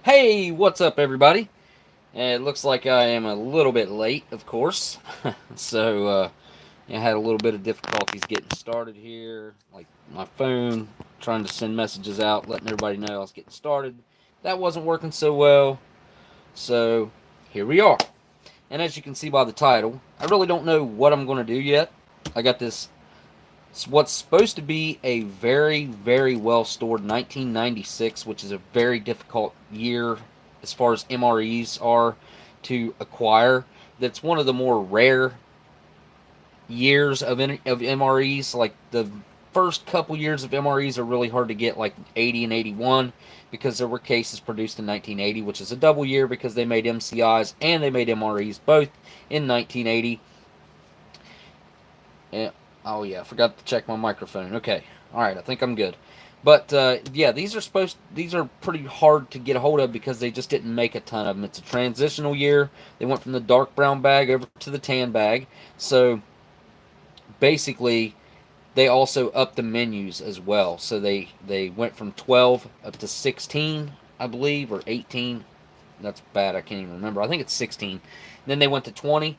Hey, what's up, everybody? It looks like I am a little bit late, of course. I had a little bit of difficulties getting started here. Like my phone, trying to send messages out, letting everybody know I was getting started. That wasn't working so well. So, here we are. And as you can see by the title, I really don't know what I'm going to do yet. I got this, what's supposed to be a very, very well stored 1996, which is a very difficult year as far as MREs are to acquire. That's one of the more rare years of MREs. Like the first couple years of MREs are really hard to get, like 80 and 81, because there were cases produced in 1980, which is a double year because they made MCIs and they made MREs both in 1980. Yeah. Oh yeah, I forgot to check my microphone. Okay. All right, I think I'm good. But yeah, these are pretty hard to get a hold of because they just didn't make a ton of them. It's a transitional year. They went from the dark brown bag over to the tan bag. So basically, they also upped the menus as well. So they went from 12 up to 16, I believe, or 18. That's bad. I can't even remember. I think it's 16. Then they went to 20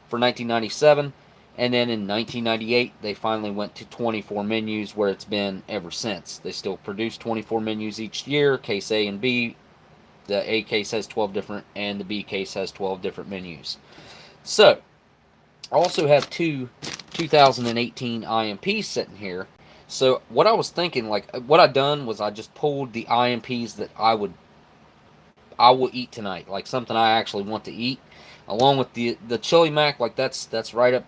for 1997, and then in 1998 they finally went to 24 menus, where it's been ever since. They still produce 24 menus each year, case A and B. The A case has 12 different, and the B case has 12 different menus. So I also have two 2018 IMPs sitting here. So what I was thinking, like what I done was I just pulled the IMPs that I will eat tonight, like something I actually want to eat, along with the chili mac. Like that's right up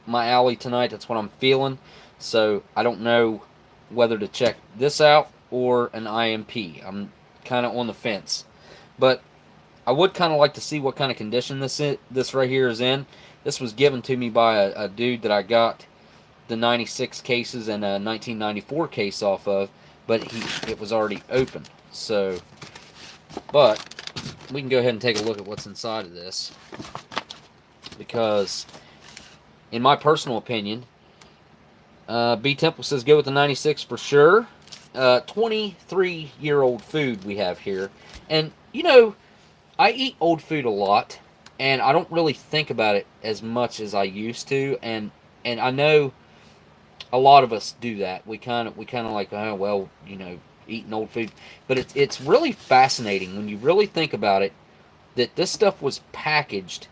my alley tonight. That's what I'm feeling. So I don't know whether to check this out or an IMP. I'm kind of on the fence, but I would kind of like to see what kind of condition this right here is in. This was given to me by a dude that I got the 96 cases and a 1994 case off of, but it was already open. So, but we can go ahead and take a look at what's inside of this, because in my personal opinion, BTemple says go with the 96 for sure. 23-year-old food we have here. And, I eat old food a lot, and I don't really think about it as much as I used to. And I know a lot of us do that. We kind of like, oh well, eating old food. But it's really fascinating when you really think about it, that this stuff was packaged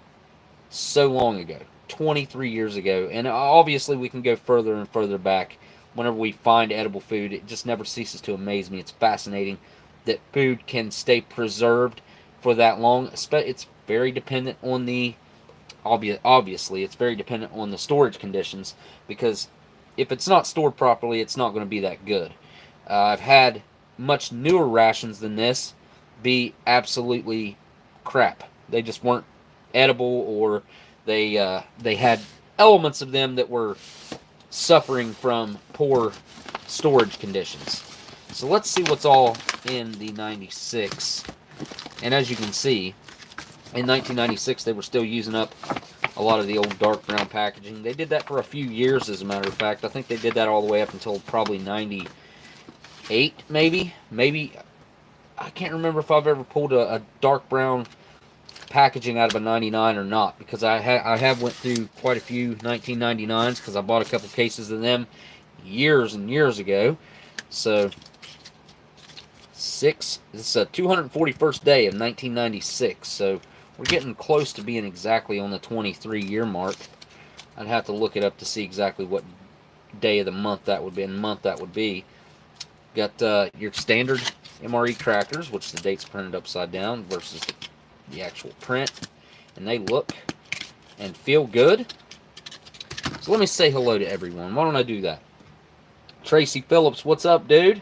so long ago, 23 years ago. And obviously we can go further and further back. Whenever we find edible food, it just never ceases to amaze me. It's fascinating that food can stay preserved for that long. It's very dependent on the obviously it's very dependent on the storage conditions, because if it's not stored properly, it's not going to be that good. I've had much newer rations than this be absolutely crap. They just weren't edible, or they had elements of them that were suffering from poor storage conditions. So let's see what's all in the 96. And as you can see, in 1996 they were still using up a lot of the old dark brown packaging. They did that for a few years, as a matter of fact. I think they did that all the way up until probably 98, maybe. I can't remember if I've ever pulled a dark brown packaging out of a 99 or not, because I have went through quite a few 1999s, because I bought a couple cases of them years and years ago. So this is a 241st day of 1996, so we're getting close to being exactly on the 23-year mark. I'd have to look it up to see exactly what day of the month that would be. Got your standard MRE crackers, which the date's printed upside down versus the actual print, and they look and feel good. So let me say hello to everyone. Why don't I do that? Tracy Phillips, what's up, dude?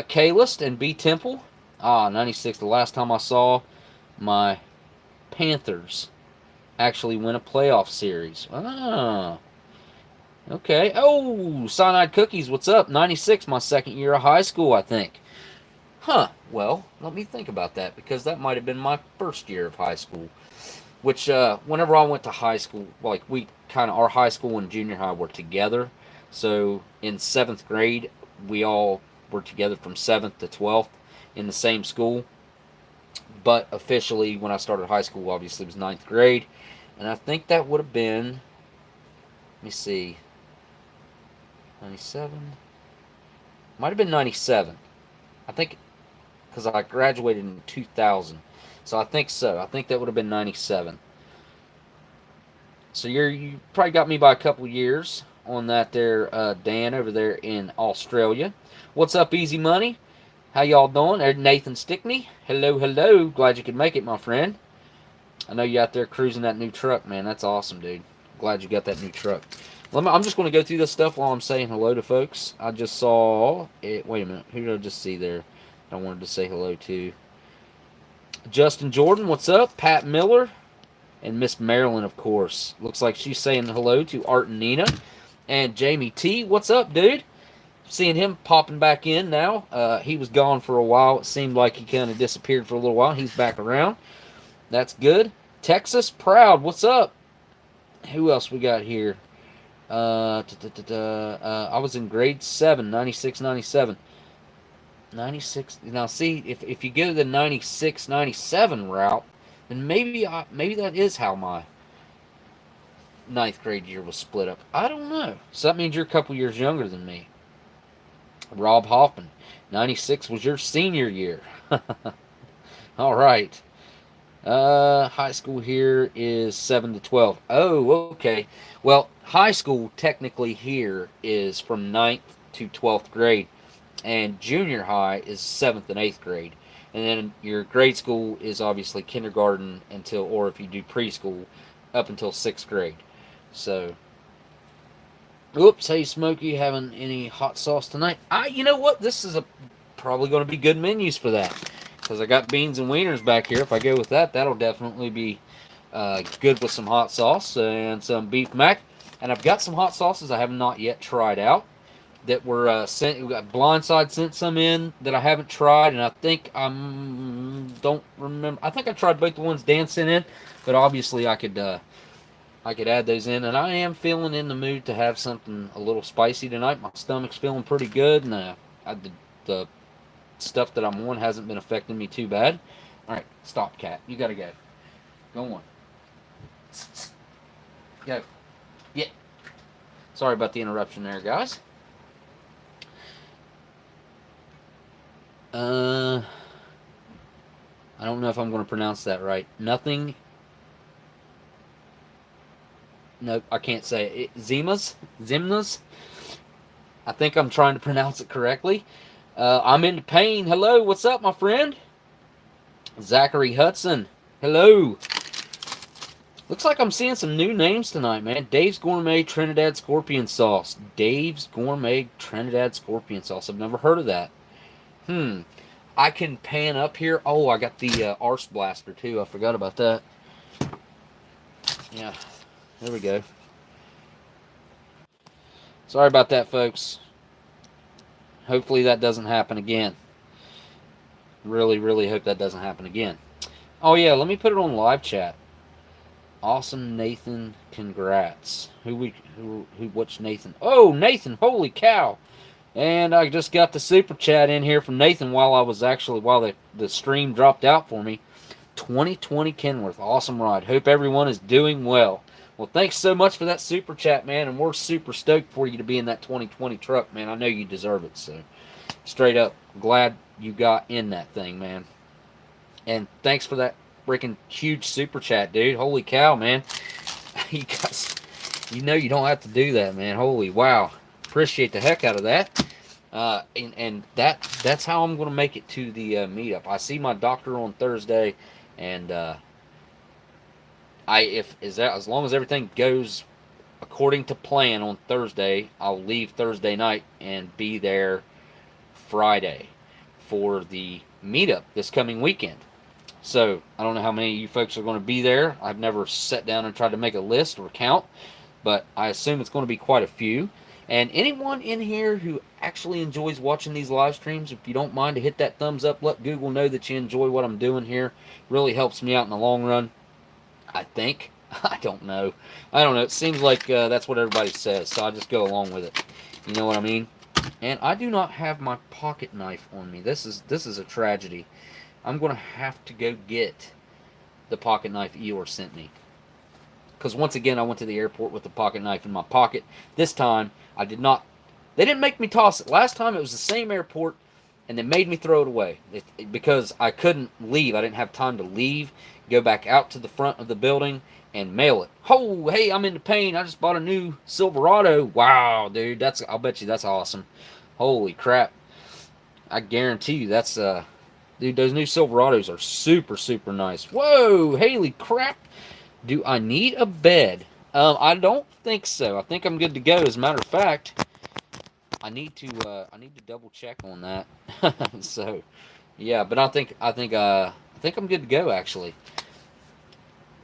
K-List and BTemple. 96, the last time I saw my Panthers actually win a playoff series. Okay. Oh, Cyanide Cookies, what's up? 96, my second year of high school, I think. Huh, well, let me think about that, because that might have been my first year of high school. Which, whenever I went to high school, like, our high school and junior high were together. So, in 7th grade, we all were together from 7th to 12th in the same school. but officially when I started high school, obviously it was ninth grade, and I think that would have been, let me see, 97, might have been 97. I think because I graduated in 2000, so I think so. I think that would have been 97. So you probably got me by a couple years on that there, Dan over there in Australia. What's up, Easy Money? How y'all doing? There's Nathan Stickney. Hello, hello. Glad you could make it, my friend. I know you out there cruising that new truck, man. That's awesome, dude. Glad you got that new truck. I'm just going to go through this stuff while I'm saying hello to folks. I just saw it. Wait a minute. Who did I just see there I wanted to say hello to? Justin Jordan, what's up? Pat Miller. And Miss Marilyn, of course. Looks like she's saying hello to Art and Nina. And Jamie T, what's up, dude? Seeing him popping back in now. He was gone for a while. It seemed like he kind of disappeared for a little while. He's back around. That's good. Texas Proud, what's up? Who else we got here? I was in grade 7, 96, 97. 96. Now, see, if you go the 96, 97 route, then maybe that is how my ninth grade year was split up. I don't know. So that means you're a couple years younger than me. Rob Hoffman, 96 was your senior year. All right. High school here is 7 to 12. Oh, okay. Well, high school technically here is from 9th to 12th grade, and junior high is 7th and 8th grade. And then your grade school is obviously kindergarten until, or if you do preschool, up until 6th grade. So, oops, hey Smokey, having any hot sauce tonight? You know what? This is probably going to be good menus for that. Because I got beans and wieners back here. If I go with that, that'll definitely be good with some hot sauce and some beef mac. And I've got some hot sauces I have not yet tried out that were sent. We got Blindside sent some in that I haven't tried, and I think don't remember. I think I tried both the ones Dan sent in, but obviously I could add those in. And I am feeling in the mood to have something a little spicy tonight. My stomach's feeling pretty good, and the stuff that I'm on hasn't been affecting me too bad. All right, stop, cat. You gotta go. Go on. Go. Yeah. Sorry about the interruption there, guys. I don't know if I'm going to pronounce that right. Nothing. No, I can't say it. Zimnas. I think I'm trying to pronounce it correctly. I'm into pain. Hello, what's up, my friend? Zachary Hudson. Hello. Looks like I'm seeing some new names tonight, man. Dave's Gourmet Trinidad Scorpion Sauce. Dave's Gourmet Trinidad Scorpion Sauce. I've never heard of that. I can pan up here. Oh, I got the Arse Blaster, too. I forgot about that. Yeah, there we go. Sorry about that, folks. Hopefully that doesn't happen again. Really, really hope that doesn't happen again. Oh, yeah, let me put it on live chat. Awesome, Nathan. Congrats. What's Nathan? Oh, Nathan, holy cow. And I just got the super chat in here from Nathan while the stream dropped out for me. 2020 Kenworth. Awesome ride. Hope everyone is doing well. Well, thanks so much for that super chat, man. And we're super stoked for you to be in that 2020 truck, man. I know you deserve it. So, straight up, glad you got in that thing, man. And thanks for that freaking huge super chat, dude. Holy cow, man. You guys, you know you don't have to do that, man. Holy wow. Appreciate the heck out of that. And that's how I'm going to make it to the meetup. I see my doctor on Thursday, and as long as everything goes according to plan on Thursday, I'll leave Thursday night and be there Friday for the meetup this coming weekend. So I don't know how many of you folks are going to be there. I've never sat down and tried to make a list or count, but I assume it's going to be quite a few. And anyone in here who actually enjoys watching these live streams, if you don't mind to hit that thumbs up, let Google know that you enjoy what I'm doing here. Really helps me out in the long run, I think. I don't know. It seems like that's what everybody says, so I just go along with it. You know what I mean? And I do not have my pocket knife on me. This is a tragedy. I'm going to have to go get the pocket knife Eeyore sent me. Because once again, I went to the airport with the pocket knife in my pocket. This time, I did not. They didn't make me toss it. Last time, it was the same airport, and they made me throw it away. Because I couldn't leave. I didn't have time to leave, go back out to the front of the building, and mail it. Oh, hey, I'm in the pain. I just bought a new Silverado. Wow, dude. I'll bet you that's awesome. Holy crap. I guarantee you that's, dude, those new Silverados are super, super nice. Whoa, Haley, crap. Do I need a bed? I don't think so. I think I'm good to go. As a matter of fact, I need to double check on that. So, yeah, but I think I'm good to go actually.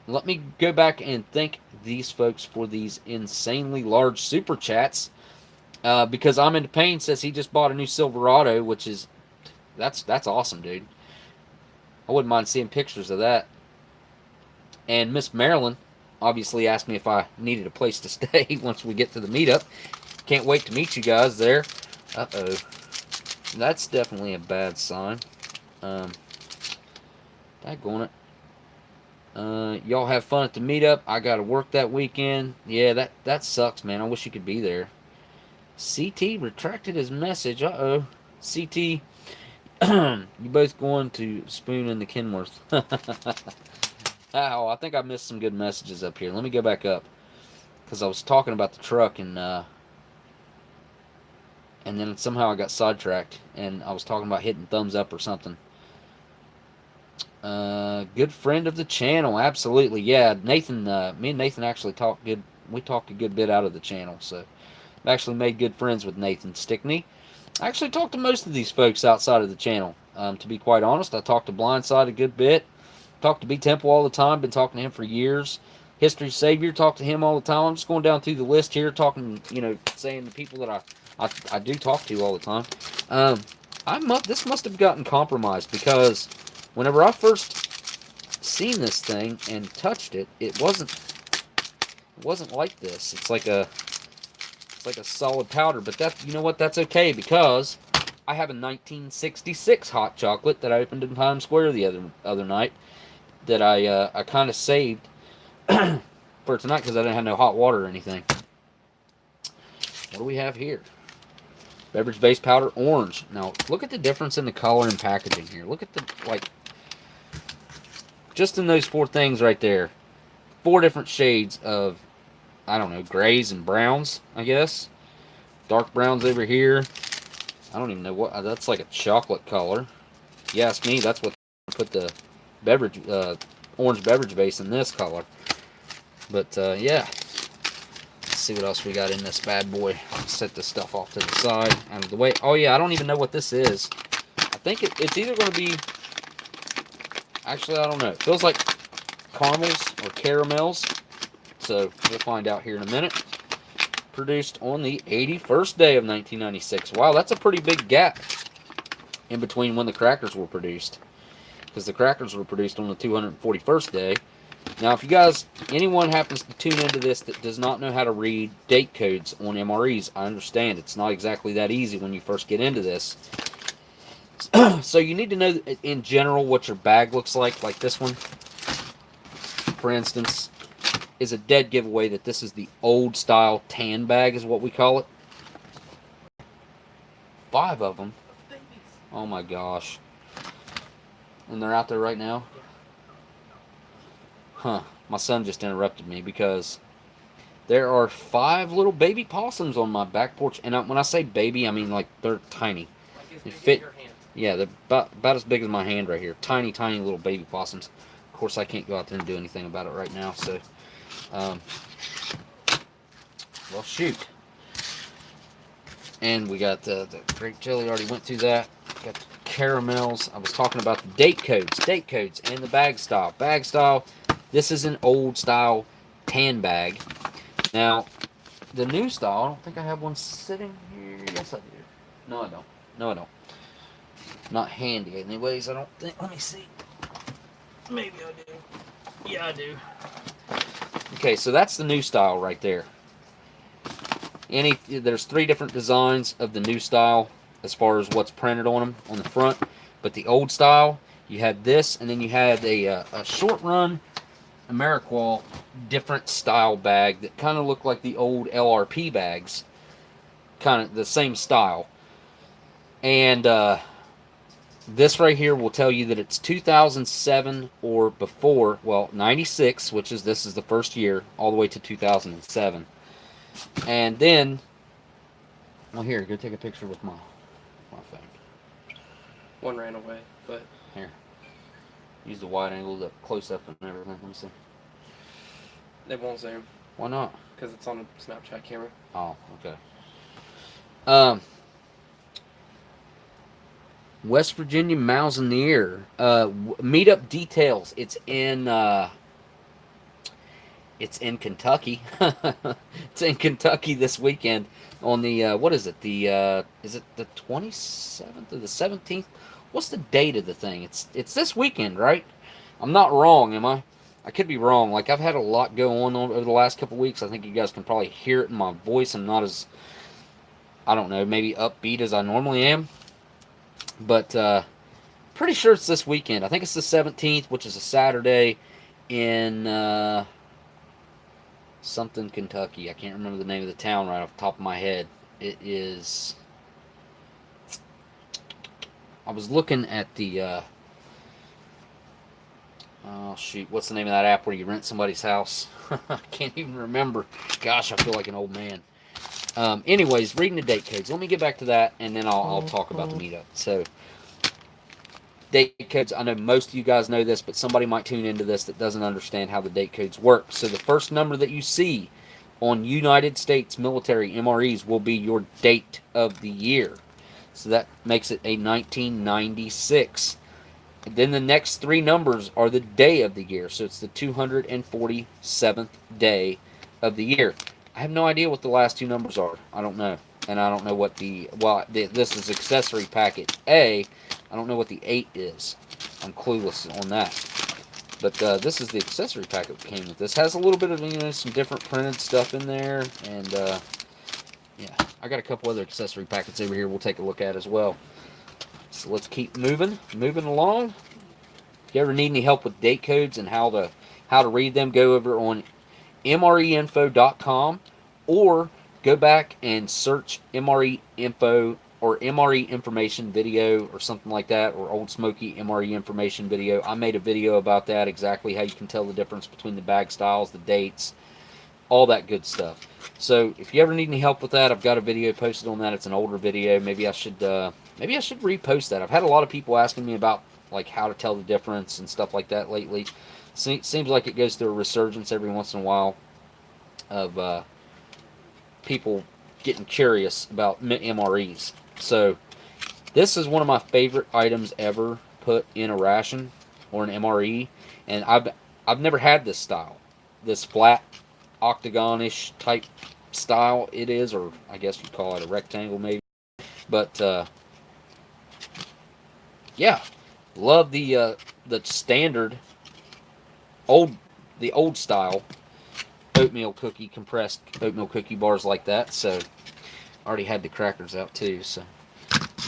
Let me go back and thank these folks for these insanely large super chats. Because I'm into pain says he just bought a new Silverado, which is that's awesome, dude. I wouldn't mind seeing pictures of that. And Miss Marilyn obviously asked me if I needed a place to stay once we get to the meetup. Can't wait to meet you guys there. Uh-oh. That's definitely a bad sign. Daggone it. Y'all have fun at the meetup. I got to work that weekend. Yeah, that sucks, man. I wish you could be there. CT retracted his message. Uh-oh. CT, you both going to Spoon in the Kenworth. Oh, I think I missed some good messages up here. Let me go back up. Because I was talking about the truck and then somehow I got sidetracked. And I was talking about hitting thumbs up or something. Good friend of the channel. Absolutely. Yeah, Nathan, me and Nathan actually talked good. We talked a good bit out of the channel. So I've actually made good friends with Nathan Stickney. I actually talked to most of these folks outside of the channel. To be quite honest, I talked to Blindside a good bit. Talk to BTemple all the time. Been talking to him for years. History Savior, talk to him all the time. I'm just going down through the list here, talking, saying the people that I do talk to all the time. This must have gotten compromised because whenever I first seen this thing and touched it, it wasn't like this. It's like a solid powder. But you know what? That's okay because I have a 1966 hot chocolate that I opened in Times Square the other night. That I kind of saved for tonight because I didn't have no hot water or anything. What do we have here? Beverage base powder orange. Now look at the difference in the color and packaging here. Look at the just in those 4 things right there. 4 different shades of, I don't know, grays and browns, I guess. Dark browns over here. I don't even know what that's, like a chocolate color. If you ask me, that's what I put the beverage orange beverage base in this color. But yeah, let's see what else we got in this bad boy. Set this stuff off to the side, out of the way. Oh yeah, I don't even know what this is. I think it's either going to be, actually I don't know, it feels like caramels or caramels, so we'll find out here in a minute. Produced on the 81st day of 1996. Wow, that's a pretty big gap in between when the crackers were produced, because the crackers were produced on the 241st day. Now, if you guys, anyone happens to tune into this that does not know how to read date codes on MREs, I understand it's not exactly that easy when you first get into this. So you need to know in general what your bag looks like this one, for instance, is a dead giveaway that this is the old style tan bag is what we call it. 5 of them. Oh my gosh. And they're out there right now? Huh. My son just interrupted me because there are 5 little baby possums on my back porch. And when I say baby, I mean like they're tiny. They fit. Yeah, they're about as big as my hand right here. Tiny, tiny little baby possums. Of course, I can't go out there and do anything about it right now. So, well, shoot. And we got the grape jelly. Already went through that. Got the caramels. I was talking about the date codes, and the bag style. Bag style. This is an old style tan bag. Now, the new style. I don't think I have one sitting here. Yes, I do. No, I don't. No, I don't. Not handy, anyways. I don't think. Let me see. Maybe I do. Yeah, I do. Okay, so that's the new style right there. There's 3 different designs of the new style as far as what's printed on them on the front, but the old style You had this, and then you had a short run Ameriqual different style bag that kind of looked like the old LRP bags, kind of the same style. And this right here will tell you that it's 2007 or before. Well, 96, which is this is the first year, all the way to 2007. And then, well, here, go take a picture with my phone. One ran away, but here, use the wide angle, the close up, and everything. Let me see. It won't zoom. Why not? Because it's on a Snapchat camera. Oh, okay. West Virginia Mountaineer. Meetup details. It's in Kentucky. It's in Kentucky this weekend on the what is it? The is it the 27th or the 17th? What's the date of the thing? It's this weekend, right? I'm not wrong, am I? I could be wrong. Like, I've had a lot go on over the last couple weeks. I think you guys can probably hear it in my voice. I'm not as, I don't know, maybe upbeat as I normally am. But pretty sure it's this weekend. I think it's the 17th, which is a Saturday in something, Kentucky. I can't remember the name of the town right off the top of my head. It is, I was looking at the, oh shoot, what's the name of that app where you rent somebody's house? I can't even remember. Gosh, I feel like an old man. Anyways, reading the date codes. Let me get back to that, and then I'll talk about the meetup. So, date codes. I know most of you guys know this, but somebody might tune into this that doesn't understand how the date codes work. So, the first number that you see on United States military MREs will be your date of the year. So, that makes it a 1996. And then the next three numbers are the day of the year. So, it's the 247th day of the year. I have no idea what the last two numbers are. I don't know. And I don't know what this is accessory packet A. I don't know what the 8 is. I'm clueless on that. But this is the accessory packet that came with this. Has a little bit of, some different printed stuff in there. And, yeah, I got a couple other accessory packets over here we'll take a look at as well. So let's keep moving along. If you ever need any help with date codes and how to read them, go over on MREinfo.com, or go back and search MRE info or MRE information video or something like that, or Oldsmokey MRE information video. I made a video about that, exactly how you can tell the difference between the bag styles, the dates, all that good stuff. So if you ever need any help with that, I've got a video posted on that. It's an older video. Maybe I should repost that. I've had a lot of people asking me about like how to tell the difference and stuff like that lately. Seems like it goes through a resurgence every once in a while of people getting curious about MREs. So this is one of my favorite items ever put in a ration or an MRE, and I've never had this style, this flat octagon-ish type style it is, or I guess you'd call it a rectangle maybe. But yeah, love the standard the old style oatmeal cookie, compressed oatmeal cookie bars like that. So I already had the crackers out too, so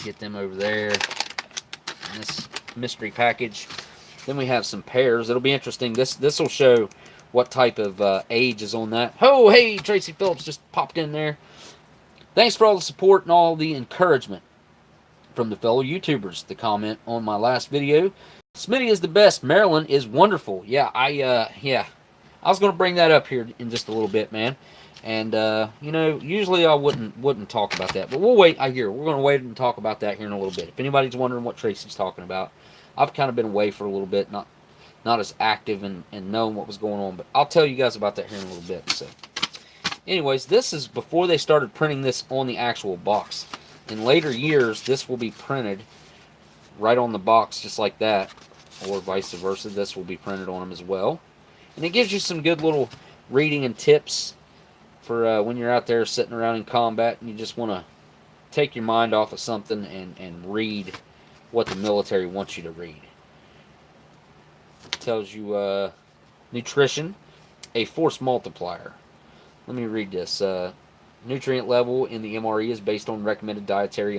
get them over there in this mystery package. Then we have some pears. It'll be interesting. This will show what type of age is on that. Oh, hey, Tracy Phillips just popped in there. Thanks for all the support and all the encouragement from the fellow YouTubers. The comment on my last video: Smitty is the best. Maryland is wonderful. Yeah, I was going to bring that up here in just a little bit, man. And usually I wouldn't talk about that, but we'll wait. We're going to wait and talk about that here in a little bit. If anybody's wondering what Tracy's talking about, I've kind of been away for a little bit, not as active and knowing what was going on, but I'll tell you guys about that here in a little bit. So, anyways, this is before they started printing this on the actual box. In later years, this will be printed right on the box, just like that, or vice versa. This will be printed on them as well, and it gives you some good little reading and tips for when you're out there sitting around in combat and you just want to take your mind off of something and read what the military wants you to read. It tells you nutrition, a force multiplier. Let me read this. Nutrient level in the MRE is based on recommended dietary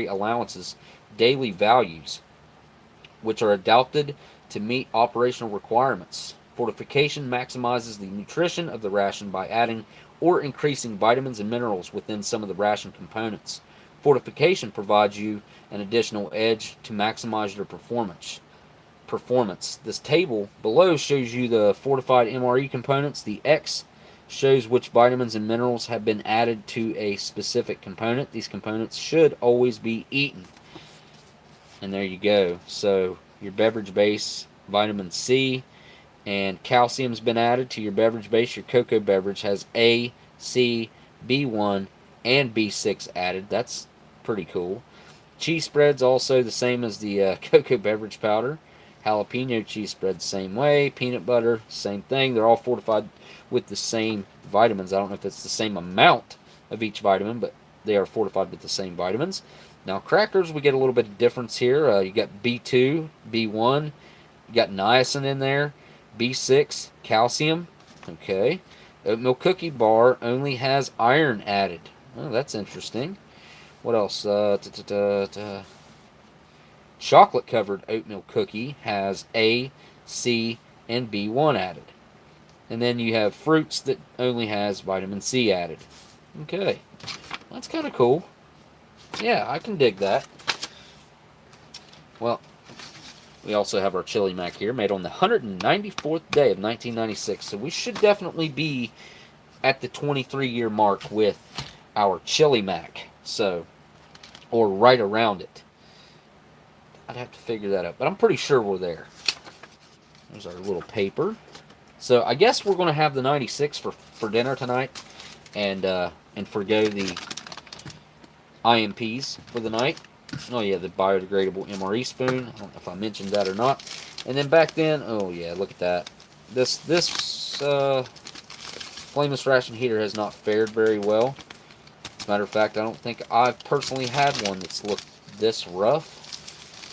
allowances, daily values. which are adapted to meet operational requirements. Fortification maximizes the nutrition of the ration by adding or increasing vitamins and minerals within some of the ration components. Fortification provides you an additional edge to maximize your performance. This table below shows you the fortified MRE components. The X shows which vitamins and minerals have been added to a specific component. These components should always be eaten. And there you go. So your beverage base, vitamin C, and calcium's been added to your beverage base. Your cocoa beverage has A, C, B1, and B6 added. That's pretty cool. Cheese spreads also the same as the cocoa beverage powder. Jalapeno cheese spread same way. Peanut butter, same thing. They're all fortified with the same vitamins. I don't know if it's the same amount of each vitamin, but they are fortified with the same vitamins. Now crackers, we get a little bit of difference here. You got B2, B1, you got niacin in there, B6, calcium. Okay. Oatmeal cookie bar only has iron added. Oh, that's interesting. What else? Chocolate covered oatmeal cookie has A, C, and B1 added. And then you have fruits that only has vitamin C added. Okay. That's kind of cool. Yeah, I can dig that. Well, we also have our Chili Mac here, made on the 194th day of 1996. So we should definitely be at the 23-year mark with our Chili Mac. So, or right around it. I'd have to figure that out, but I'm pretty sure we're there. There's our little paper. So I guess we're going to have the 96 for dinner tonight, and forgo the IMPs for the night. Oh yeah, the biodegradable MRE spoon. I don't know if I mentioned that or not. And then back then, oh yeah, look at that. This flameless ration heater has not fared very well. As a matter of fact, I don't think I've personally had one that's looked this rough.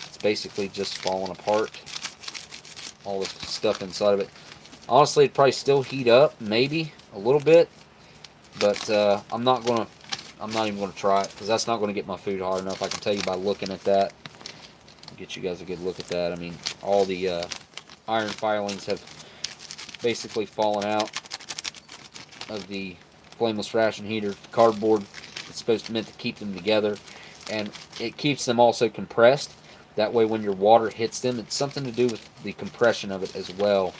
It's basically just falling apart. All the stuff inside of it. Honestly, it'd probably still heat up, maybe a little bit, but I'm not even gonna try it because that's not gonna get my food hot enough. I can tell you by looking at that. I'll get you guys a good look at that. I mean, all the iron filings have basically fallen out of the flameless ration heater. Cardboard is meant to keep them together, and it keeps them also compressed. That way, when your water hits them, it's something to do with the compression of it as well.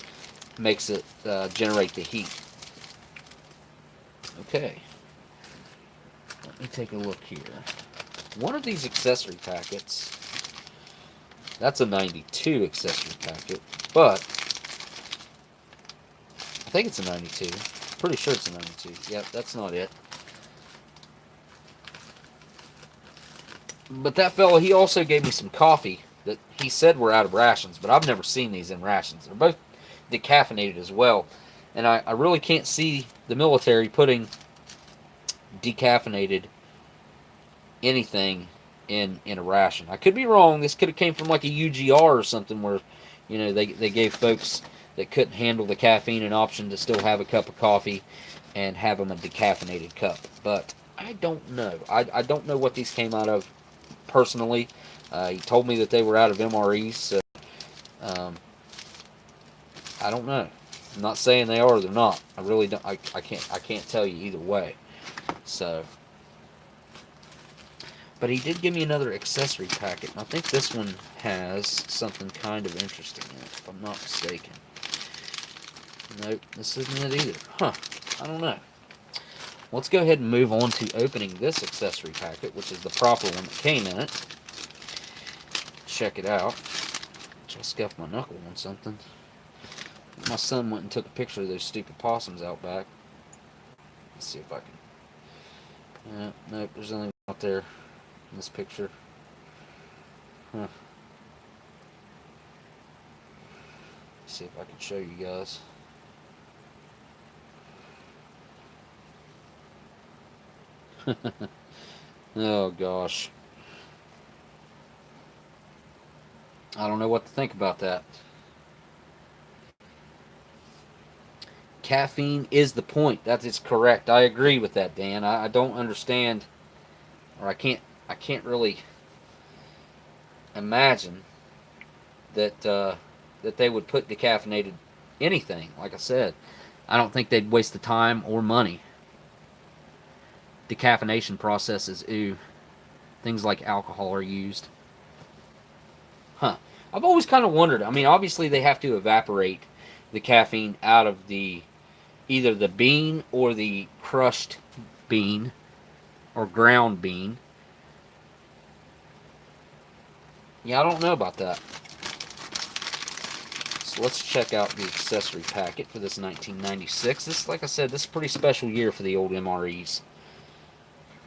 Makes it generate the heat. Okay. Let me take a look here. One of these accessory packets, that's a 92 accessory packet, but I think it's a 92. Pretty sure it's a 92. Yep, that's not it. But that fellow, he also gave me some coffee that he said were out of rations, but I've never seen these in rations. They're both decaffeinated as well, and I really can't see the military putting decaffeinated anything in a ration. I could be wrong. This could have came from like a UGR or something where, you know, they gave folks that couldn't handle the caffeine an option to still have a cup of coffee and have them a decaffeinated cup. But I don't know. I don't know what these came out of personally. He told me that they were out of MREs, so I don't know. I'm not saying they are or they're not. I really don't. I can't tell you either way. So, but he did give me another accessory packet. And I think this one has something kind of interesting in it, if I'm not mistaken. Nope, this isn't it either. Huh? I don't know. Let's go ahead and move on to opening this accessory packet, which is the proper one that came in it. Check it out. I scuffed my knuckle on something. My son went and took a picture of those stupid possums out back. Let's see if I can. Nope, there's nothing out there in this picture. Huh. Let's see if I can show you guys. Oh gosh. I don't know what to think about that. Caffeine is the point. That is correct. I agree with that, Dan. I don't understand, or I can't really imagine that that they would put decaffeinated anything. Like I said, I don't think they'd waste the time or money. Decaffeination processes, ooh, things like alcohol are used. Huh. I've always kind of wondered. I mean, obviously they have to evaporate the caffeine out of the either the bean or the crushed bean or ground bean. Yeah, I don't know about that. So let's check out the accessory packet for this 1996. This, like I said, this is a pretty special year for the old MREs.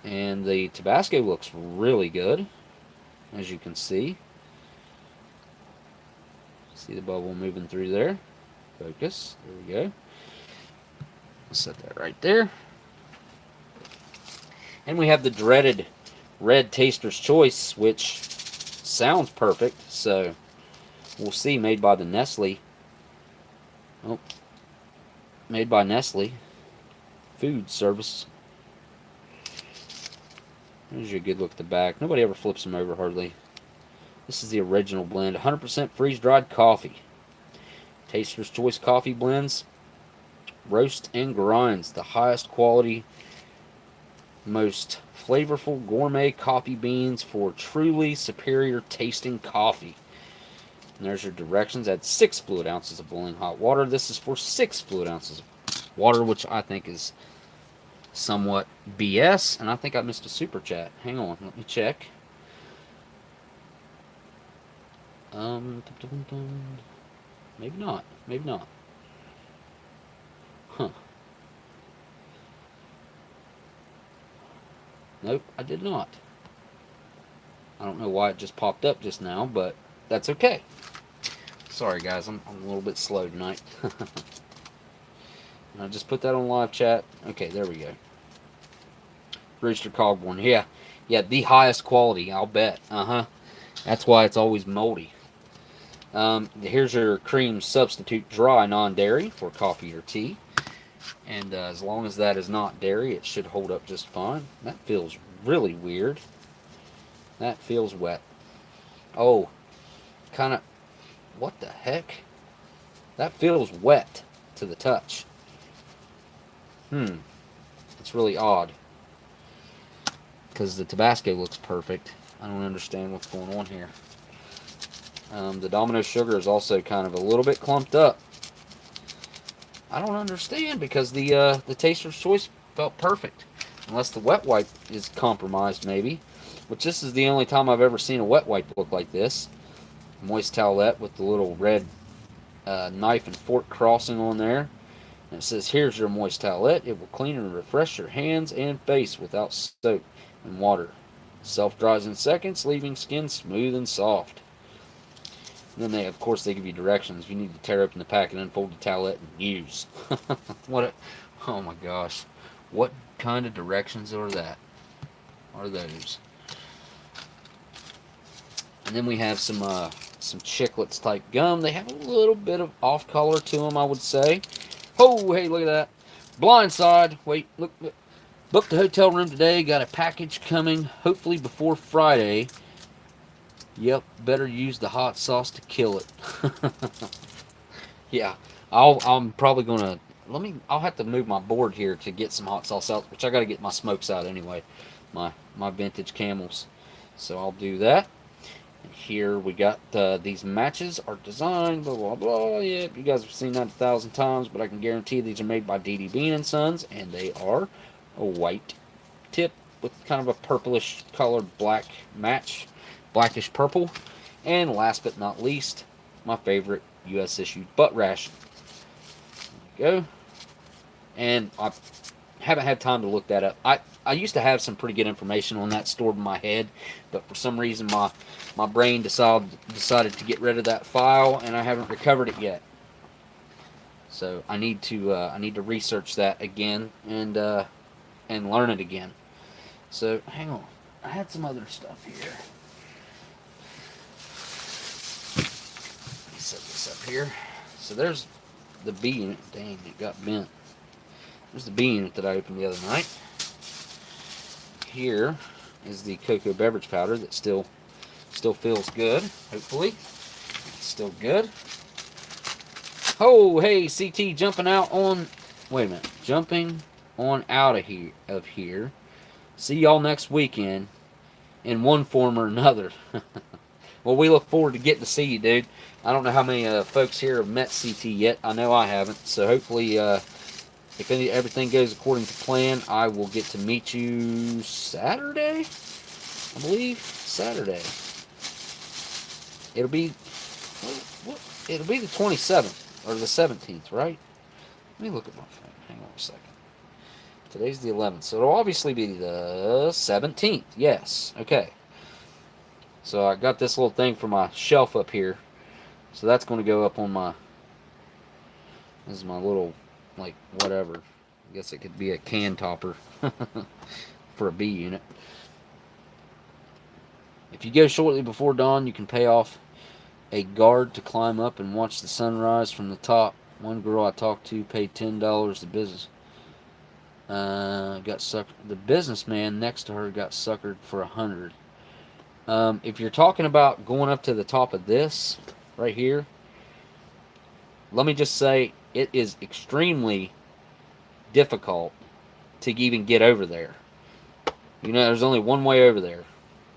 And the Tabasco looks really good, as you can see. See the bubble moving through there. Focus. There we go. Set that right there. And we have the dreaded Red Taster's Choice, which sounds perfect. So we'll see. Made by the Nestle. Oh, made by Nestle Food Service. There's your good look at the back. Nobody ever flips them over hardly. This is the original blend. 100% freeze-dried coffee. Taster's Choice coffee blends. Roast and grinds. The highest quality, most flavorful gourmet coffee beans for truly superior tasting coffee. And there's your directions. Add 6 fluid ounces of boiling hot water. This is for 6 fluid ounces of water, which I think is somewhat BS. And I think I missed a super chat. Hang on, let me check. Maybe not. Maybe not. Huh. Nope, I did not. I don't know why it just popped up just now, but that's okay. Sorry, guys, I'm a little bit slow tonight. I just put that on live chat. Okay, there we go. Rooster Cogborn. Yeah, the highest quality, I'll bet. That's why it's always moldy. Here's your cream substitute dry non-dairy for coffee or tea. And as long as that is not dairy, it should hold up just fine. That feels really weird. That feels wet. Oh, kind of, what the heck? That feels wet to the touch. It's really odd. Because the Tabasco looks perfect. I don't understand what's going on here. The Domino sugar is also kind of a little bit clumped up. I don't understand because the Taster's Choice felt perfect. Unless the wet wipe is compromised, maybe. Which this is the only time I've ever seen a wet wipe look like this. Moist towelette with the little red knife and fork crossing on there. And it says, here's your moist towelette. It will clean and refresh your hands and face without soap and water. Self-dries in seconds, leaving skin smooth and soft. And then of course, they give you directions. You need to tear open the pack and unfold the towelette and use. Oh my gosh. What kind of directions are those? And then we have some Chiclets type gum. They have a little bit of off color to them, I would say. Oh, hey, look at that. Blindside. Wait, look. Booked the hotel room today. Got a package coming, hopefully before Friday. Yep, better use the hot sauce to kill it. Yeah, I'm probably gonna I'll have to move my board here to get some hot sauce out, which I got to get my smokes out anyway, my vintage Camels. So I'll do that. And here we got these matches are designed, blah blah blah. Yeah, you guys have seen that 1,000 times, but I can guarantee these are made by D.D. Bean and Sons, and they are a white tip with kind of a purplish colored black match. Blackish purple. And last but not least, my favorite U.S. issued butt ration. There you go. And I haven't had time to look that up. I used to have some pretty good information on that stored in my head, but for some reason my brain decided to get rid of that file, and I haven't recovered it yet. So I need to research that again and learn it again. So hang on, I had some other stuff here. Set this up here. So there's the B unit. Dang, it got bent. There's the B unit that I opened the other night. Here is the cocoa beverage powder that still feels good, hopefully. Still good. Oh, hey, CT jumping out on... Wait a minute. Jumping on out of here. See y'all next weekend in one form or another. Well, we look forward to getting to see you, dude. I don't know how many folks here have met CT yet. I know I haven't. So hopefully, if everything goes according to plan, I will get to meet you Saturday? I believe Saturday. It'll be... It'll be the 27th or the 17th, right? Let me look at my phone. Hang on a second. Today's the 11th, so it'll obviously be the 17th. Yes. Okay. So I got this little thing for my shelf up here. So that's going to go up on my... This is my little, like, whatever. I guess it could be a can topper for a B unit. If you go shortly before dawn, you can pay off a guard to climb up and watch the sunrise from the top. One girl I talked to paid $10 to business. Got suckered. The businessman next to her got suckered for $100. If you're talking about going up to the top of this right here, let me just say it is extremely difficult to even get over there. You know, there's only one way over there,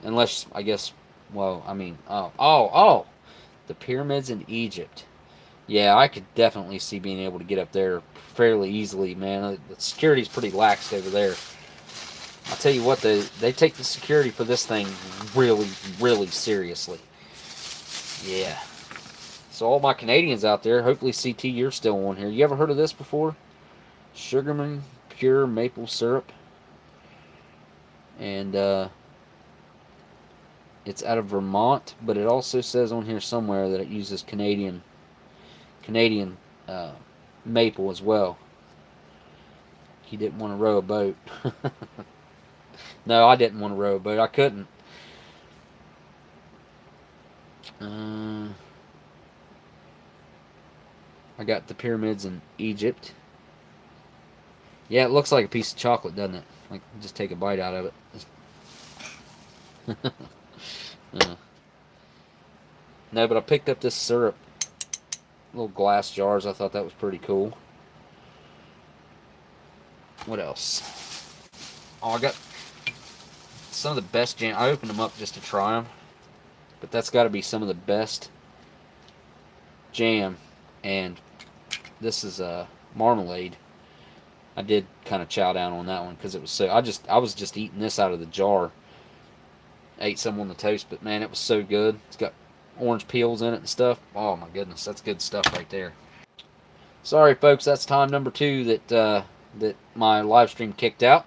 unless I guess. Well, I mean, oh. The pyramids in Egypt. Yeah, I could definitely see being able to get up there fairly easily, man. The security's pretty lax over there. I'll tell you what, they take the security for this thing really, really seriously. Yeah. So all my Canadians out there, hopefully CT, you're still on here. You ever heard of this before? Sugarman Pure Maple Syrup. And, it's out of Vermont, but it also says on here somewhere that it uses Canadian maple as well. He didn't want to row a boat. No, I didn't want to row a boat. I couldn't. I got the pyramids in Egypt. Yeah, it looks like a piece of chocolate, doesn't it? Like, just take a bite out of it. No, but I picked up this syrup. Little glass jars. I thought that was pretty cool. What else? Oh, I got some of the best jam. I opened them up just to try them. But that's got to be some of the best jam. And this is marmalade. I did kind of chow down on that one because it was so... I was just eating this out of the jar. Ate some on the toast, but man, it was so good. It's got orange peels in it and stuff. Oh my goodness, that's good stuff right there. Sorry folks, that's time number 2 that my live stream kicked out.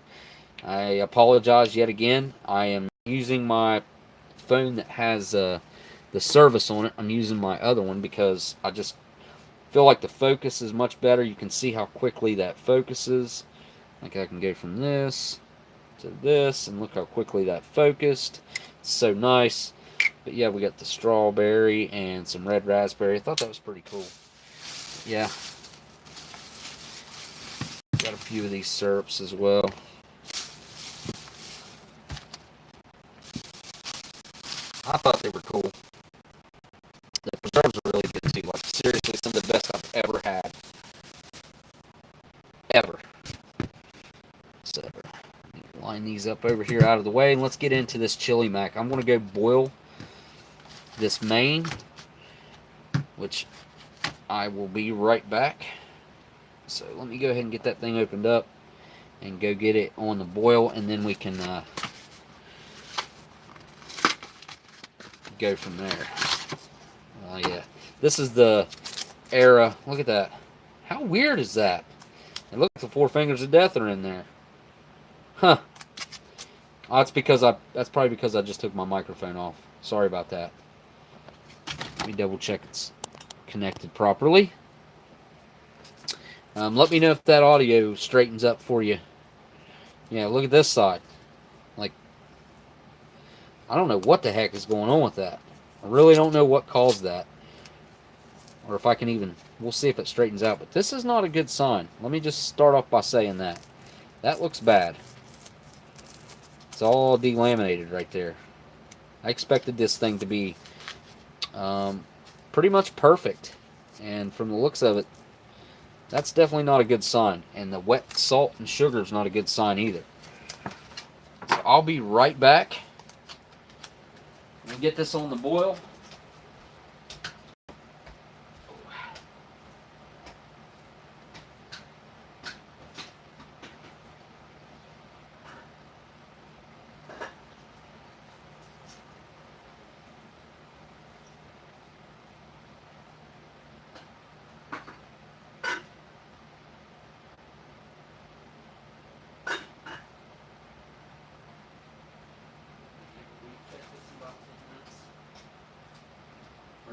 I apologize yet again. I am using my phone that has the service on it. I'm using my other one because I just feel like the focus is much better. You can see how quickly that focuses. Like I can go from this to this, and look how quickly that focused. It's so nice. But yeah, we got the strawberry and some red raspberry. I thought that was pretty cool. Yeah. Got a few of these syrups as well. I thought they were cool. The preserves are really good too. Like, seriously, some of the best I've ever had. Ever. So, line these up over here out of the way, and let's get into this chili mac. I'm going to go boil this main, which I will be right back. So let me go ahead and get that thing opened up and go get it on the boil, and then we can go from there. Yeah, this is the era. Look at that. How weird is that? It looks like the 4 fingers of death are in there. Huh. Oh, that's probably because I just took my microphone off. Sorry about that. Let me double check it's connected properly. Let me know if that audio straightens up for you. Yeah, look at this side. Like, I don't know what the heck is going on with that. I really don't know what caused that. Or if I can even... We'll see if it straightens out. But this is not a good sign. Let me just start off by saying that. That looks bad. It's all delaminated right there. I expected this thing to be pretty much perfect. And from the looks of it, that's definitely not a good sign. And the wet salt and sugar is not a good sign either. So I'll be right back. Let me get this on the boil.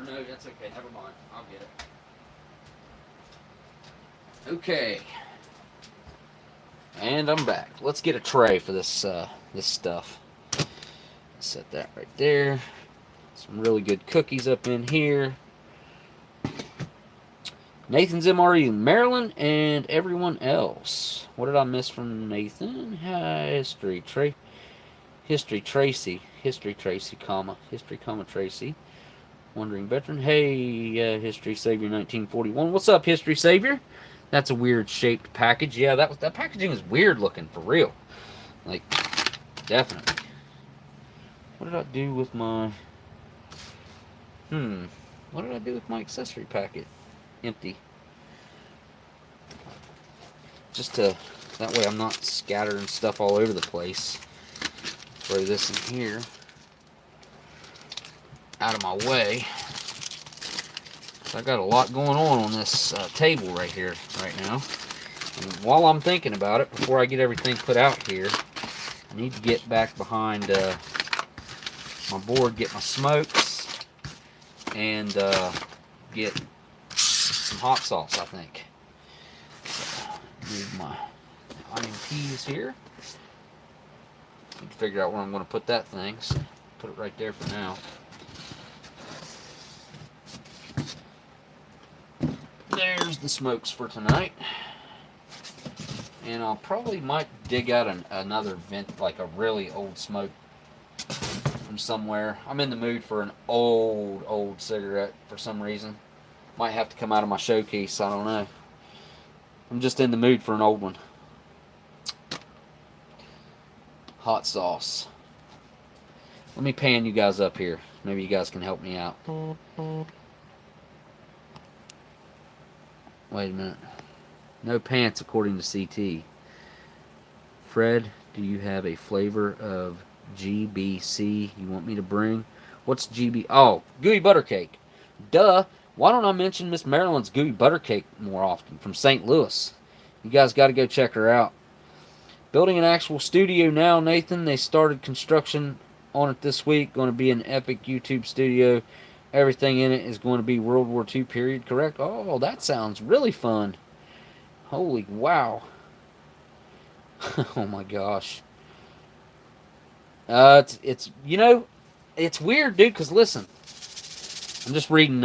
No, that's okay. Never mind. I'll get it. Okay. And I'm back. Let's get a tray for this this stuff. Set that right there. Some really good cookies up in here. Nathan's MRE in Maryland and everyone else. What did I miss from Nathan? History Tracy, comma Tracy. Wandering Veteran. Hey, History Savior 1941. What's up, History Savior? That's a weird shaped package. Yeah, that packaging is weird looking for real. Like, definitely. What did I do with my... What did I do with my accessory packet? Empty. Just to... That way I'm not scattering stuff all over the place. Throw this in here. Out of my way. I got a lot going on this table right here, right now. And while I'm thinking about it, before I get everything put out here, I need to get back behind my board, get my smokes, and get some hot sauce, I think. So, move my IMPs here. Need to figure out where I'm going to put that thing, so put it right there for now. There's the smokes for tonight. And I'll probably might dig out another vent, like a really old smoke from somewhere. I'm in the mood for an old cigarette for some reason. Might have to come out of my showcase, I don't know. I'm just in the mood for an old one. Hot sauce. Let me pan you guys up here. Maybe you guys can help me out. Wait a minute. No pants according to CT. Fred, do you have a flavor of GBC you want me to bring? What's GB? Oh, gooey butter cake. Duh. Why don't I mention Miss Maryland's gooey butter cake more often from St. Louis? You guys got to go check her out. Building an actual studio now, Nathan. They started construction on it this week. Going to be an epic YouTube studio. Everything in it is going to be World War II period, correct? Oh, that sounds really fun. Holy wow. Oh my gosh. It's you know, it's weird, dude, because listen. I'm just reading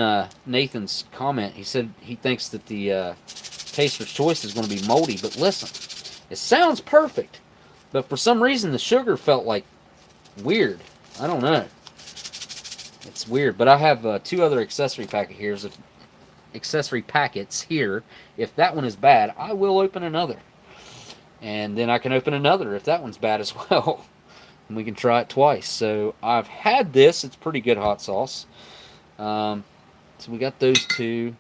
Nathan's comment. He said he thinks that the Taster's Choice is going to be moldy, but listen. It sounds perfect, but for some reason the sugar felt like weird. I don't know. It's weird, but I have two other accessory packets here. If that one is bad, I will open another. And then I can open another if that one's bad as well. And we can try it twice. So I've had this. It's pretty good hot sauce. So we got those two.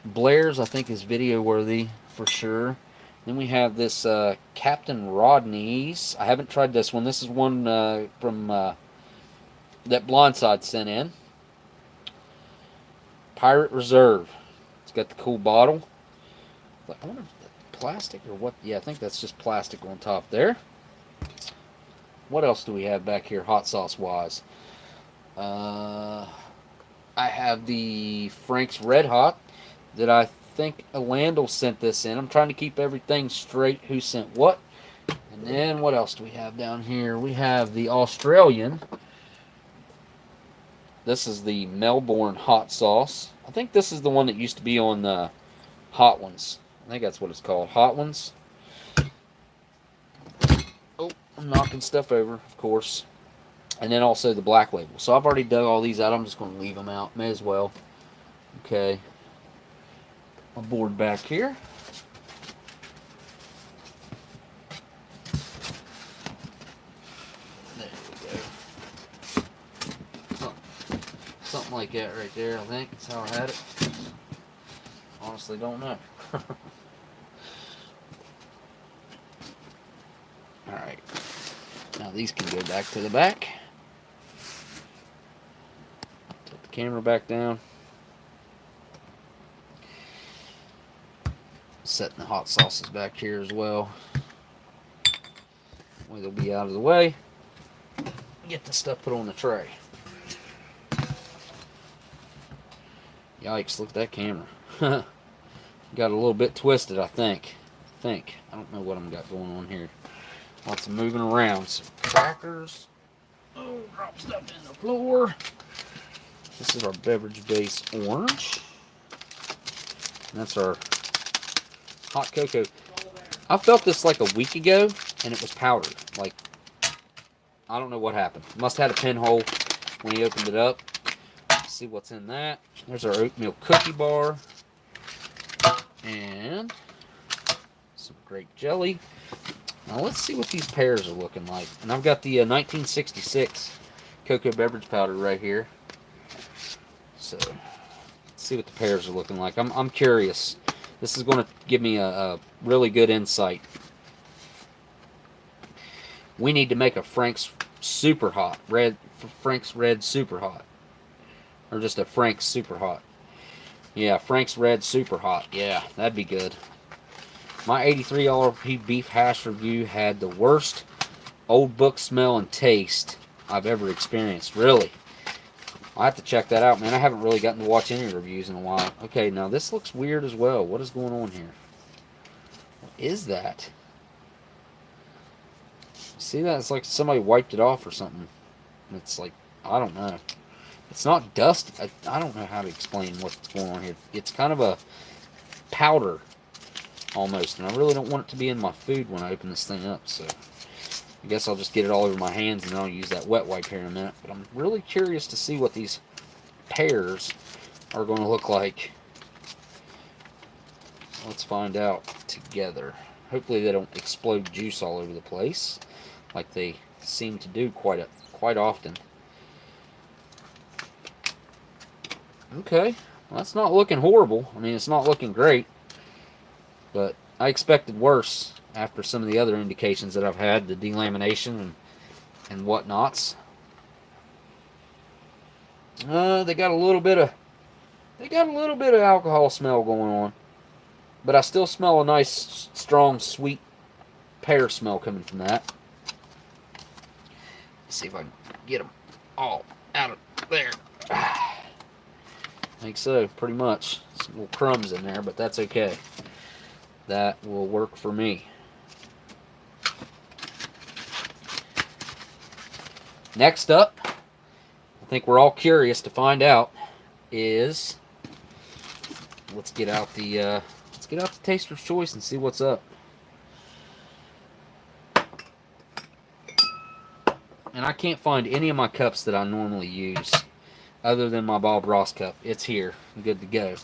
Blair's, I think, is video worthy for sure. Then we have this Captain Rodney's. I haven't tried this one. This is one from that Blindside sent in. Pirate Reserve. It's got the cool bottle. I wonder if that's plastic or what. Yeah, I think that's just plastic on top there. What else do we have back here hot sauce wise? I have the Frank's Red Hot that I think Elandil sent this in. I'm trying to keep everything straight who sent what. And then what else do we have down here? We have the Australian. This is the Melbourne hot sauce. I think this is the one that used to be on the Hot Ones. I think that's what it's called. Hot Ones. Oh, I'm knocking stuff over, of course. And then also the Black Label. So I've already dug all these out. I'm just going to leave them out. May as well. Okay. My board back here. There we go. Something like that right there, I think. That's how I had it. Honestly, don't know. Alright. Now these can go back to the back. Put the camera back down. Setting the hot sauces back here as well. They'll be out of the way. Get the stuff put on the tray. Yikes, look at that camera. Got a little bit twisted, I think. I don't know what I'm got going on here. Lots of moving around. Some crackers. Oh, drop stuff in the floor. This is our beverage base orange. And that's our hot cocoa. I felt this like a week ago, and it was powdered. Like, I don't know what happened. Must have had a pinhole when he opened it up. Let's see what's in that. There's our oatmeal cookie bar. And some grape jelly. Now let's see what these pears are looking like. And I've got the 1966 cocoa beverage powder right here. So let's see what the pears are looking like. I'm curious. This is going to give me a really good insight. We need to make a Frank's Super Hot. Frank's Red Super Hot. Or just a Frank's Super Hot. Yeah, Frank's Red Super Hot. Yeah, that'd be good. My 83 RP beef hash review had the worst old book smell and taste I've ever experienced. Really? I'll have to check that out, man. I haven't really gotten to watch any reviews in a while. Okay, now this looks weird as well. What is going on here? What is that? See that? It's like somebody wiped it off or something. It's like, I don't know. It's not dust. I don't know how to explain what's going on here. It's kind of a powder almost, and I really don't want it to be in my food when I open this thing up, so I guess I'll just get it all over my hands and then I'll use that wet wipe here in a minute. But I'm really curious to see what these pears are going to look like. Let's find out together. Hopefully they don't explode juice all over the place like they seem to do quite often. Okay, well, that's not looking horrible. I mean, it's not looking great, but I expected worse after some of the other indications that I've had, the delamination and whatnots. They got a little bit of alcohol smell going on, but I still smell a nice, strong, sweet pear smell coming from that. Let's see if I can get them all out of there. I think so, pretty much. Some little crumbs in there, but that's okay. That will work for me. Next up, I think we're all curious to find out is, let's get out the Taster's Choice and see what's up. And I can't find any of my cups that I normally use other than my Bob Ross cup. It's here. I'm good to go.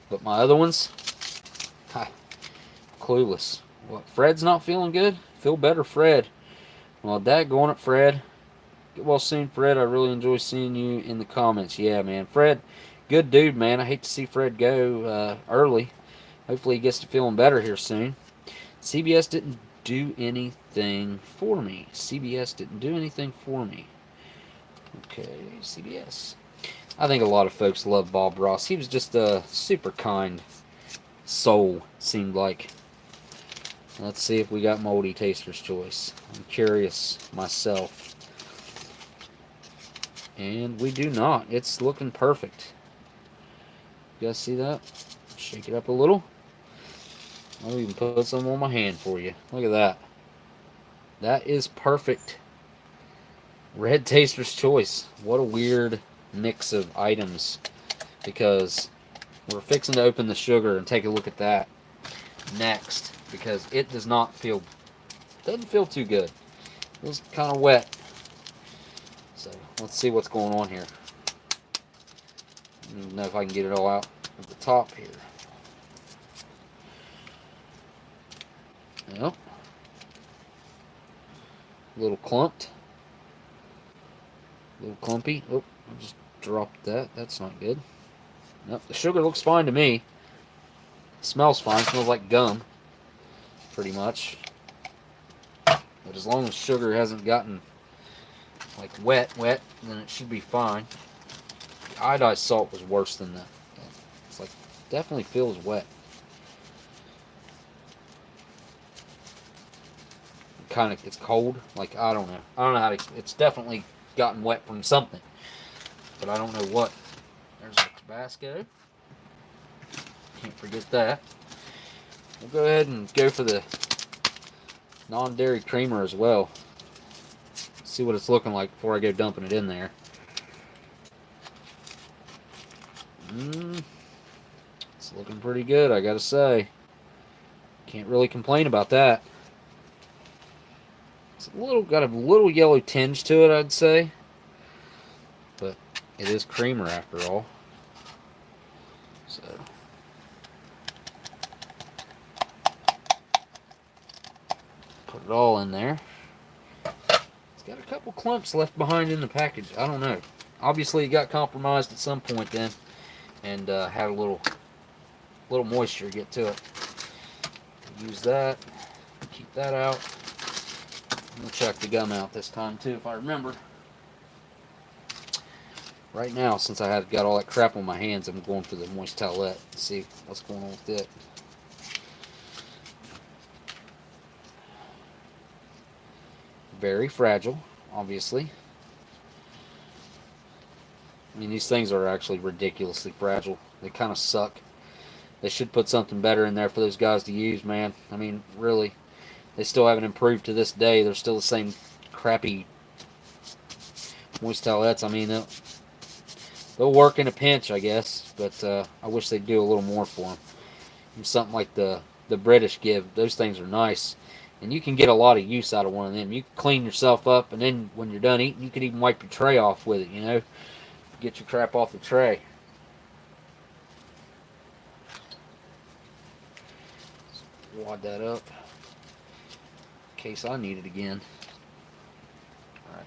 But my other ones, clueless. What, Fred's not feeling good? Feel better, Fred. Well, daggone it, Fred. Get well soon, Fred. I really enjoy seeing you in the comments. Yeah, man. Fred, good dude, man. I hate to see Fred go early. Hopefully he gets to feeling better here soon. CBS didn't do anything for me. CBS didn't do anything for me. Okay, CBS. I think a lot of folks love Bob Ross. He was just a super kind soul, seemed like. Let's see if we got moldy Taster's Choice. I'm curious myself. And we do not. It's looking perfect. You guys see that? Shake it up a little. I'll even put some on my hand for you. Look at that. That is perfect. Red Taster's Choice. What a weird mix of items, because we're fixing to open the sugar and take a look at that next, because it doesn't feel too good. It feels kind of wet. So let's see what's going on here. I don't know if I can get it all out at the top here. Well, a little clumped. A little clumpy. Oh, I just dropped that. That's not good. Nope, the sugar looks fine to me. It smells fine. It smells like gum, pretty much. But as long as sugar hasn't gotten like wet, then it should be fine. The iodized salt was worse than that. It's like, definitely feels wet. Kind of, it's cold. Like, I don't know. I don't know how to, it's definitely gotten wet from something. But I don't know what. There's our Tabasco. Can't forget that. We'll go ahead and go for the non-dairy creamer as well. See what it's looking like before I go dumping it in there. It's looking pretty good, I gotta say. Can't really complain about that. It's got a little yellow tinge to it, I'd say. But it is creamer after all. So put it all in there. It's got a couple clumps left behind in the package. I don't know. Obviously, it got compromised at some point then, and had a little moisture get to it. Use that. Keep that out. I'm gonna check the gum out this time too, if I remember. Right now, since I got all that crap on my hands, I'm going for the moist towelette to see what's going on with it. Very fragile, obviously. I mean, these things are actually ridiculously fragile. They kind of suck. They should put something better in there for those guys to use, man. I mean, really. They still haven't improved to this day. They're still the same crappy moist towelettes. I mean, they'll work in a pinch, I guess, but I wish they'd do a little more for them. And something like the British give, those things are nice. And you can get a lot of use out of one of them. You can clean yourself up, and then when you're done eating, you can even wipe your tray off with it, you know. Get your crap off the tray. Wad that up in case I need it again. Alright.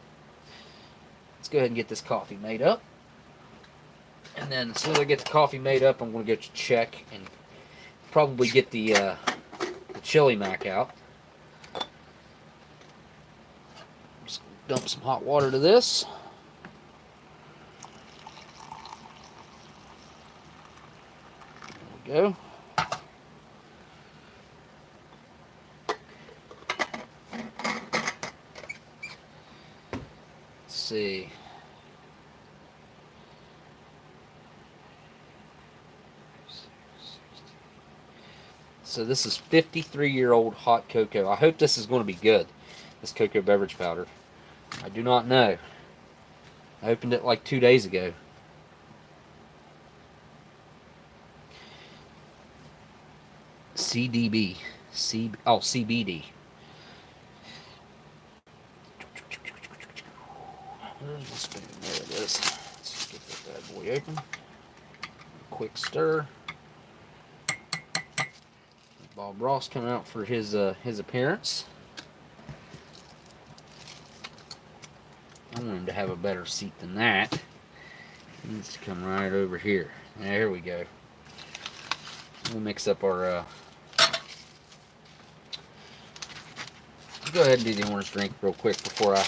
Let's go ahead and get this coffee made up. And then as soon as I get the coffee made up, I'm going to go to check and probably get the chili mac out. Just dump some hot water to this. There we go. Let's see. So this is 53-year-old hot cocoa. I hope this is going to be good, this cocoa beverage powder. I do not know. I opened it like 2 days ago. CBD. CBD. Where's the spoon? There it is. Let's get that bad boy open. Quick stir. Bob Ross coming out for his appearance. I want him to have a better seat than that. He needs to come right over here. There we go. We'll mix up our. Go ahead and do the orange drink real quick before I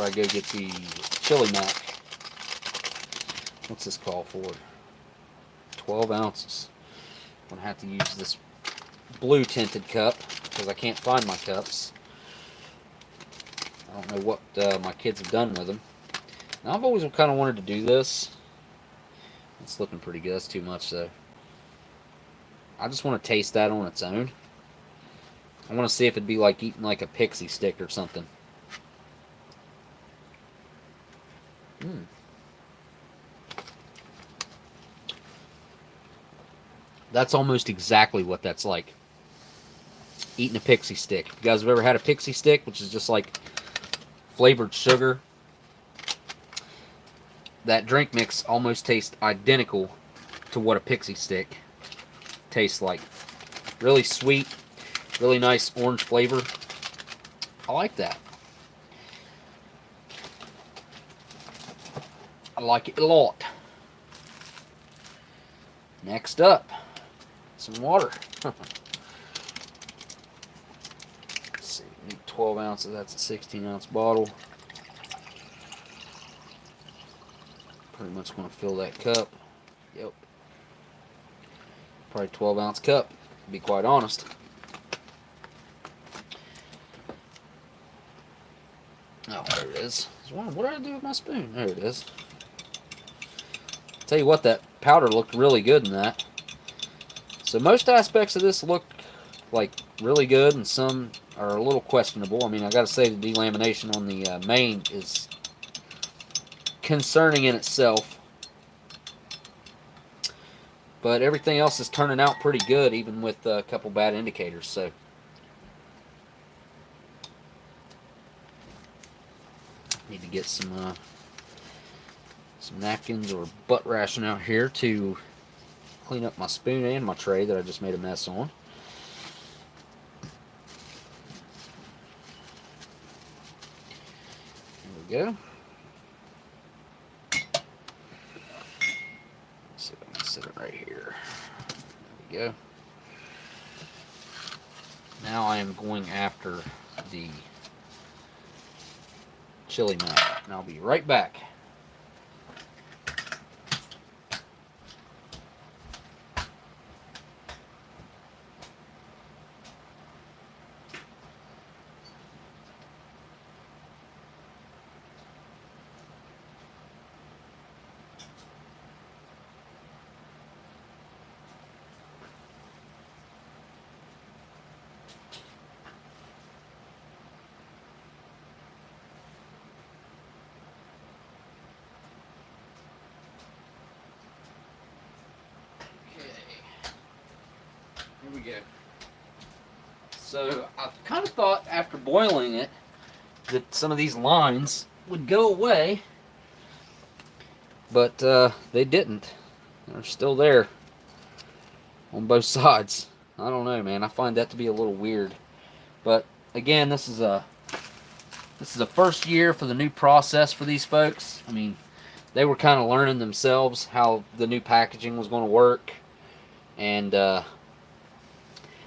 go get the chili mac. What's this call for? 12 ounces. I'm gonna have to use this blue tinted cup because I can't find my cups. I don't know what my kids have done with them. Now, I've always kind of wanted to do this. It's looking pretty good. That's too much though. I just want to taste that on its own. I want to see if it'd be like eating like a pixie stick or something. That's almost exactly what that's like. Eating a pixie stick. If you guys have ever had a pixie stick, which is just like flavored sugar, that drink mix almost tastes identical to what a pixie stick tastes like. Really sweet, really nice orange flavor. I like that. I like it a lot. Next up, some water. Let's see, need 12 ounces. That's a 16-ounce bottle. Pretty much going to fill that cup. Yep. Probably 12-ounce cup, to be quite honest. Oh, there it is. What did I do with my spoon? There it is. Tell you what, that powder looked really good in that. So most aspects of this look like really good, and some are a little questionable. I mean, I got to say the delamination on the main is concerning in itself, but everything else is turning out pretty good, even with a couple bad indicators. So need to get some napkins or butt ration out here to clean up my spoon and my tray that I just made a mess on. There we go. Let's see if I can set it right here. There we go. Now I am going after the chili mat, and I'll be right back. Here we go. So I kind of thought after boiling it that some of these lines would go away, but they didn't. They're still there on both sides. I don't know, man. I find that to be a little weird. But again, this is a first year for the new process for these folks. I mean, they were kind of learning themselves how the new packaging was going to work, and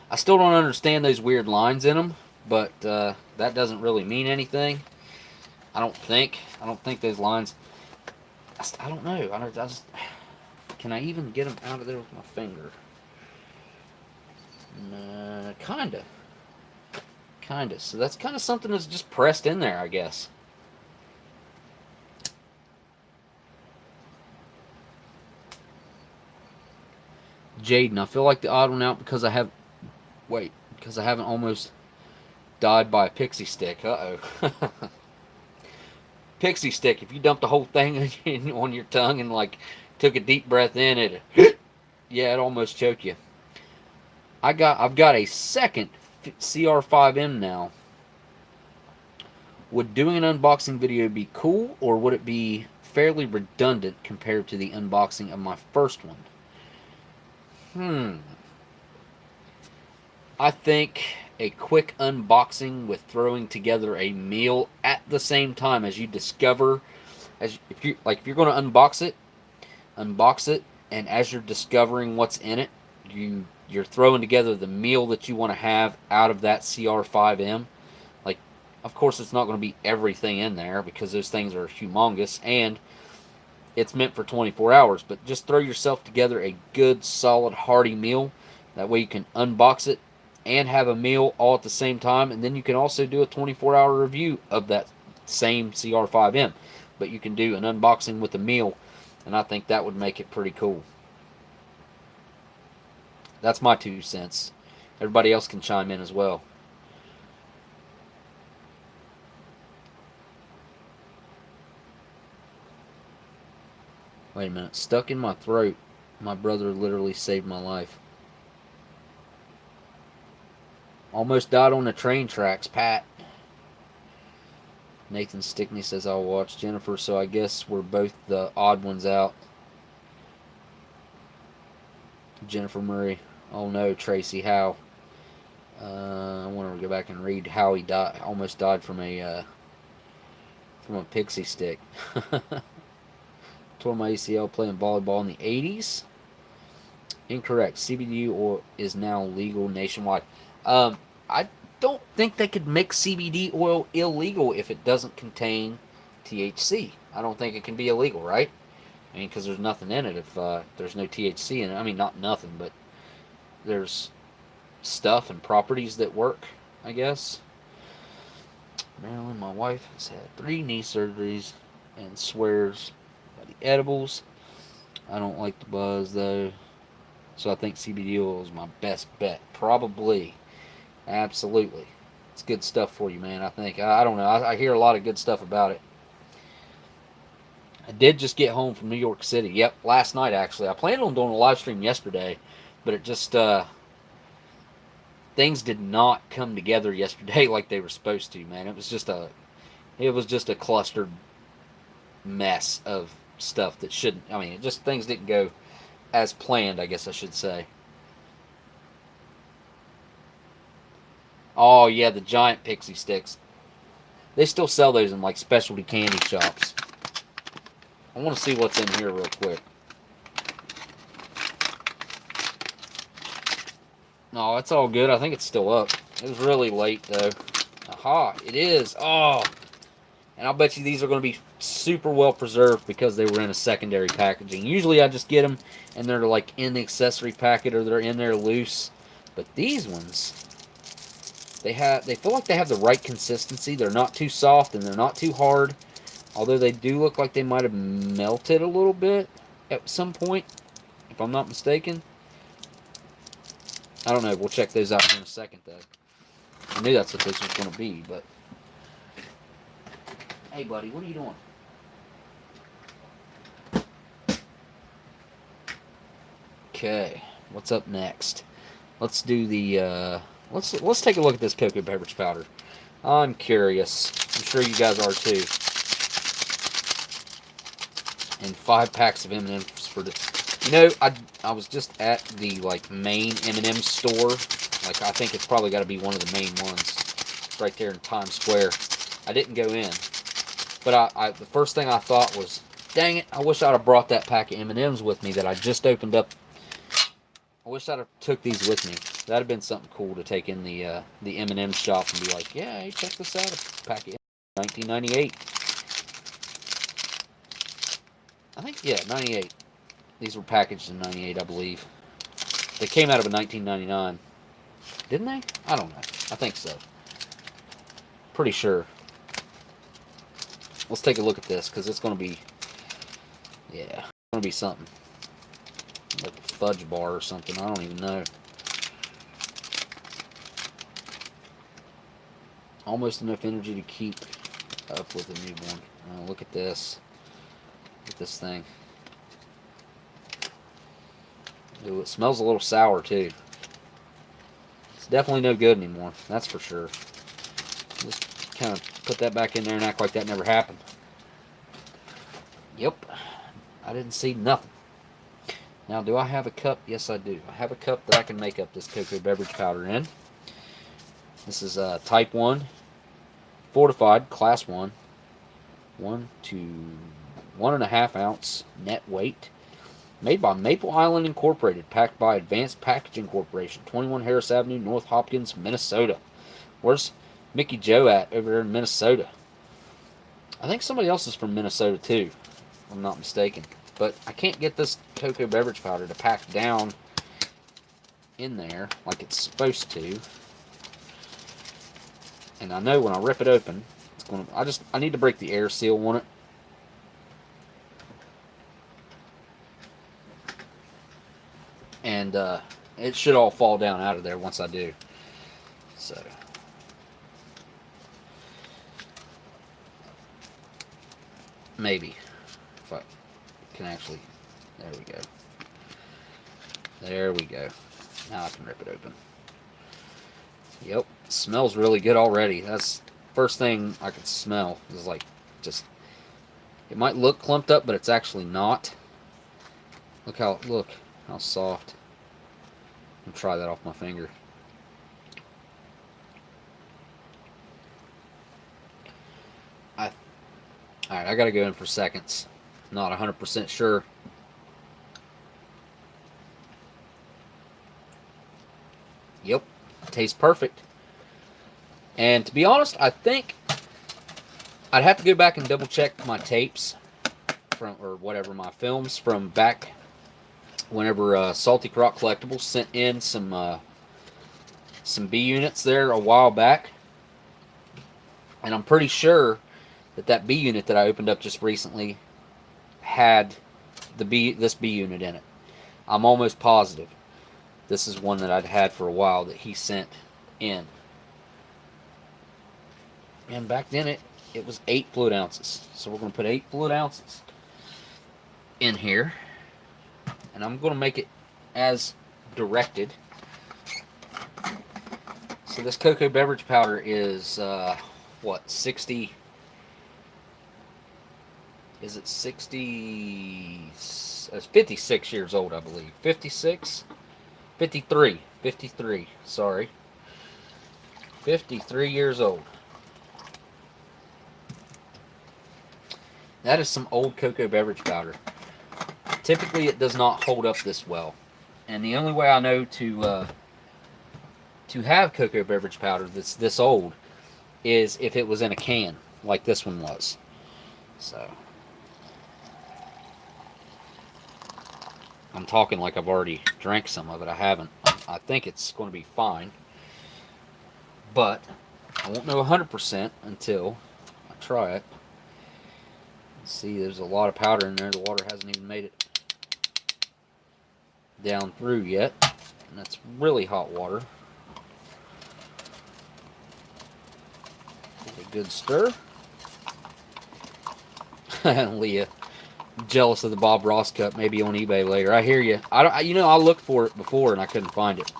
I still don't understand those weird lines in them, but that doesn't really mean anything. I don't think those lines. I don't know. Can I even get them out of there with my finger? Kinda. So that's kind of something that's just pressed in there, I guess. Jaden, I feel like the odd one out because I haven't almost died by a pixie stick. Uh-oh. Pixie stick, if you dumped the whole thing on your tongue and like took a deep breath in, it almost choked you. I've got a second CR5M now. Would doing an unboxing video be cool, or would it be fairly redundant compared to the unboxing of my first one? I think a quick unboxing with throwing together a meal at the same time as you discover, if you're going to unbox it, and as you're discovering what's in it, you're throwing together the meal that you want to have out of that CR5M. Like, of course, it's not going to be everything in there because those things are humongous, and it's meant for 24 hours. But just throw yourself together a good, solid, hearty meal. That way you can unbox it and have a meal all at the same time, and then you can also do a 24-hour review of that same CR5M. But you can do an unboxing with a meal, and I think that would make it pretty cool. That's my 2 cents. Everybody else can chime in as well. Wait a minute. Stuck in my throat. My brother literally saved my life. Almost died on the train tracks, Pat. Nathan Stickney says I'll watch. Jennifer, so I guess we're both the odd ones out. Jennifer Murray. Oh no, Tracy, how? I want to go back and read how he died. Almost died from a pixie stick. Tore my ACL playing volleyball in the 80s. Incorrect. CBD oil is now legal nationwide. I don't think they could make CBD oil illegal if it doesn't contain THC. I don't think it can be illegal, right? I mean, because there's nothing in it if there's no THC in it. I mean, not nothing, but there's stuff and properties that work, I guess. Marilyn, my wife, has had 3 knee surgeries and swears by the edibles. I don't like the buzz, though. So I think CBD oil is my best bet. Probably. Absolutely. It's good stuff for you, man, I think. I don't know. I hear a lot of good stuff about it. I did just get home from New York City. Yep, last night, actually. I planned on doing a live stream yesterday, but it just... things did not come together yesterday like they were supposed to, man. It was just a clustered mess of stuff that shouldn't... I mean, things didn't go as planned, I guess I should say. Oh, yeah, the giant pixie sticks. They still sell those in, like, specialty candy shops. I want to see what's in here real quick. No, it's all good. I think it's still up. It was really late, though. Aha, it is. Oh, and I'll bet you these are going to be super well preserved because they were in a secondary packaging. Usually I just get them and they're like in the accessory packet or they're in there loose. But these ones, they feel like they have the right consistency. They're not too soft and they're not too hard. Although they do look like they might have melted a little bit at some point, if I'm not mistaken. I don't know. We'll check those out in a second, though. I knew that's what this was going to be, but... Hey, buddy, what are you doing? Okay, what's up next? Let's do the, let's take a look at this cocoa beverage powder. I'm curious. I'm sure you guys are, too. And 5 packs of M&M's for the... You know, I was just at the, like, main M&M store. Like, I think it's probably got to be one of the main ones. It's right there in Times Square. I didn't go in. But the first thing I thought was, dang it, I wish I'd have brought that pack of M&M's with me that I just opened up. I wish I'd have took these with me. That'd have been something cool to take in the M&M shop and be like, yeah, hey, check this out, a pack of M&M's, 1998. I think, yeah, 98. These were packaged in 98, I believe. They came out of a 1999. Didn't they? I don't know. I think so. Pretty sure. Let's take a look at this, because it's going to be... Yeah, it's going to be something. Like a fudge bar or something. I don't even know. Almost enough energy to keep up with a newborn. Look at this. Look at this thing. Ooh, it smells a little sour, too. It's definitely no good anymore. That's for sure. Just kind of put that back in there and act like that never happened. Yep. I didn't see nothing. Now, do I have a cup? Yes, I do. I have a cup that I can make up this cocoa beverage powder in. This is Type 1, fortified, Class 1. 1 to 1.5 ounce net weight. Made by Maple Island Incorporated. Packed by Advanced Packaging Corporation. 21 Harris Avenue, North Hopkins, Minnesota. Where's Mickey Joe at over there in Minnesota? I think somebody else is from Minnesota, too. If I'm not mistaken. But I can't get this cocoa beverage powder to pack down in there like it's supposed to. And I know when I rip it open, it's going to... I need to break the air seal on it. And it should all fall down out of there once I do. So... Maybe. If I can actually... There we go. There we go. Now I can rip it open. Yep. Smells really good already. That's first thing I could smell is like just. It might look clumped up, but it's actually not. Look how soft. I'll try that off my finger. Alright, I gotta go in for seconds. Not 100% sure. Yep, tastes perfect. And to be honest, I think I'd have to go back and double check my tapes from, or whatever, my films from back whenever Salty Croc Collectibles sent in some B units there a while back. And I'm pretty sure that B unit that I opened up just recently had this B unit in it. I'm almost positive. This is one that I'd had for a while that he sent in. And back then it was 8 fluid ounces. So we're going to put 8 fluid ounces in here. And I'm going to make it as directed. So this cocoa beverage powder is, what, 60... Is it 60... It's 56 years old, I believe. 56? 53. 53, sorry. 53 years old. That is some old cocoa beverage powder. Typically, it does not hold up this well. And the only way I know to have cocoa beverage powder that's this old is if it was in a can, like this one was. So, I'm talking like I've already drank some of it. I haven't. I think it's going to be fine. But I won't know 100% until I try it. See, there's a lot of powder in there. The water hasn't even made it down through yet. And that's really hot water. Give it a good stir. Leah, jealous of the Bob Ross cup. Maybe on eBay later. I hear you. I looked for it before and I couldn't find it.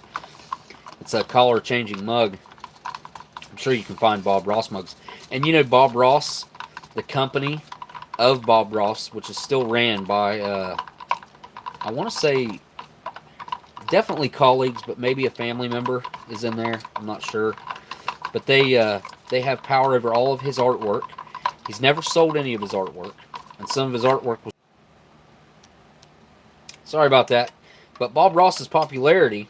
It's a color changing mug. I'm sure you can find Bob Ross mugs. And you know Bob Ross, the company of Bob Ross, which is still ran by, I want to say, definitely colleagues, but maybe a family member is in there. I'm not sure. But they have power over all of his artwork. He's never sold any of his artwork. And some of his artwork was... Sorry about that. But Bob Ross's popularity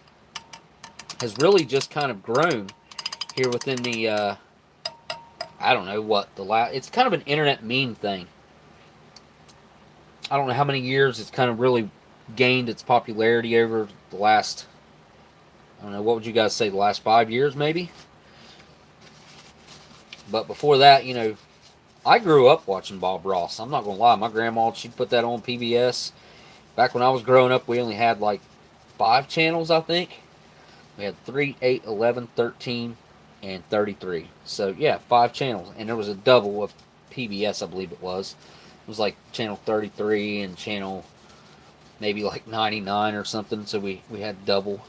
has really just kind of grown here within the, I don't know what, it's kind of an internet meme thing. I don't know how many years it's kind of really gained its popularity over the last, I don't know, what would you guys say, the last 5 years maybe? But before that, you know, I grew up watching Bob Ross. I'm not going to lie. My grandma, she'd put that on PBS. Back when I was growing up, we only had like 5 channels, I think. We had 3, 8, 11, 13, and 33. So, yeah, 5 channels. And there was a double of PBS, I believe it was. It was like channel 33 and channel maybe like 99 or something. So we had double.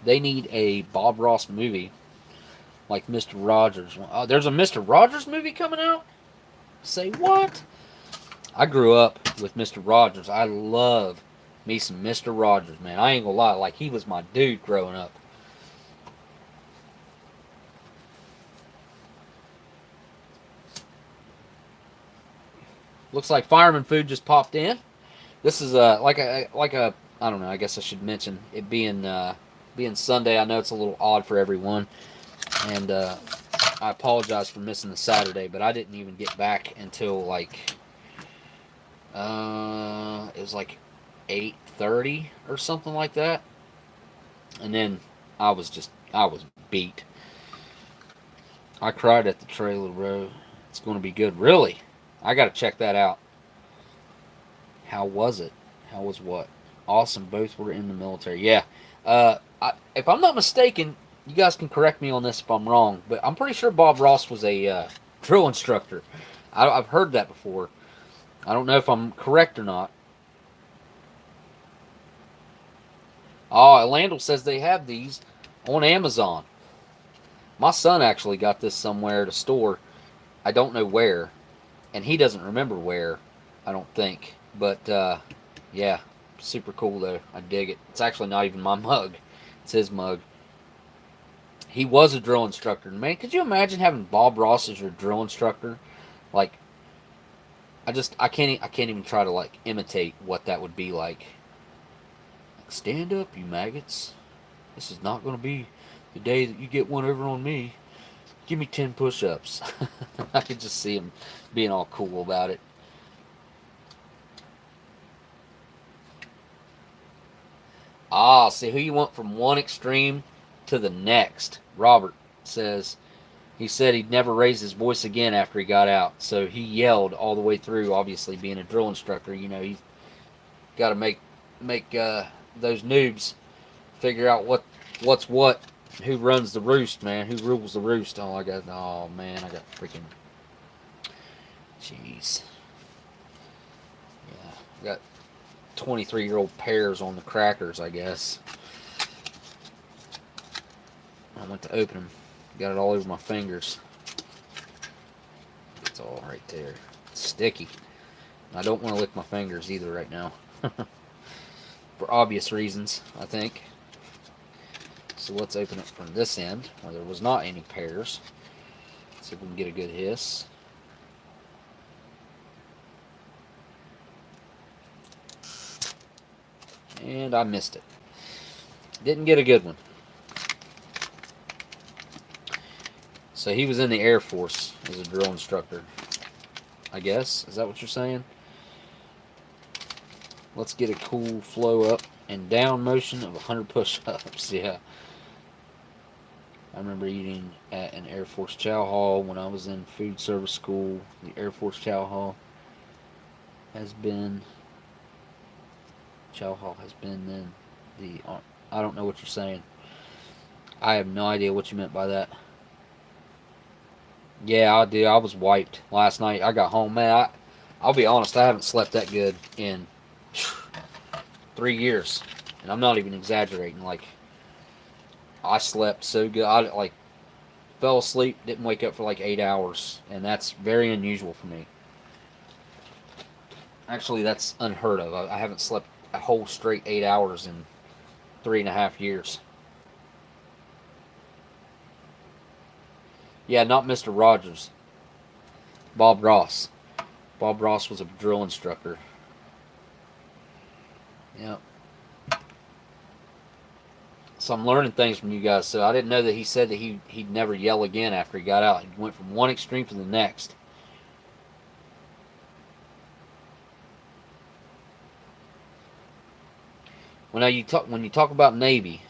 They need a Bob Ross movie like Mr. Rogers. Oh, there's a Mr. Rogers movie coming out? Say what? I grew up with Mr. Rogers. I love me some Mr. Rogers, man. I ain't gonna lie. Like, he was my dude growing up. Looks like Fireman Food just popped in. This is like a I don't know. I guess I should mention it being Sunday. I know it's a little odd for everyone, and I apologize for missing the Saturday, but I didn't even get back until like it was like 8:30 or something like that, and then I was beat. I cried at the trailer, bro. It's going to be good, really. I got to check that out. How was it? How was what? Awesome. Both were in the military. Yeah. If I'm not mistaken, you guys can correct me on this if I'm wrong, but I'm pretty sure Bob Ross was a drill instructor. I've heard that before. I don't know if I'm correct or not. Oh, Elandil says they have these on Amazon. My son actually got this somewhere at a store. I don't know where, and he doesn't remember where, I don't think. But yeah, super cool though. I dig it. It's actually not even my mug. It's his mug. He was a drill instructor. Man, could you imagine having Bob Ross as your drill instructor? Like, I can't even try to like imitate what that would be like. Stand up, you maggots. This is not going to be the day that you get one over on me. Give me 10 push-ups. I could just see him being all cool about it. Ah, see who you want from one extreme to the next. Robert says he said he'd never raise his voice again after he got out. So he yelled all the way through, obviously being a drill instructor. You know, he's got to make those noobs figure out what's what, who runs the roost, man, who rules the roost. Oh man, I got freaking, jeez, yeah, I got 23-year-old pears on the crackers, I guess. I went to open them, got it all over my fingers. It's all right there. It's sticky. I don't want to lick my fingers either right now. For obvious reasons, I think. So let's open it from this end, where there was not any pears. See if we can get a good hiss. And I missed it. Didn't get a good one. So he was in the Air Force as a drill instructor, I guess. Is that what you're saying? Let's get a cool flow up and down motion of 100 push-ups. Yeah. I remember eating at an Air Force chow hall when I was in food service school. The Air Force chow hall has been then the... I don't know what you're saying. I have no idea what you meant by that. Yeah, I do. I was wiped last night. I got home, man. I'll be honest, I haven't slept that good in 3 years, and I'm not even exaggerating. Like, I slept so good. I like fell asleep, didn't wake up for like 8 hours, and that's very unusual for me. Actually, that's unheard of. I haven't slept a whole straight 8 hours in 3.5 years. Yeah, not Mr. Rogers. Bob Ross. Bob Ross was a drill instructor. Yep. So I'm learning things from you guys. So I didn't know that he said that he'd never yell again after he got out. He went from one extreme to the next. Well, now when you talk about Navy,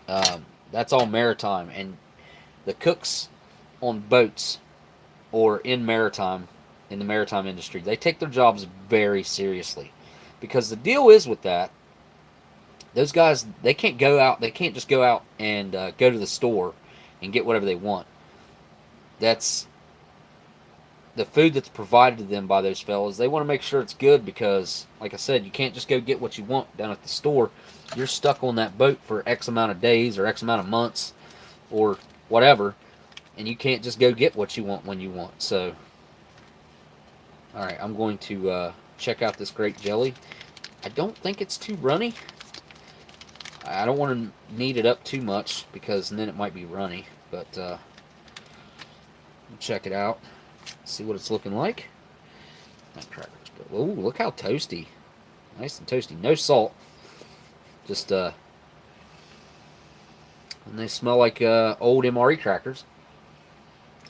that's all maritime, and the cooks on boats or in the maritime industry, they take their jobs very seriously, because the deal is with that, those guys, they can't just go out and go to the store and get whatever they want. That's the food that's provided to them by those fellas. They want to make sure it's good, because like I said, you can't just go get what you want down at the store. You're stuck on that boat for X amount of days or X amount of months or whatever, and you can't just go get what you want when you want. So alright, I'm going to check out this grape jelly. I don't think it's too runny. I don't want to knead it up too much, because then it might be runny. But check it out. See what it's looking like. Not crackers, but ooh, look how toasty. Nice and toasty. No salt. Just and they smell like old MRE crackers.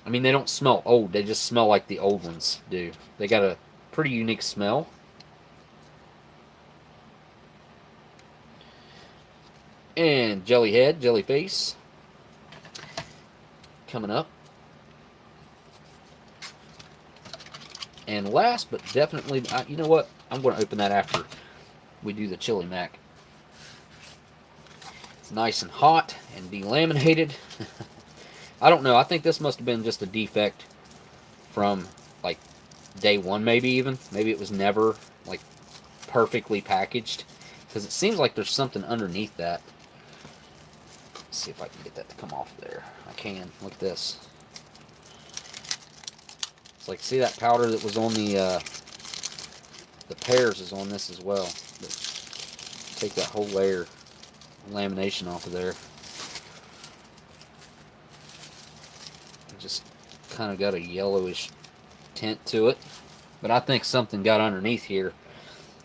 I mean, they don't smell old. They just smell like the old ones do. They got a pretty unique smell. And jelly head, jelly face, coming up. And last but definitely, you know what? I'm going to open that after we do the chili mac. It's nice and hot and delaminated. I don't know. I think this must have been just a defect from like day one, maybe even. Maybe it was never like perfectly packaged, because it seems like there's something underneath that. Let's see if I can get that to come off there. I can. Look at this. It's like, see that powder that was on the pears is on this as well. But take that whole layer of lamination off of there. It just kind of got a yellowish tint to it. But I think something got underneath here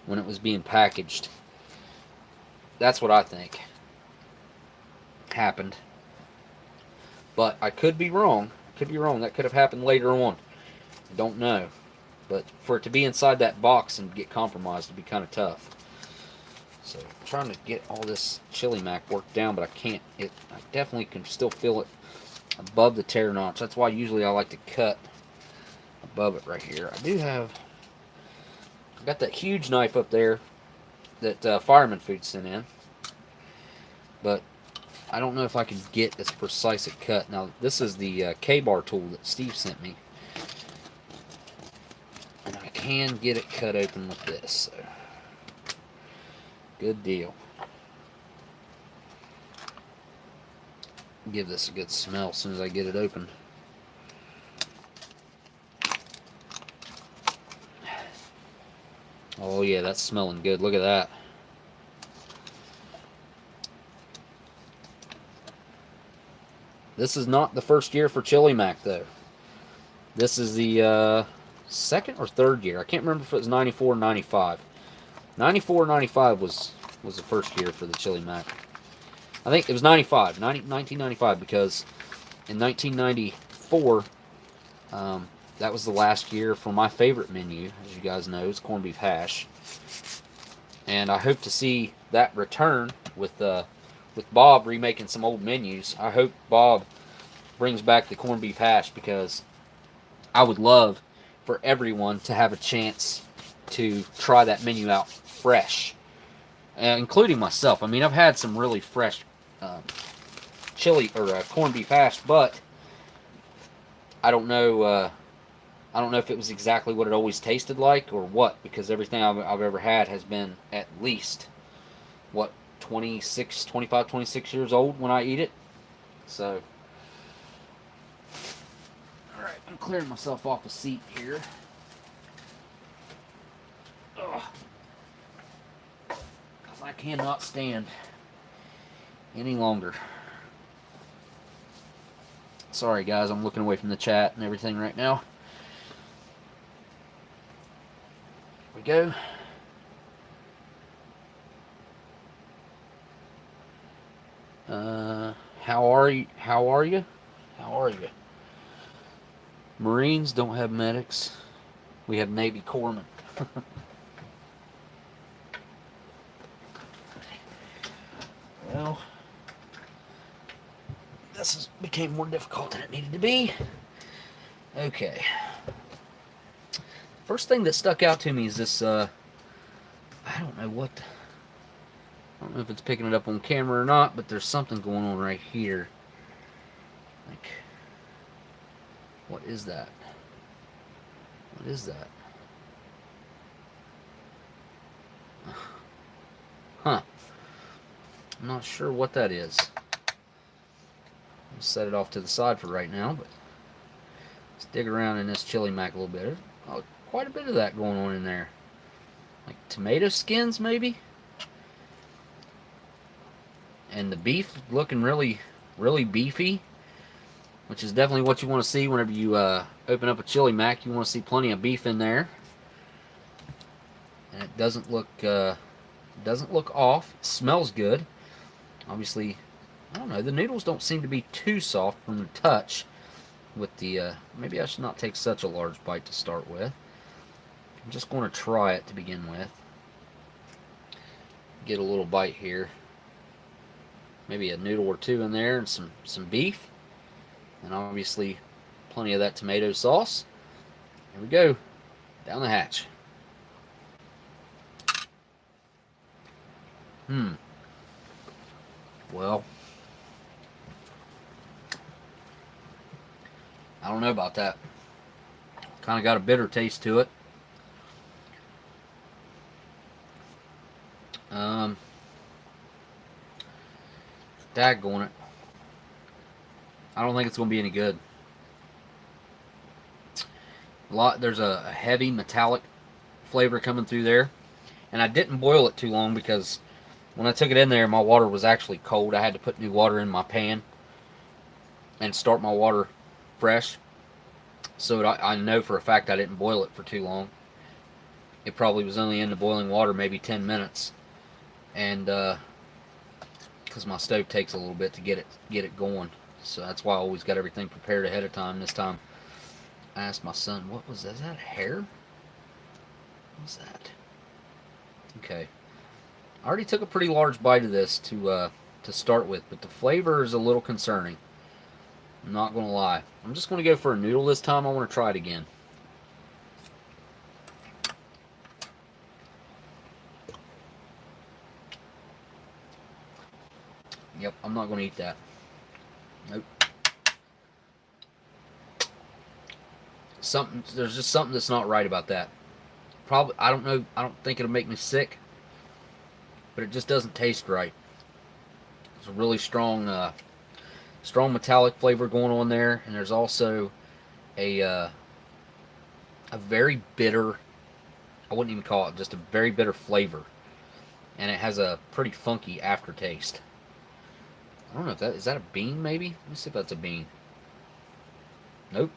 when it was being packaged. That's what I think happened. But I could be wrong. That could have happened later on. I don't know. But for it to be inside that box and get compromised would be kind of tough. So I'm trying to get all this chili mac worked down, but I can't. I definitely can still feel it above the tear notch. That's why usually I like to cut above it right here. I got that huge knife up there that Fireman Food sent in, but I don't know if I can get as precise a cut. Now this is the K-bar tool that Steve sent me, and I can get it cut open with this. So good deal. Give this a good smell as soon as I get it open. Oh yeah, that's smelling good. Look at that. This is not the first year for Chili Mac though. This is the second or third year. I can't remember if it was 94 or 95. 94 or 95 was the first year for the Chili Mac. I think it was 1995, because in 1994, that was the last year for my favorite menu, as you guys know, is corned beef hash. And I hope to see that return with Bob remaking some old menus. I hope Bob brings back the corned beef hash, because I would love for everyone to have a chance to try that menu out fresh, including myself. I mean, I've had some really fresh chili or corned beef hash, but I don't know. I don't know if it was exactly what it always tasted like or what, because everything I've ever had has been at least, what, 25, 26 years old when I eat it. So, alright, I'm clearing myself off a seat here. Ugh. Because I cannot stand any longer. Sorry guys, I'm looking away from the chat and everything right now. Here we go. How are you? How are you? How are you? Marines don't have medics. We have Navy corpsmen. Well, this became more difficult than it needed to be. Okay. First thing that stuck out to me is this, I don't know if it's picking it up on camera or not, but there's something going on right here. Like, what is that? What is that? Huh. I'm not sure what that is. I'll set it off to the side for right now, but let's dig around in this chili mac a little bit. Oh, quite a bit of that going on in there. Like tomato skins, maybe? And the beef looking really, really beefy, which is definitely what you want to see whenever you open up a chili mac. You want to see plenty of beef in there. And it doesn't look off. It smells good. Obviously, I don't know, the noodles don't seem to be too soft from the touch with the, maybe I should not take such a large bite to start with. I'm just going to try it to begin with. Get a little bite here. Maybe a noodle or two in there and some beef. And obviously plenty of that tomato sauce. Here we go. Down the hatch. Well, I don't know about that. Kind of got a bitter taste to it. Daggone it. I don't think it's going to be any good. There's a heavy metallic flavor coming through there. And I didn't boil it too long because when I took it in there, my water was actually cold. I had to put new water in my pan and start my water fresh. So I know for a fact I didn't boil it for too long. It probably was only in the boiling water maybe 10 minutes. And because my stove takes a little bit to get it going. So that's why I always got everything prepared ahead of time. This time I asked my son, what was that? Is that a hair? What was that? Okay. I already took a pretty large bite of this to start with, but the flavor is a little concerning. I'm not going to lie. I'm just going to go for a noodle this time. I want to try it again. Yep, I'm not going to eat that. Nope. There's just something that's not right about that. Probably, I don't know. I don't think it'll make me sick, but it just doesn't taste right. It's a really strong, strong metallic flavor going on there, and there's also a very bitter. I wouldn't even call it just a very bitter flavor, and it has a pretty funky aftertaste. I don't know if that is that a bean. Maybe let me see if that's a bean. Nope,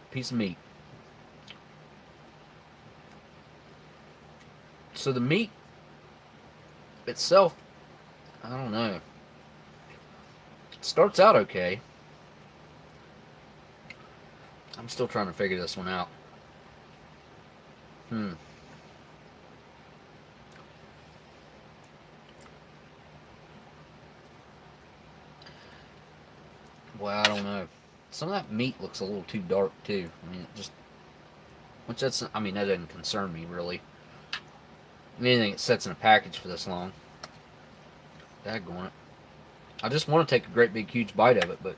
piece of meat. So the meat itself, I don't know. It starts out okay. I'm still trying to figure this one out. Well, I don't know. Some of that meat looks a little too dark too. I mean, I mean, that doesn't concern me really. Anything that sits in a package for this long. Daggone it. I just want to take a great big huge bite of it, but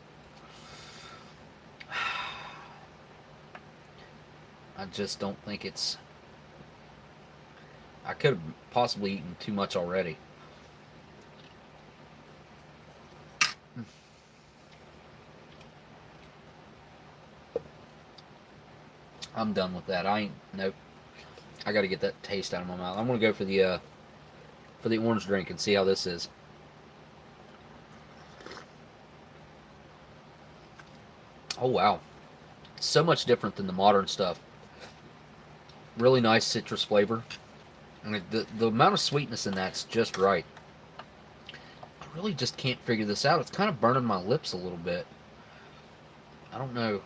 I just don't think it's... I could have possibly eaten too much already. I'm done with that. Nope. I got to get that taste out of my mouth. I'm going to go for the orange drink and see how this is. Oh wow, so much different than the modern stuff. Really nice citrus flavor. And the amount of sweetness in that's just right. I really just can't figure this out. It's kind of burning my lips a little bit. I don't know.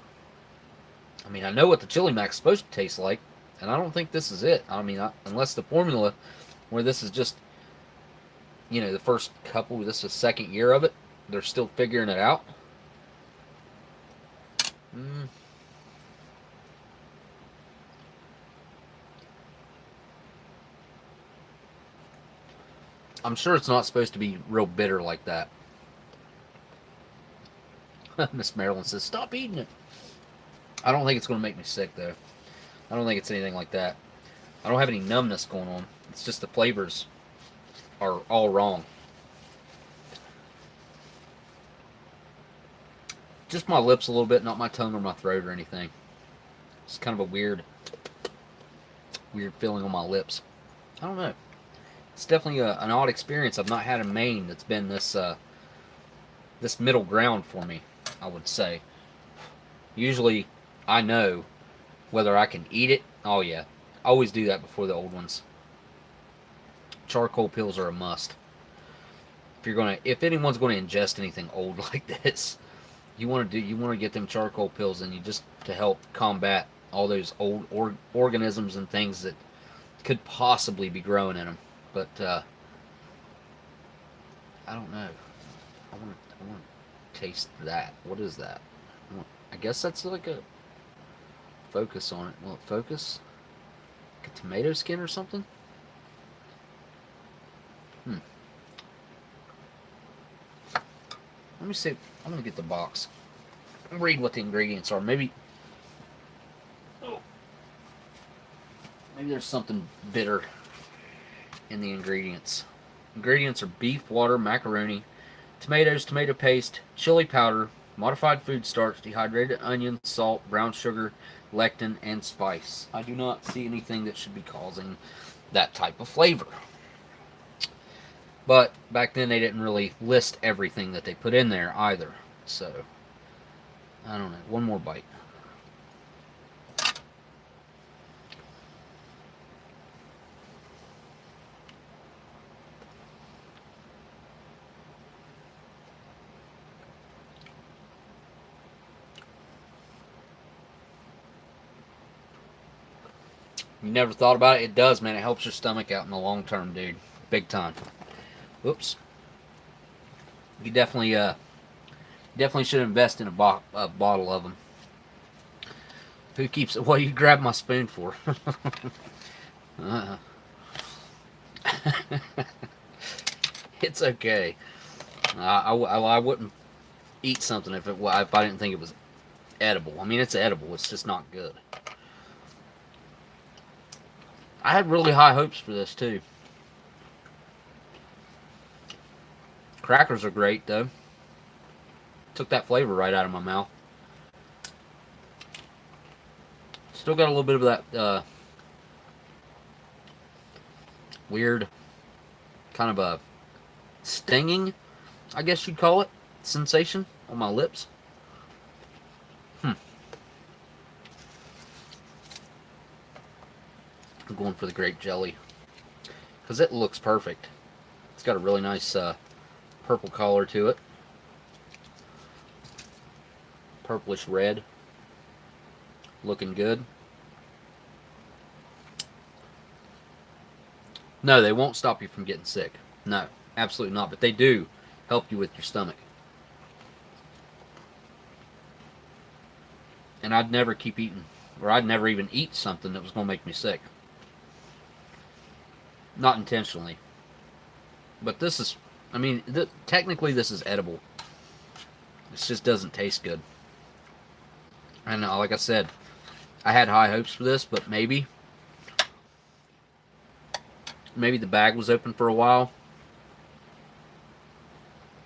I mean, I know what the Chili Mac's supposed to taste like, and I don't think this is it. I mean, unless the formula, where this is just, you know, the first couple, this is the second year of it, they're still figuring it out. I'm sure it's not supposed to be real bitter like that. Miss Marilyn says, stop eating it. I don't think it's going to make me sick, though. I don't think it's anything like that. I don't have any numbness going on. It's just the flavors are all wrong. Just my lips a little bit, not my tongue or my throat or anything. It's kind of a weird feeling on my lips. I don't know. It's definitely an odd experience. I've not had a main that's been this middle ground for me, I would say. Usually, I know whether I can eat it. Oh yeah, I always do that before the old ones. Charcoal pills are a must. If anyone's going to ingest anything old like this, you want to get them charcoal pills, and just to help combat all those old organisms and things that could possibly be growing in them. But I don't know. I want to taste that. What is that? I guess that's like a focus on it. Will it focus? Like a tomato skin or something? Let me see. I'm gonna get the box. Read what the ingredients are. Maybe there's something bitter in the ingredients. Ingredients are beef, water, macaroni, tomatoes, tomato paste, chili powder, Modified food starch, dehydrated onion, salt, brown sugar, lectin, and spice. I do not see anything that should be causing that type of flavor. But back then they didn't really list everything that they put in there either. So, I don't know. One more bite. You never thought about it? It does, man. It helps your stomach out in the long term, dude. Big time. Whoops. You definitely should invest in a bottle of them. Who keeps it? What do you grab my spoon for? It's okay. I wouldn't eat something if I didn't think it was edible. I mean, it's edible. It's just not good. I had really high hopes for this too. Crackers are great though. Took that flavor right out of my mouth. Still got a little bit of that weird kind of a stinging, I guess you'd call it, sensation on my lips. I'm going for the grape jelly because it looks perfect. It's got a really nice purple color to it. Purplish red. Looking good. No, they won't stop you from getting sick. No, absolutely not. But they do help you with your stomach. And I'd never keep eating, or I'd never even eat something that was going to make me sick. Not intentionally. But this is, I mean, technically this is edible. It just doesn't taste good. And like I said, I had high hopes for this, but maybe the bag was open for a while.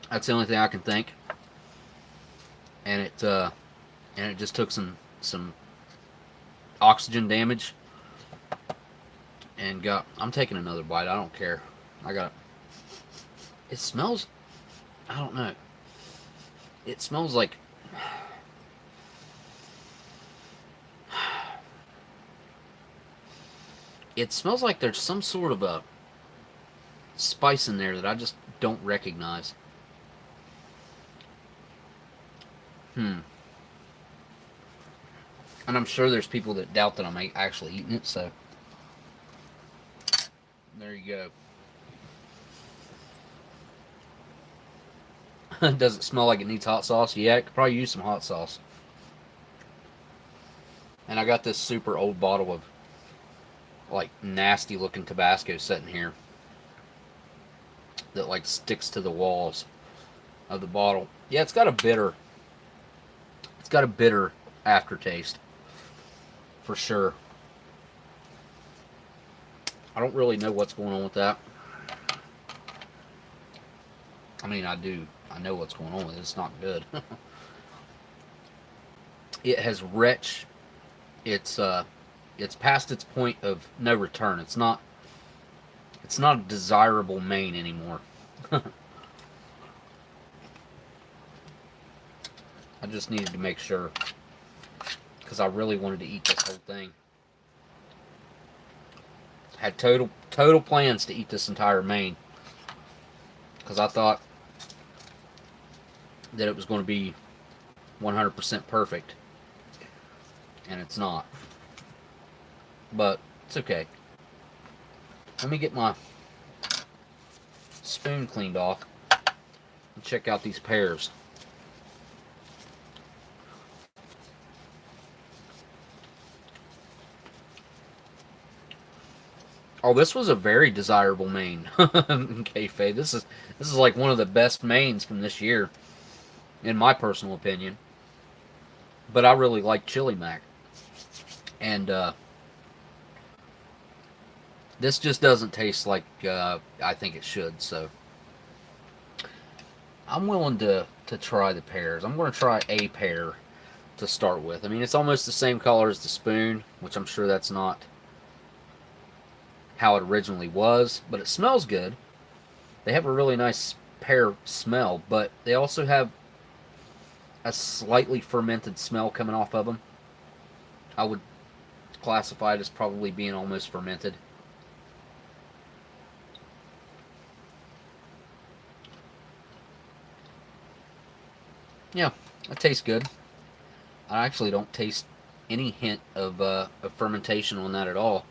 That's the only thing I can think. And it just took some oxygen damage. And I'm taking another bite. I don't care. It smells, I don't know. It smells like, it smells like there's some sort of a spice in there that I just don't recognize. And I'm sure there's people that doubt that I'm actually eating it, so there you go. Does it smell like it needs hot sauce? Yeah, it could probably use some hot sauce. And I got this super old bottle of like nasty looking Tabasco sitting here that like sticks to the walls of the bottle. Yeah, it's got a bitter aftertaste for sure. I don't really know what's going on with that. I mean, I do. I know what's going on with it. It's not good. It has retched. It's past its point of no return. It's not a desirable main anymore. I just needed to make sure because I really wanted to eat this whole thing. Had total plans to eat this entire main because I thought that it was going to be 100% perfect, and it's not. But it's okay. Let me get my spoon cleaned off and check out these pears. Oh, this was a very desirable main. Kayfabe. This is like one of the best mains from this year, in my personal opinion. But I really like Chili Mac, and this just doesn't taste like I think it should. So I'm willing to to try the pears. I'm going to try a pear to start with. I mean, it's almost the same color as the spoon, which I'm sure that's not how it originally was, but it smells good. They have a really nice pear smell, but they also have a slightly fermented smell coming off of them. I would classify it as probably being almost fermented. Yeah, it tastes good. I actually don't taste any hint of fermentation on that at all.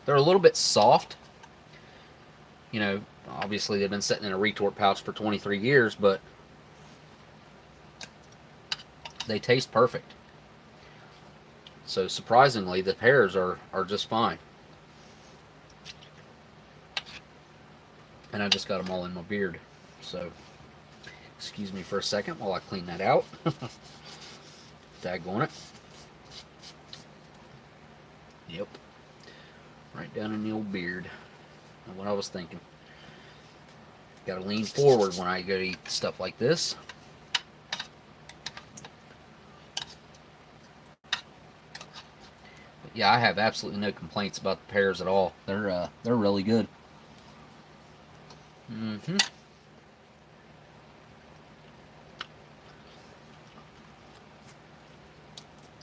They're a little bit soft. You know, obviously they've been sitting in a retort pouch for 23 years, but they taste perfect. So surprisingly, the pears are just fine. And I just got them all in my beard. So, excuse me for a second while I clean that out. Daggone it. Yep. Right down in the old beard. That's what I was thinking. Gotta lean forward when I go to eat stuff like this. But yeah, I have absolutely no complaints about the pears at all. They're really good. Mm-hmm.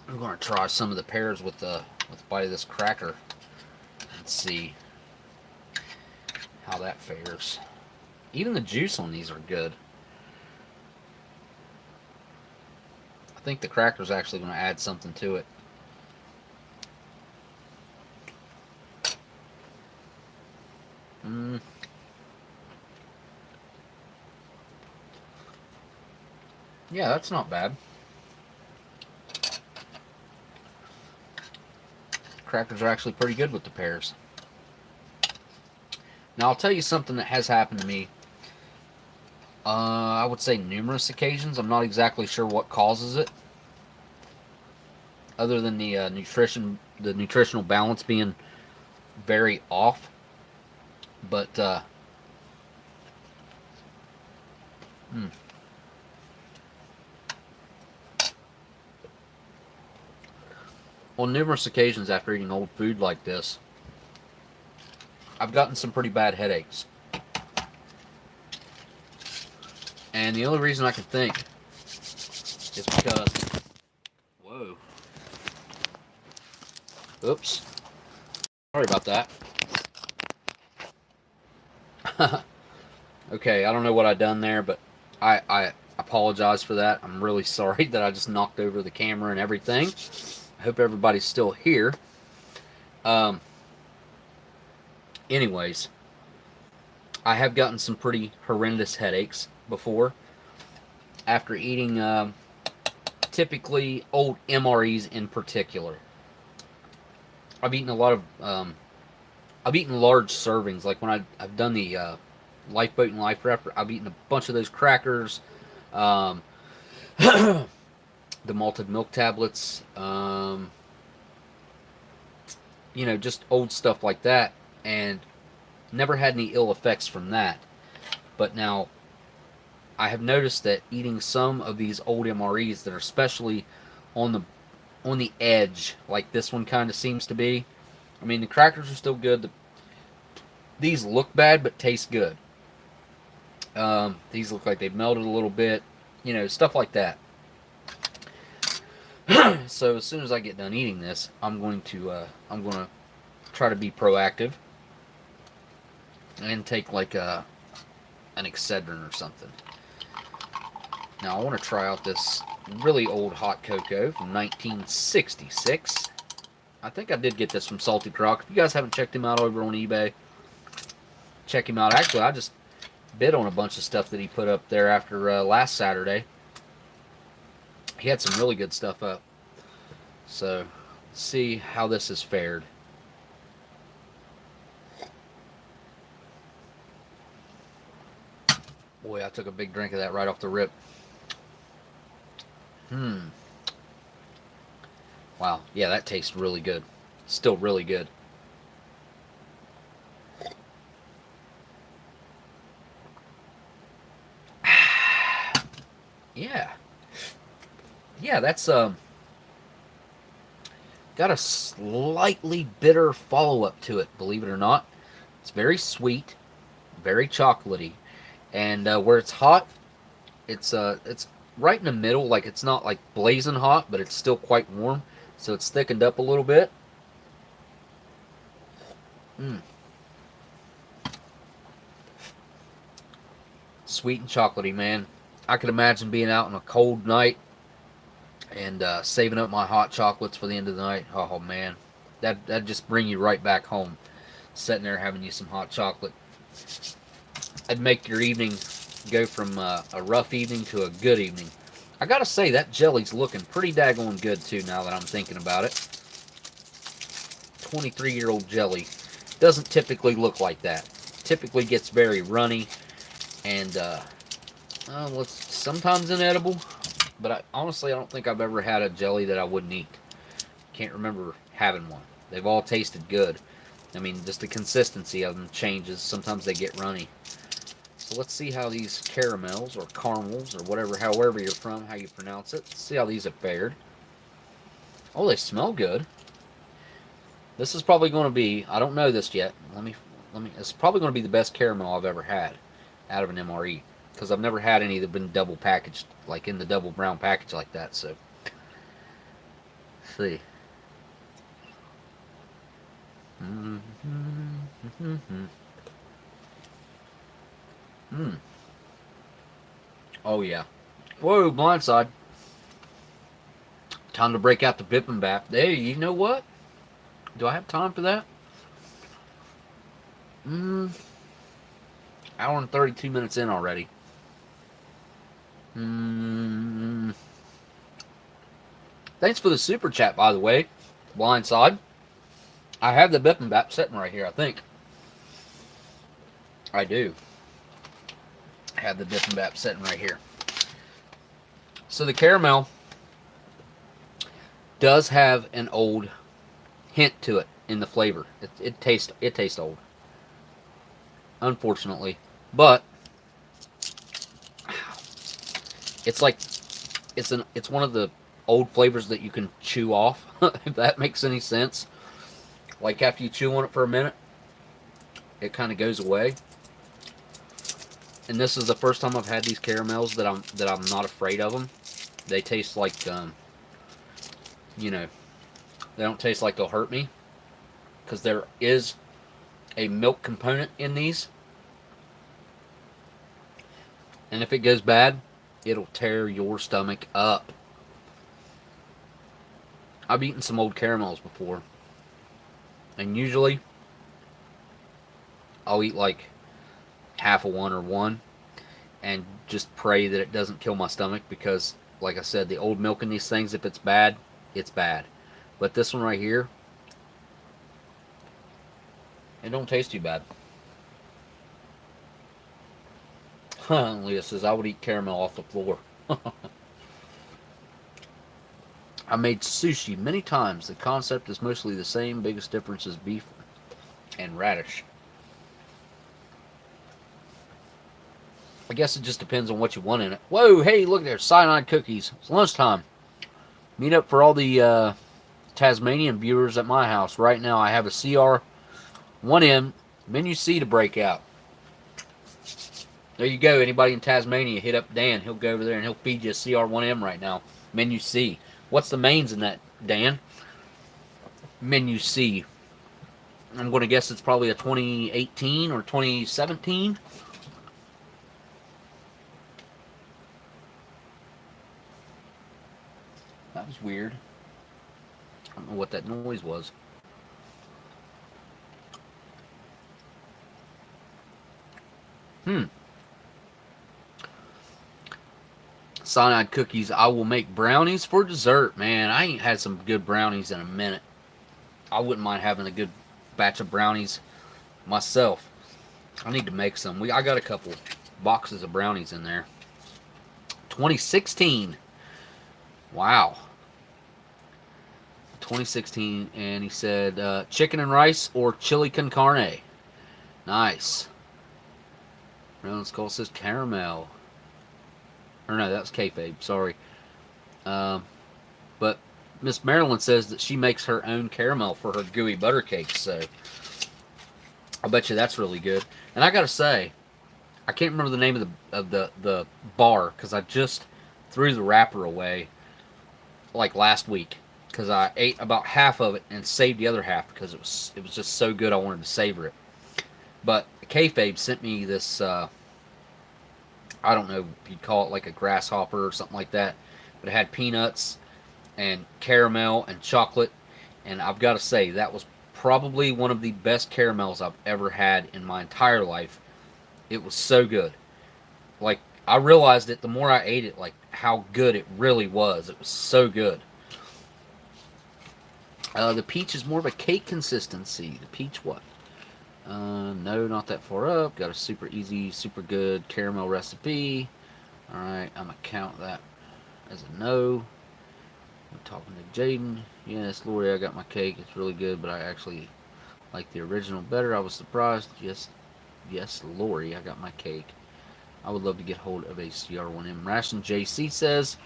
I'm gonna try some of the pears with a bite of this cracker and see how that fares. Even the juice on these are good. I think the cracker's actually going to add something to it. Yeah, that's not bad. Crackers are actually pretty good with the pears. Now, I'll tell you something that has happened to me. I would say numerous occasions. I'm not exactly sure what causes it, other than the nutritional balance being very off. But on numerous occasions after eating old food like this, I've gotten some pretty bad headaches. And the only reason I can think is because... Whoa. Oops. Sorry about that. Okay, I don't know what I done there, but I apologize for that. I'm really sorry that I just knocked over the camera and everything. I hope everybody's still here. Anyways, I have gotten some pretty horrendous headaches before after eating typically old MREs in particular. I've eaten a lot of I've eaten large servings, like when I've done the Lifeboat and Life Rep. I've eaten a bunch of those crackers, the malted milk tablets, you know, just old stuff like that, and never had any ill effects from that. But now, I have noticed that eating some of these old MREs that are especially on the edge, like this one kind of seems to be. I mean, the crackers are still good. These look bad, but taste good. These look like they've melted a little bit. You know, stuff like that. So as soon as I get done eating this, I'm going to try to be proactive and take like an Excedrin or something. Now I want to try out this really old hot cocoa from 1966. I think I did get this from Salty Croc. If you guys haven't checked him out over on eBay, check him out. Actually, I just bid on a bunch of stuff that he put up there after last Saturday. He had some really good stuff up. So, let's see how this has fared. Boy, I took a big drink of that right off the rip. Wow, yeah, that tastes really good. Still really good. Yeah. Yeah, that's got a slightly bitter follow-up to it, believe it or not. It's very sweet, very chocolatey, and where it's hot, it's right in the middle. Like it's not like blazing hot, but it's still quite warm, so it's thickened up a little bit. Mm. Sweet and chocolatey, man. I could imagine being out on a cold night and saving up my hot chocolates for the end of the night. Oh man, that just bring you right back home. Sitting there having you some hot chocolate. I'd make your evening go from a rough evening to a good evening. I gotta say, that jelly's looking pretty daggone good too now that I'm thinking about it. 23-year-old jelly doesn't typically look like that. Typically gets very runny and well, it's sometimes inedible, but honestly I don't think I've ever had a jelly that I wouldn't eat. Can't remember having one. They've all tasted good. I mean, just the consistency of them changes. Sometimes they get runny. So let's see how these caramels or caramels or whatever, however you're from, how you pronounce it. Let's see how these have fared. Oh, they smell good. This is probably going to be, I don't know this yet. It's probably going to be the best caramel I've ever had out of an MRE. Because I've never had any that have been double packaged, like in the double brown package like that. So, let's see. Oh, yeah. Whoa, blindside. Time to break out the bippin' Hey, you know what? Do I have time for that? Hour and 32 minutes in already. Thanks for the super chat, by the way. Blindside. I have the bippin' sitting right here, I think. I do. I have the bippin' sitting right here. So the caramel does have an old hint to it in the flavor. It tastes old, unfortunately, but it's like it's one of the old flavors that you can chew off. If that makes any sense. Like after you chew on it for a minute, it kind of goes away. And this is the first time I've had these caramels that I'm not afraid of them. They taste like you know, they don't taste like they'll hurt me, because there is a milk component in these, and if it goes bad, it'll tear your stomach up. I've eaten some old caramels before, and usually I'll eat like half of one or one and just pray that it doesn't kill my stomach, because like I said, the old milk in these things, if it's bad, it's bad. But this one right here, it don't taste too bad. Leah says, I would eat caramel off the floor. I made sushi many times. The concept is mostly the same. Biggest difference is beef and radish. I guess it just depends on what you want in it. Whoa, hey, look there. Cyanide cookies. It's lunchtime. Meet up for all the Tasmanian viewers at my house. Right now I have a CR1M menu C to break out. There you go. Anybody in Tasmania, hit up Dan. He'll go over there and he'll feed you a CR1M right now. Menu C. What's the mains in that, Dan? Menu C. I'm going to guess it's probably a 2018 or 2017. That was weird. I don't know what that noise was. Cyanide cookies. I will make brownies for dessert. Man, I ain't had some good brownies in a minute. I wouldn't mind having a good batch of brownies myself. I need to make some. I got a couple boxes of brownies in there. 2016. Wow. 2016, and he said chicken and rice or chili con carne. Nice. Roland Skull says caramel. Or no, that was kayfabe. Sorry. But Miss Marilyn says that she makes her own caramel for her gooey butter cakes. So I bet you that's really good. And I gotta say, I can't remember the name of the bar because I just threw the wrapper away like last week because I ate about half of it and saved the other half because it was just so good I wanted to savor it. But Kayfabe sent me this. I don't know if you'd call it like a grasshopper or something like that, but it had peanuts and caramel and chocolate, and I've got to say that was probably one of the best caramels I've ever had in my entire life. It was so good. Like, I realized it the more I ate it, like how good it really was. It was so good. The peach is more of a cake consistency. The peach what? No, not that far up. Got a super easy, super good caramel recipe. Alright, I'm going to count that as a no. I'm talking to Jaden. Yes, Lori, I got my cake. It's really good, but I actually like the original better. I was surprised. Yes, Lori, I got my cake. I would love to get hold of a CR1M ration. JC says,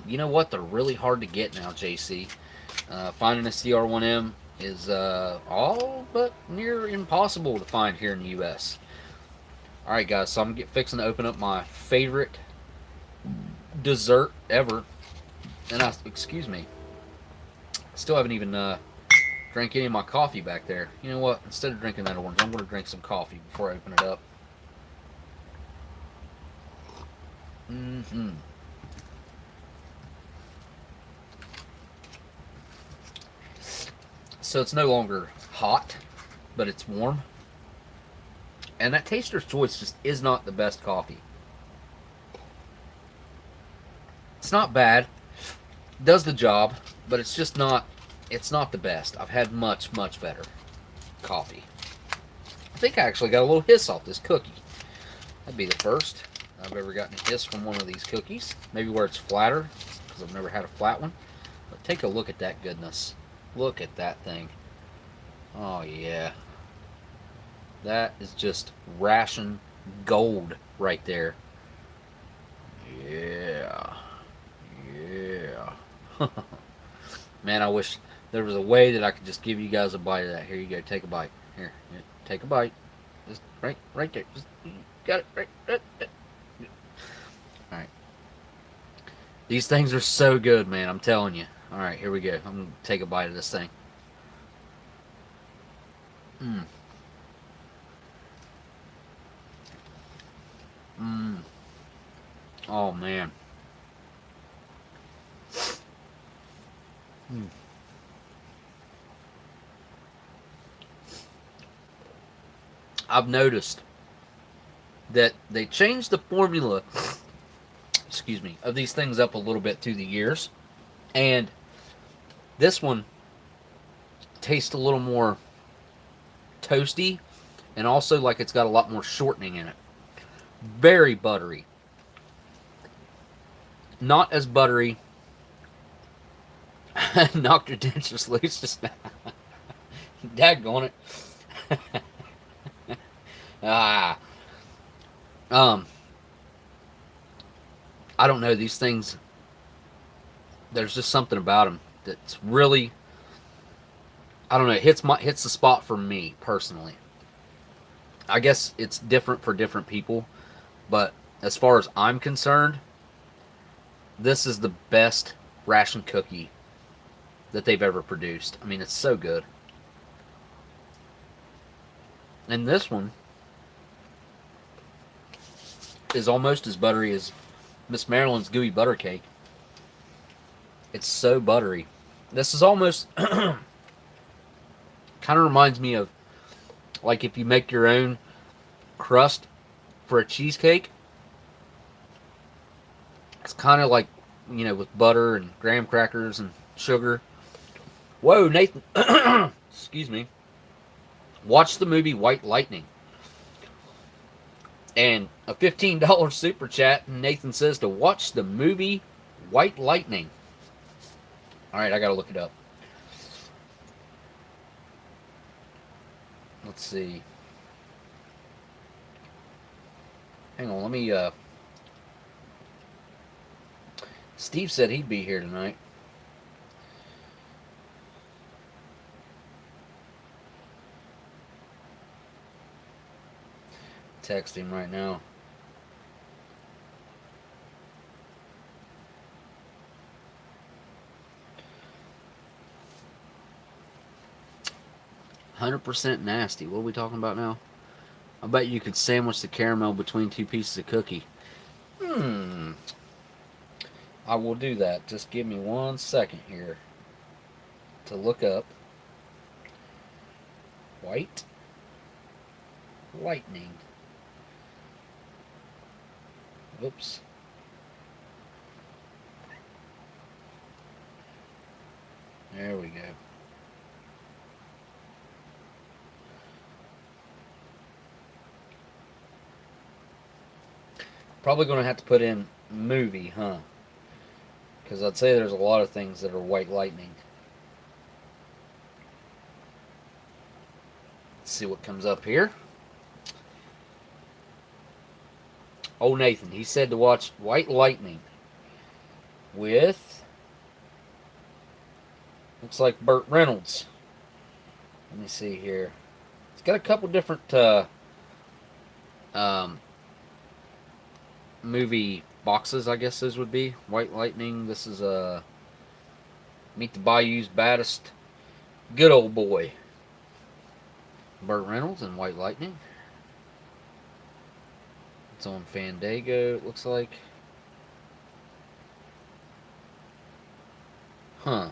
you know what? They're really hard to get now, JC. Finding a CR1M is all but near impossible to find here in the U.S. Alright, guys, so I'm fixing to open up my favorite dessert ever. And excuse me, still haven't even drank any of my coffee back there. You know what? Instead of drinking that orange, I'm going to drink some coffee before I open it up. So it's no longer hot, but it's warm. And that Taster's Choice just is not the best coffee. It's not bad. It does the job, but it's just not, it's not the best. I've had much, much better coffee. I think I actually got a little hiss off this cookie. That'd be the first I've ever gotten a hiss from one of these cookies. Maybe where it's flatter, because I've never had a flat one. But take a look at that goodness. Look at that thing. Oh, yeah. That is just ration gold right there. Yeah. Yeah. Man, I wish there was a way that I could just give you guys a bite of that. Here you go. Take a bite. Here, take a bite. Just right there. Just, you got it right. Alright. These things are so good, man. I'm telling you. Alright, here we go. I'm going to take a bite of this thing. Oh, man. I've noticed that they changed the formula, excuse me, of these things up a little bit through the years. And this one tastes a little more toasty, and also like it's got a lot more shortening in it. Very buttery. Not as buttery. Knocked your dentures loose just now. Daggone it. I don't know, these things, there's just something about them that's really, I don't know, it hits the spot for me personally. I guess it's different for different people, but as far as I'm concerned, this is the best ration cookie that they've ever produced. I mean, it's so good. And this one is almost as buttery as Miss Marilyn's gooey butter cake. It's so buttery. This is almost kind of reminds me of like if you make your own crust for a cheesecake. It's kind of like, you know, with butter and graham crackers and sugar. Whoa, Nathan. Excuse me. Watch the movie White Lightning. And a $15 super chat, and Nathan says to watch the movie White Lightning. Alright, I gotta look it up. Let's see. Hang on, let me Steve said he'd be here tonight. Text him right now. "100% nasty." What are we talking about now? I bet you could sandwich the caramel between two pieces of cookie. I will do that. Just give me 1 second here to look up white lightning. Oops. There we go. Probably going to have to put in movie, huh? Because I'd say there's a lot of things that are white lightning. Let's see what comes up here. Oh, Nathan, he said to watch White Lightning with, looks like Burt Reynolds. Let me see here. It's got a couple different movie boxes, I guess those would be. White Lightning. This is Meet the Bayou's Baddest Good Old Boy. Burt Reynolds and White Lightning. It's on Fandango, it looks like. Huh.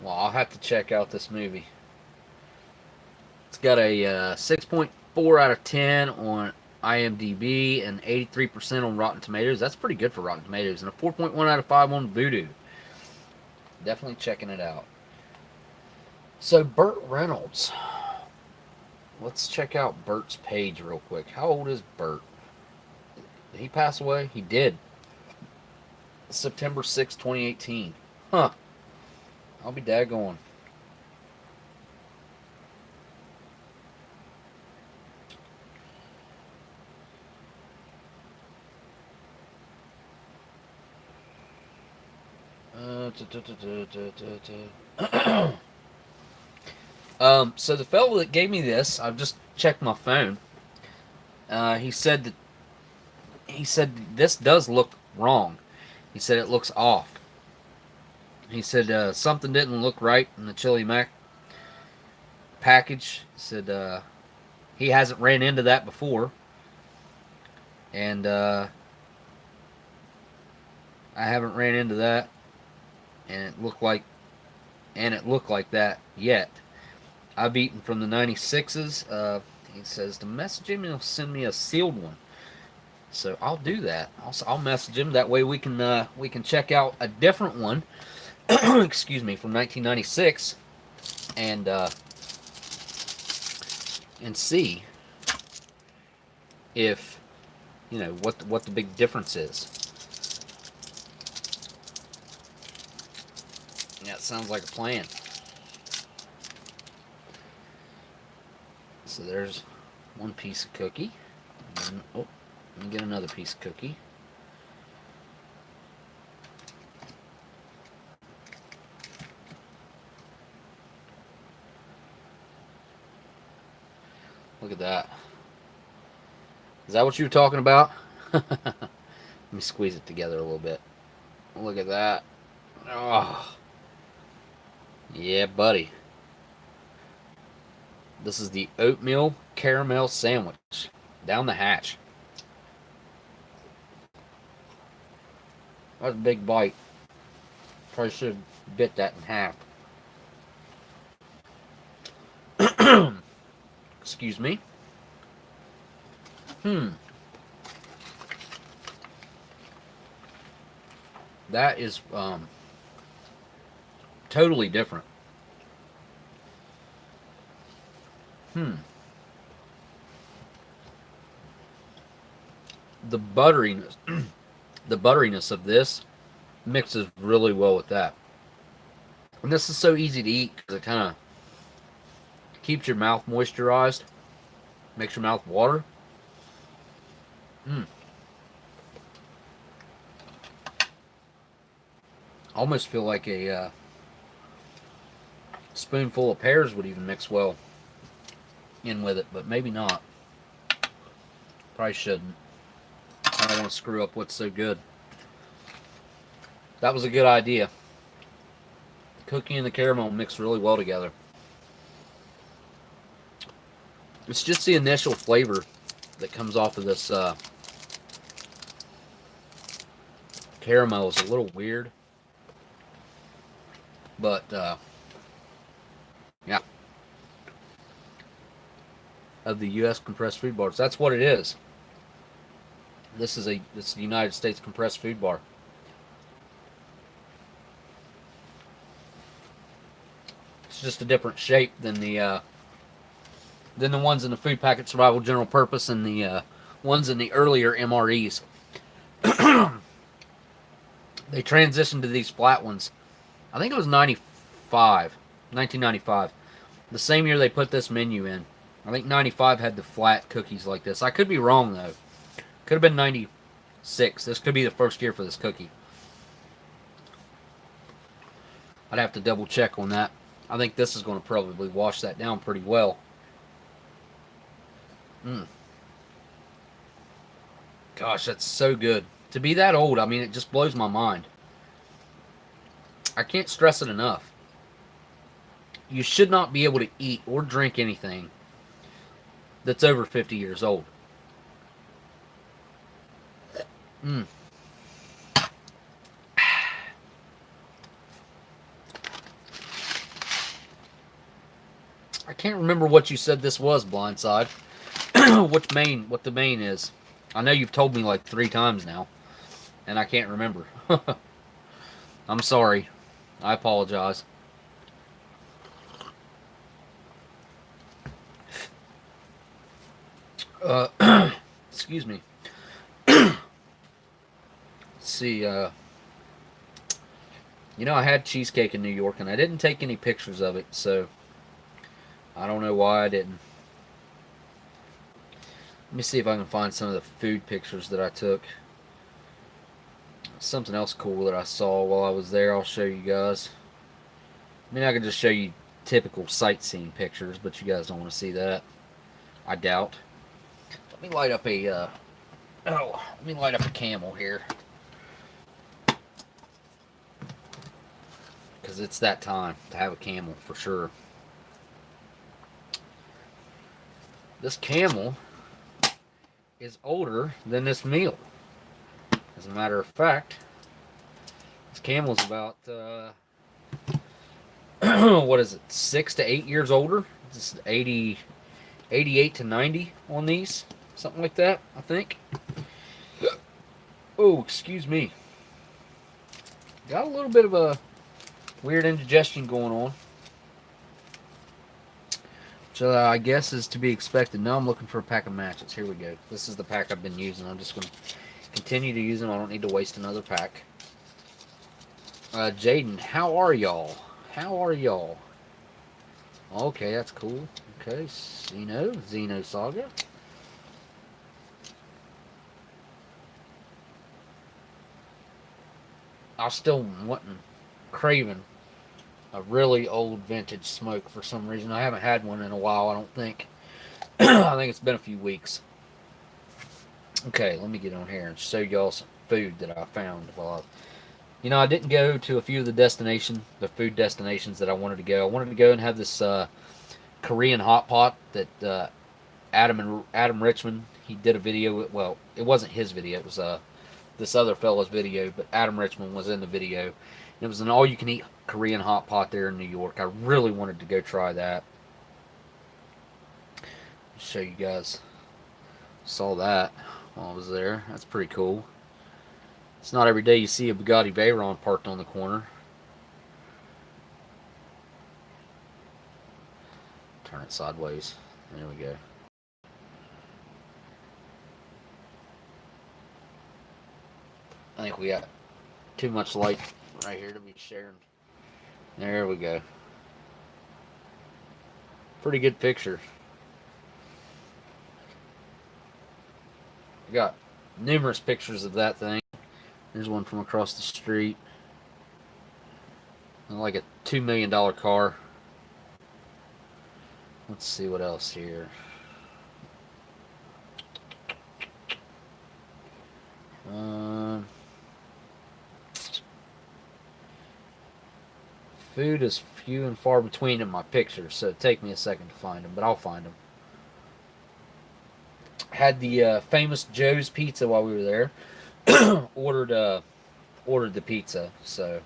Well, I'll have to check out this movie. It's got a 6.4 out of 10 on IMDb and 83% on Rotten Tomatoes. That's pretty good for Rotten Tomatoes. And a 4.1 out of 5 on Vudu. Definitely checking it out. So, Burt Reynolds. Let's check out Burt's page real quick. How old is Burt? Did he pass away? He did. September 6, 2018. Huh. I'll be daggone. So the fellow that gave me this, I've just checked my phone. He said this does look wrong. He said it looks off. He said something didn't look right in the Chili Mac package. He said he hasn't ran into that before, and I haven't ran into that, and it looked like that yet. I've eaten from the 96s. He says to message him and he'll send me a sealed one. So I'll do that. I'll message him. That way we can check out a different one. Excuse me, from 1996, and see if what the big difference is. Yeah, it sounds like a plan. So there's one piece of cookie. And, oh, let me get another piece of cookie. Look at that. Is that what you were talking about? Let me squeeze it together a little bit. Look at that. Oh. Yeah, buddy. This is the oatmeal caramel sandwich. Down the hatch. That's a big bite. Probably should have bit that in half. Excuse me. That is totally different. The butteriness, the butteriness of this mixes really well with that. And this is so easy to eat because it kind of keeps your mouth moisturized. Makes your mouth water. Mm. Almost feel like a spoonful of pears would even mix well in with it, but maybe not. Probably shouldn't. I don't want to screw up what's so good. That was a good idea. The cookie and the caramel mix really well together. It's just the initial flavor that comes off of this caramel is a little weird. But, yeah. Of the U.S. compressed food bars. That's what it is. This is the United States compressed food bar. It's just a different shape than the ones in the food packet survival general purpose and the ones in the earlier MREs. They transitioned to these flat ones. I think it was 1995. The same year they put this menu in. I think 95 had the flat cookies like this. I could be wrong, though. Could have been 96. This could be the first year for this cookie. I'd have to double check on that. I think this is going to probably wash that down pretty well. Gosh, that's so good. To be that old, I mean, it just blows my mind. I can't stress it enough. You should not be able to eat or drink anything that's over 50 years old. I can't remember what you said this was, Blindside. What the main is. I know you've told me like 3 times now, and I can't remember. I'm sorry. I apologize. Excuse me. Let's see. You know, I had cheesecake in New York, and I didn't take any pictures of it, so I don't know why I didn't. Let me see if I can find some of the food pictures that I took. Something else cool that I saw while I was there, I'll show you guys. I mean, I can just show you typical sightseeing pictures, but you guys don't want to see that. I doubt. Let me light up a let me light up a camel here, because it's that time to have a camel for sure. This camel is older than this meal. As a matter of fact, this camel is about what is it, 6 to 8 years older. This is 88 to 90 on these, something like that, I think. Oh, excuse me. Got a little bit of a weird indigestion going on, which I guess is to be expected. Now I'm looking for a pack of matches. Here we go. This is the pack I've been using. I'm just going to continue to use them. I don't need to waste another pack. Jaden, how are y'all? How are y'all? Okay, that's cool. Okay, Xeno Saga. I still craving a really old vintage smoke for some reason. I haven't had one in a while, I don't think. I think it's been a few weeks. Okay, let me get on here and show y'all some food that I found while I didn't go to a few of the food destinations that I wanted to go. I wanted to go and have this Korean hot pot that Adam Richmond, he did a video. Well, it wasn't his video. It was this other fella's video, but Adam Richmond was in the video. And it was an all-you-can-eat Korean hot pot there in New York. I really wanted to go try that. I'll show you guys. Saw that while I was there. That's pretty cool. It's not every day you see a Bugatti Veyron parked on the corner. Turn it sideways. There we go. I think we got too much light right here to be sharing. There we go. Pretty good picture. I got numerous pictures of that thing. There's one from across the street. Like a $2 million car. Let's see what else here. Food is few and far between in my pictures, so it'll take me a second to find them, but I'll find them. Had the famous Joe's Pizza while we were there. ordered the pizza, so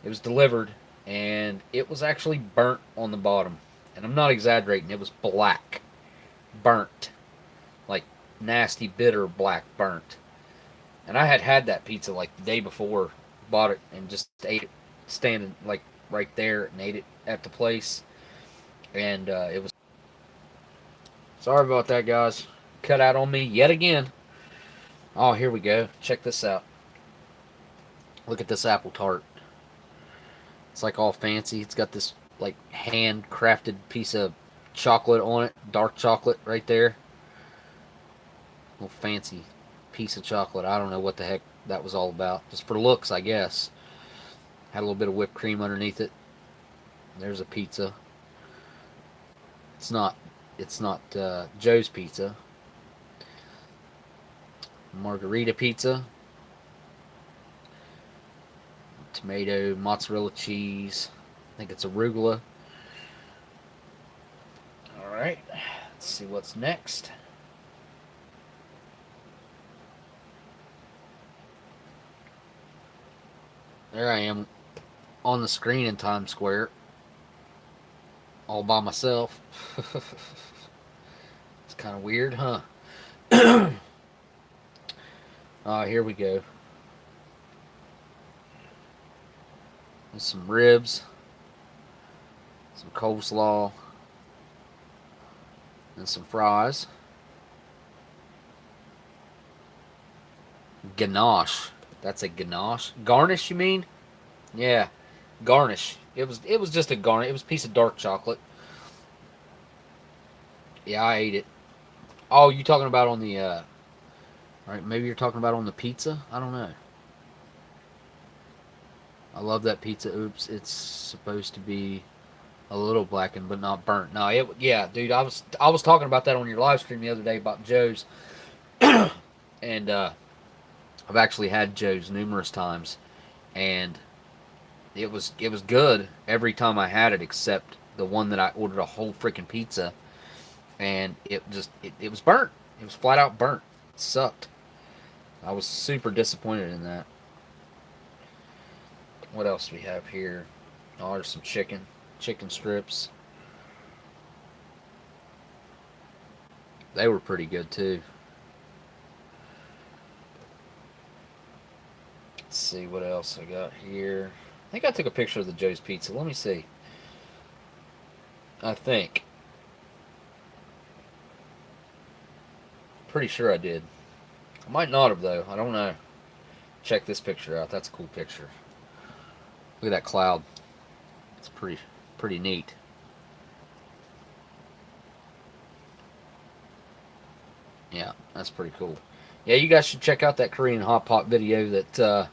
it was delivered, and it was actually burnt on the bottom. And I'm not exaggerating, it was black. Burnt. Like nasty, bitter, black burnt. And I had that pizza like the day before, bought it, and just ate it standing like right there and ate it at the place. And it was... Sorry about that, guys. Cut out on me yet again. Oh, here we go. Check this out. Look at this apple tart. It's like all fancy. It's got this like handcrafted piece of chocolate on it. Dark chocolate right there. Little fancy piece of chocolate. I don't know what the heck that was all about. Just for looks, I guess. Had a little bit of whipped cream underneath it. There's a pizza. It's not Joe's Pizza. Margarita pizza. Tomato, mozzarella cheese. I think it's arugula. Alright, let's see what's next. There I am on the screen in Times Square. All by myself. It's kind of weird, huh? Here we go. There's some ribs, some coleslaw, and some fries. Ganache. That's a ganache. Garnish, you mean? Yeah, garnish. It was just a garnish. It was a piece of dark chocolate. Yeah, I ate it. Oh, you talking about on the all right, maybe you're talking about on the pizza? I don't know. I love that pizza. Oops, it's supposed to be a little blackened but not burnt. No, yeah, dude, I was talking about that on your live stream the other day about Joe's. And I've actually had Joe's numerous times, and it was good every time I had it, except the one that I ordered a whole freaking pizza, and it was burnt. It was flat out burnt. It sucked. I was super disappointed in that. What else do we have here? Oh, there's some chicken strips. They were pretty good too. Let's see what else I got here. I think I took a picture of the Joe's Pizza. Let me see. I think. Pretty sure I did. I might not have, though. I don't know. Check this picture out. That's a cool picture. Look at that cloud. It's pretty neat. Yeah, that's pretty cool. Yeah, you guys should check out that Korean hot pot video that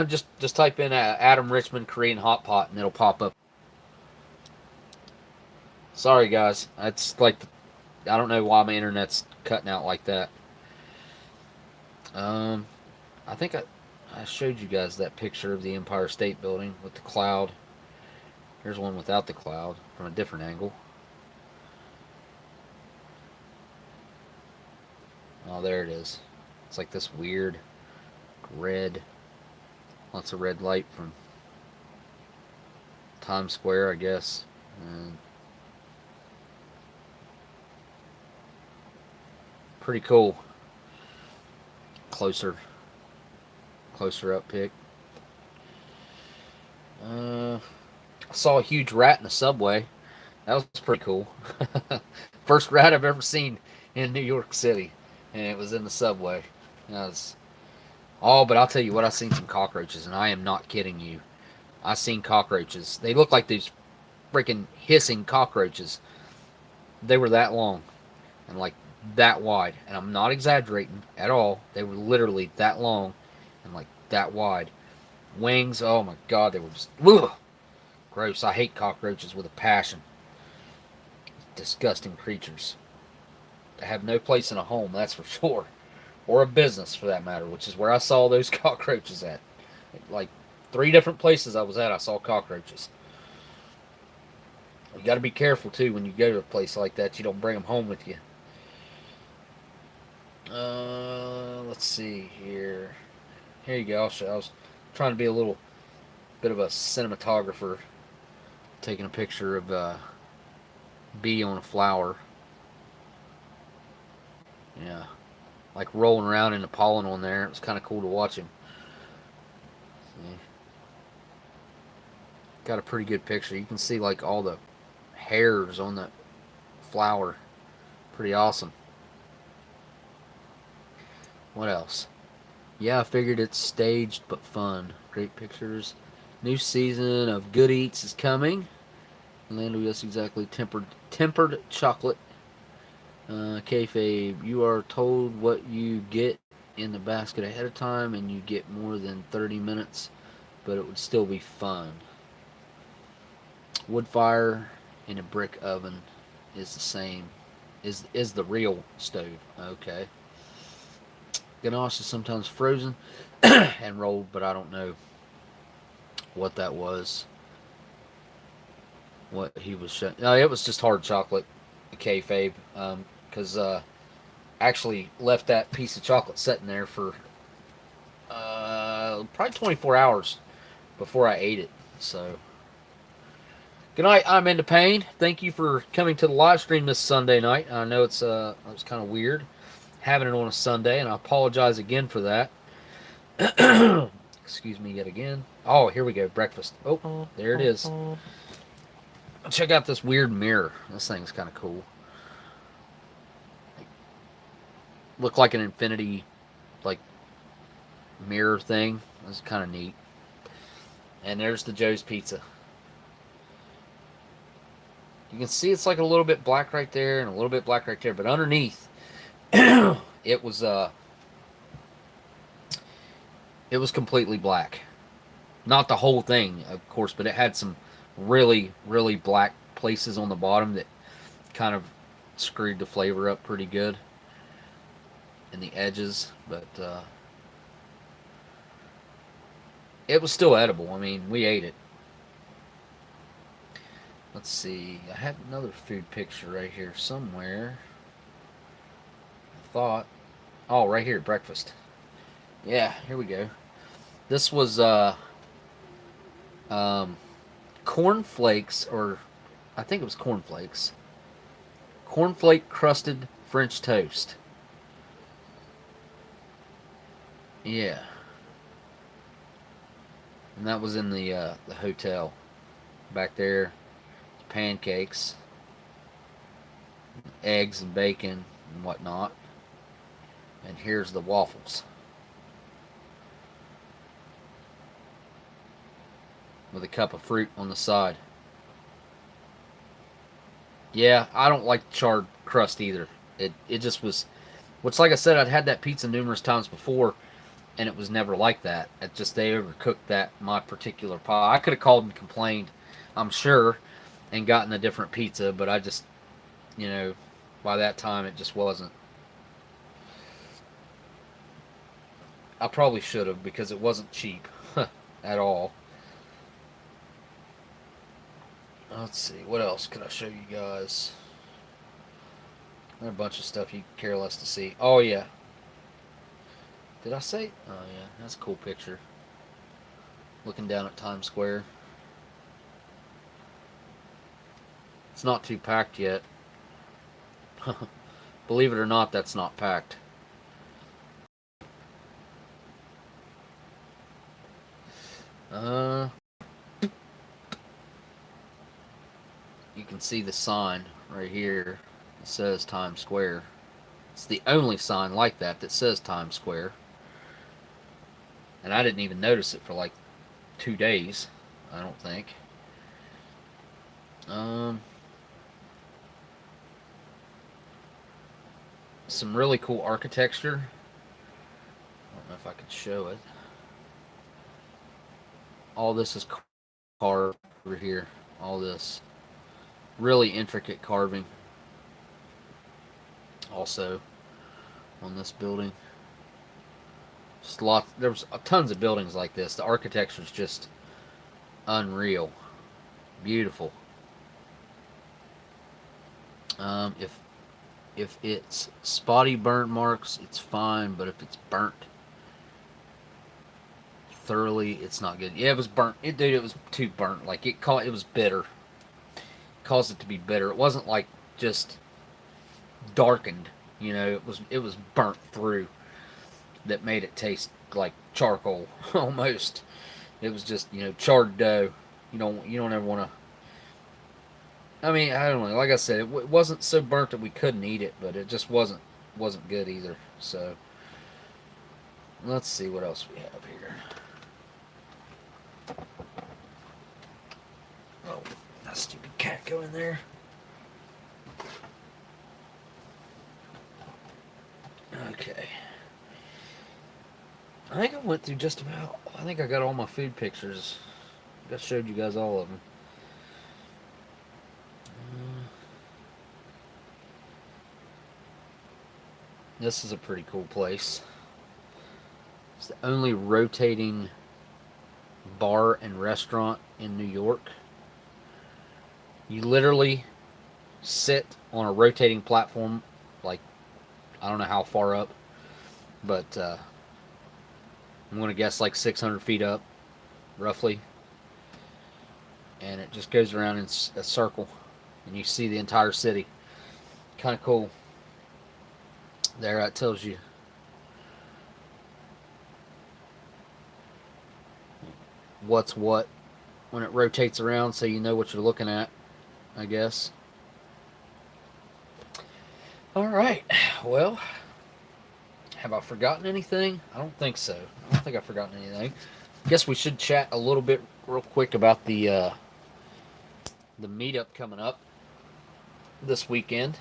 just type in Adam Richmond Korean hot pot and it'll pop up. Sorry guys, that's like I don't know why my internet's cutting out like that. I think I showed you guys that picture of the Empire State Building with the cloud. Here's one without the cloud from a different angle. Oh, there it is. It's like this weird red, lots of red light from Times Square, I guess. And pretty cool. Closer up pic. I saw a huge rat in the subway. That was pretty cool. First rat I've ever seen in New York City, and it was in the subway. But I'll tell you what, I've seen some cockroaches, and I am not kidding you. I've seen cockroaches. They look like these freaking hissing cockroaches. They were that long, and like that wide, and I'm not exaggerating at all. They were literally that long and like that wide. Wings, oh my god, they were just ugh, gross. I hate cockroaches with a passion. Disgusting creatures. They have no place in a home, that's for sure, or a business for that matter, which is where I saw those cockroaches at. Like 3 different places I was at, I saw cockroaches. You got to be careful too when you go to a place like that. You don't bring them home with you. Let's see here. Here you go. I was trying to be a little bit of a cinematographer, taking a picture of a bee on a flower. Yeah, like rolling around in the pollen on there. It was kind of cool to watch him. See? Got a pretty good picture. You can see like all the hairs on the flower. Pretty awesome. What else? Yeah, I figured it's staged but fun. Great pictures. New season of Good Eats is coming. Elandil, yes, exactly. Tempered chocolate. Kayfabe, you are told what you get in the basket ahead of time, and you get more than 30 minutes, but it would still be fun. Wood fire in a brick oven is the same. Is the real stove? Okay. Ganache is sometimes frozen and rolled, but I don't know what that was. What he was showing. No, it was just hard chocolate, kayfabe. Because actually left that piece of chocolate sitting there for probably 24 hours before I ate it. So, good night. I'm into pain. Thank you for coming to the live stream this Sunday night. I know it was kind of weird having it on a Sunday, and I apologize again for that. Excuse me yet again. Oh, here we go. Breakfast. Oh, there it is. Check out this weird mirror. This thing's kind of cool. Look like an infinity, like, mirror thing. It's kind of neat. And there's the Joe's Pizza. You can see it's like a little bit black right there and a little bit black right there, but underneath, it was it was completely black. Not the whole thing, of course, but it had some really, really black places on the bottom that kind of screwed the flavor up pretty good in the edges, but it was still edible. I mean, we ate it. Let's see. I had another food picture right here somewhere. I thought. Oh, right here, breakfast. Yeah, here we go. This was cornflakes, or I think it was cornflakes. Cornflake crusted French toast. Yeah. And that was in the hotel. Back there, pancakes, eggs and bacon and whatnot. And here's the waffles. With a cup of fruit on the side. Yeah, I don't like charred crust either. It just was, which, like I said, I'd had that pizza numerous times before, and it was never like that. It just, they overcooked that my particular pie. I could have called and complained, I'm sure, and gotten a different pizza, but I just, you know, by that time it just wasn't. I probably should have, because it wasn't cheap at all. Let's see, what else could I show you guys? There's a bunch of stuff you care less to see. Oh, yeah. Did I say? Oh, yeah, that's a cool picture. Looking down at Times Square. It's not too packed yet. Believe it or not, that's not packed. You can see the sign right here. It says Times Square. It's the only sign like that that says Times Square. And I didn't even notice it for like 2 days, I don't think. some really cool architecture. I don't know if I can show it. All this is carved over here. All this really intricate carving. Also on this building. Just lots. There's tons of buildings like this. The architecture is just unreal, beautiful. If it's spotty burnt marks, it's fine. But if it's burnt thoroughly, it's not good. Yeah, it was burnt. Dude, it was too burnt. Like it was bitter. It caused it to be bitter. It wasn't like just darkened. It was burnt through. That made it taste like charcoal almost. It was just charred dough. You don't ever want to. I mean, I don't know. Like I said, it wasn't so burnt that we couldn't eat it, but it just wasn't good either. So let's see what else we have here. Oh, that stupid cat go in there. Okay. I think I went through just about. I think I got all my food pictures. I showed you guys all of them. This is a pretty cool place. It's the only rotating bar and restaurant in New York. You literally sit on a rotating platform, like, I don't know how far up, but I'm going to guess like 600 feet up, roughly. And it just goes around in a circle, and you see the entire city. Kind of cool. There, that tells you. What's what when it rotates around, so you know what you're looking at, I guess. Alright, well, have I forgotten anything? I don't think so. I don't think I've forgotten anything. I guess we should chat a little bit real quick about the meetup coming up this weekend.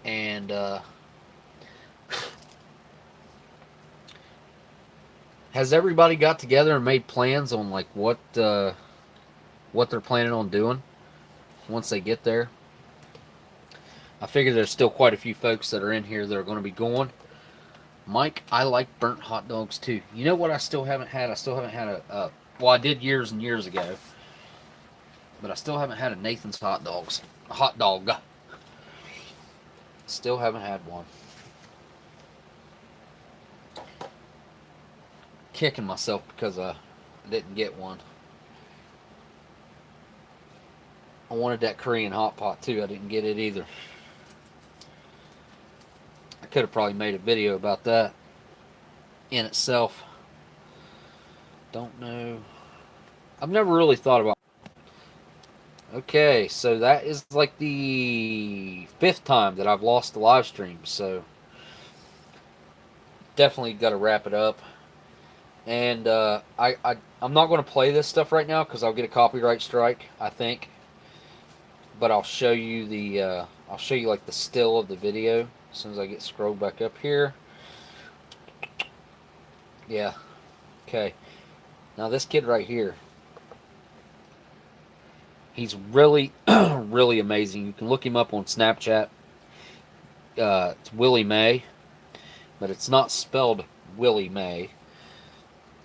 And has everybody got together and made plans on like what they're planning on doing once they get there? I figure there's still quite a few folks that are in here that are going to be going. Mike, I like burnt hot dogs too. You know what I still haven't had? I still haven't had a well, I did years and years ago, but I still haven't had a Nathan's hot dog. Still haven't had one. Kicking myself because I didn't get one. I wanted that Korean hot pot too. I didn't get it either. I could have probably made a video about that in itself. Don't know. I've never really thought about. Okay, so that is like the 5th time that I've lost the live stream, so definitely got to wrap it up. And I'm not going to play this stuff right now because I'll get a copyright strike, I think. But I'll show you like the still of the video as soon as I get scrolled back up here. Yeah. Okay. Now this kid right here, he's really, really amazing. You can look him up on Snapchat. It's Willie May, but it's not spelled Willie May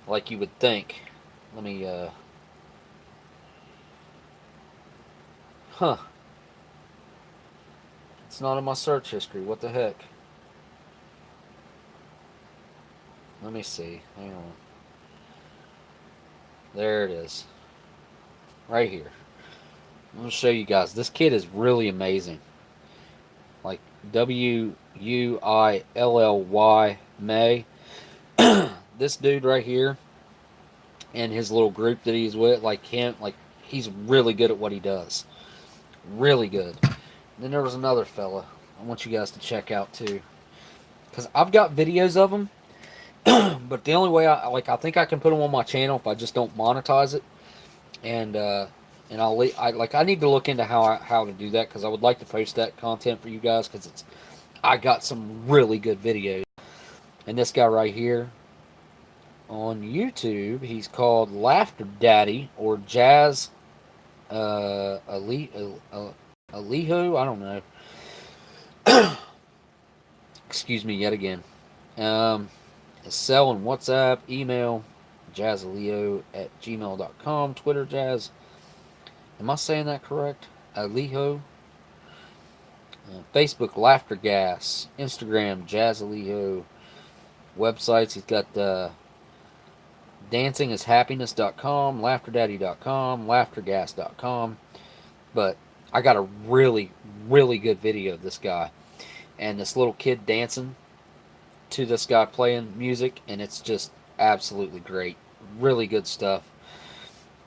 like you would think. Let me, It's not in my search history. What the heck? Let me see. Hang on. There it is. Right here. I'm going to show you guys. This kid is really amazing. Like Wuilly May. This dude right here and his little group that he's with, like he's really good at what he does. Really good. And then there was another fella I want you guys to check out too. Because I've got videos of him. But the only way I think I can put them on my channel if I just don't monetize it. And I need to look into how to do that, because I would like to post that content for you guys, because I got some really good videos. And this guy right here on YouTube, he's called Laughter Daddy or Jazz Aliho. I don't know. Excuse me yet again. Sell on WhatsApp, email, jazzaleo@gmail.com, Twitter jazz. Am I saying that correct? Aliho. Facebook Laughter Gas, Instagram Jazz Aliho. Websites he's got dancingishappiness.com, laughterdaddy.com, laughtergas.com. But I got a really, really good video of this guy and this little kid dancing to this guy playing music, and it's just absolutely great. Really good stuff.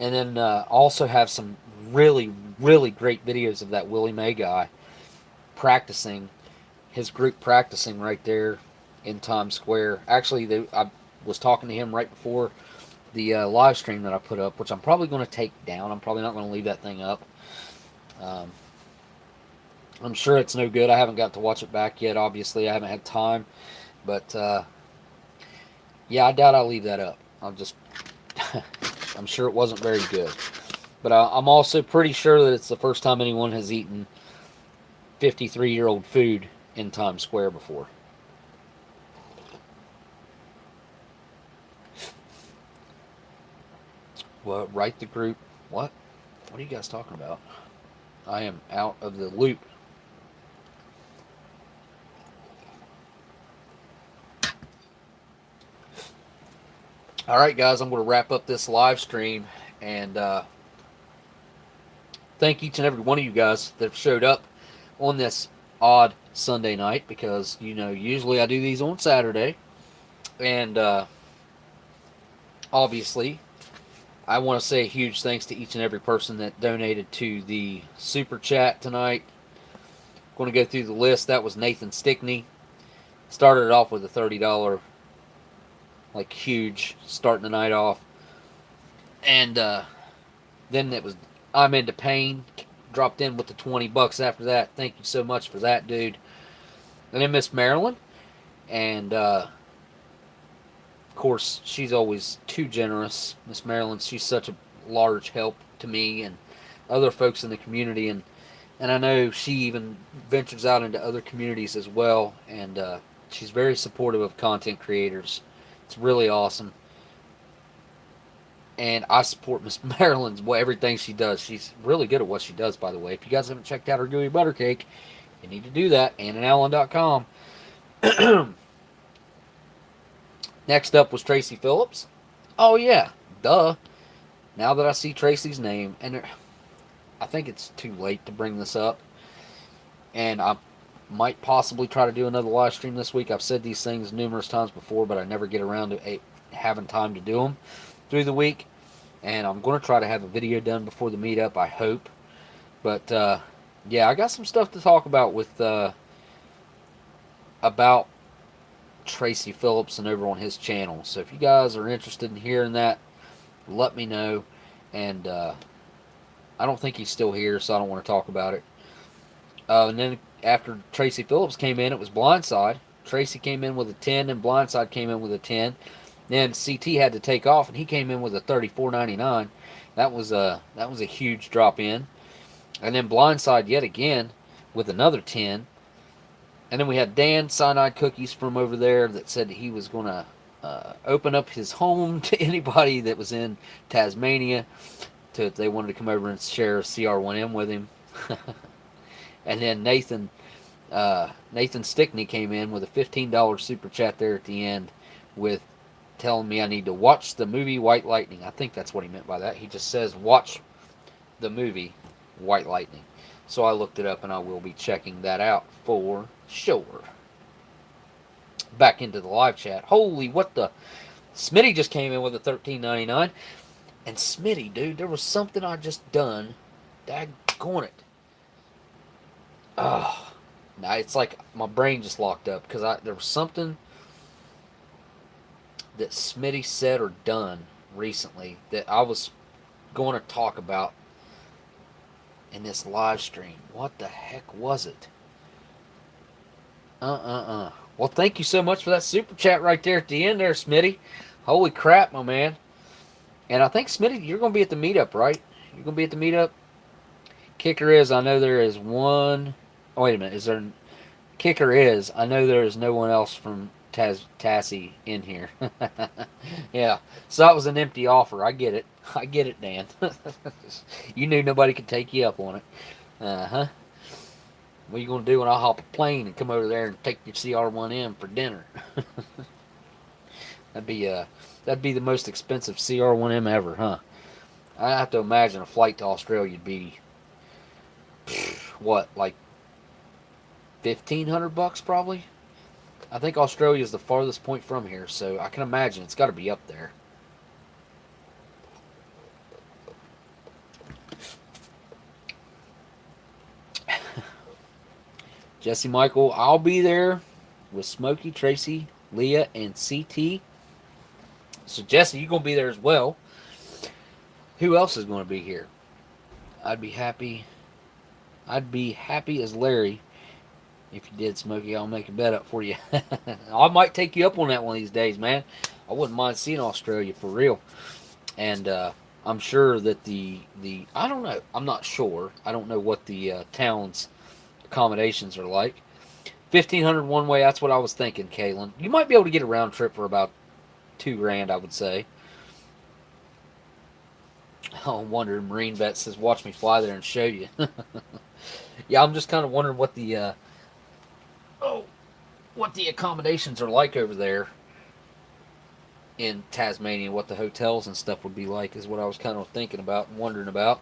And then also have some really, really great videos of that Willie May guy practicing, his group practicing right there in Times Square. Actually, I was talking to him right before the live stream that I put up, which I'm probably going to take down. I'm probably not going to leave that thing up. I'm sure it's no good. I haven't got to watch it back yet. Obviously, I haven't had time. But, yeah, I doubt I'll leave that up. I'm sure it wasn't very good. But I'm also pretty sure that it's the first time anyone has eaten 53-year-old food in Times Square before. Well, write the group. What? What are you guys talking about? I am out of the loop. Alright, guys, I'm going to wrap up this live stream and thank each and every one of you guys that have showed up on this odd Sunday night, because, you know, usually I do these on Saturday. And obviously, I want to say a huge thanks to each and every person that donated to the Super Chat tonight. I'm going to go through the list. That was Nathan Stickney. Started it off with a $30, like, huge, starting the night off. And then it was I'm Into Pain. Dropped in with the $20 after that. Thank you so much for that, dude. And then Miss Marilyn. And, of course, she's always too generous. Miss Marilyn, she's such a large help to me and other folks in the community. And I know she even ventures out into other communities as well. And she's very supportive of content creators. It's really awesome. And I support Miss Marilyn's everything she does. She's really good at what she does, by the way. If you guys haven't checked out her gooey butter cake, you need to do that. AnnandAlan.com. Next up was Tracy Phillips. Oh, yeah. Duh. Now that I see Tracy's name, and I think it's too late to bring this up. And I might possibly try to do another live stream this week. I've said these things numerous times before, but I never get around to having time to do them through the week. And I'm going to try to have a video done before the meetup, I hope. But, yeah, I got some stuff to talk about with, about Tracy Phillips and over on his channel. So if you guys are interested in hearing that, let me know. And, I don't think he's still here, so I don't want to talk about it. And then after Tracy Phillips came in, it was Blindside. Tracy came in with a 10, and Blindside came in with a 10. Then CT had to take off, and he came in with a $34.99. That was a huge drop in. And then Blindside yet again with another 10. And then we had Dan Cyanide Cookies from over there that said that he was going to open up his home to anybody that was in Tasmania, if they wanted to come over and share a CR1M with him. And then Nathan Stickney came in with a $15 super chat there at the end with telling me I need to watch the movie White Lightning. I think that's what he meant by that. He just says watch the movie White Lightning. So I looked it up, and I will be checking that out for sure. Back into the live chat. Holy, what the... Smitty just came in with a $13.99. And Smitty, dude, there was something I just done. Daggone it. Oh, now it's like my brain just locked up because there was something that Smitty said or done recently that I was going to talk about in this live stream. What the heck was it? Well, thank you so much for that super chat right there at the end there, Smitty. Holy crap, my man. And I think, Smitty, you're going to be at the meetup, right? You're going to be at the meetup? Kicker is, I know there is one. Oh, wait a minute. Is there. Kicker is, I know there is no one else from Tassie in here. Yeah. So that was an empty offer. I get it. I get it, Dan. You knew nobody could take you up on it. Uh huh. What are you going to do when I hop a plane and come over there and take your CR1M for dinner? that'd be that'd be the most expensive CR1M ever, huh? I have to imagine a flight to Australia would be what, like $1,500 probably. I think Australia is the farthest point from here, so I can imagine it's got to be up there. Jesse Michael, I'll be there with Smokey, Tracy, Leah, and CT. So Jesse, you're gonna be there as well. Who else is going to be here? I'd be happy. I'd be happy as Larry if you did, Smokey. I'll make a bet up for you. I might take you up on that one of these days, man. I wouldn't mind seeing Australia for real. And I'm sure that the I don't know. I'm not sure. I don't know what the town's accommodations are like. 1,500 one way. That's what I was thinking, Kaylin. You might be able to get a round trip for about $2,000, I would say. Oh, wondering. Marine Vet says, "Watch me fly there and show you." Yeah, I'm just kind of wondering what the what the accommodations are like over there in Tasmania. What the hotels and stuff would be like is what I was kind of thinking about and wondering about.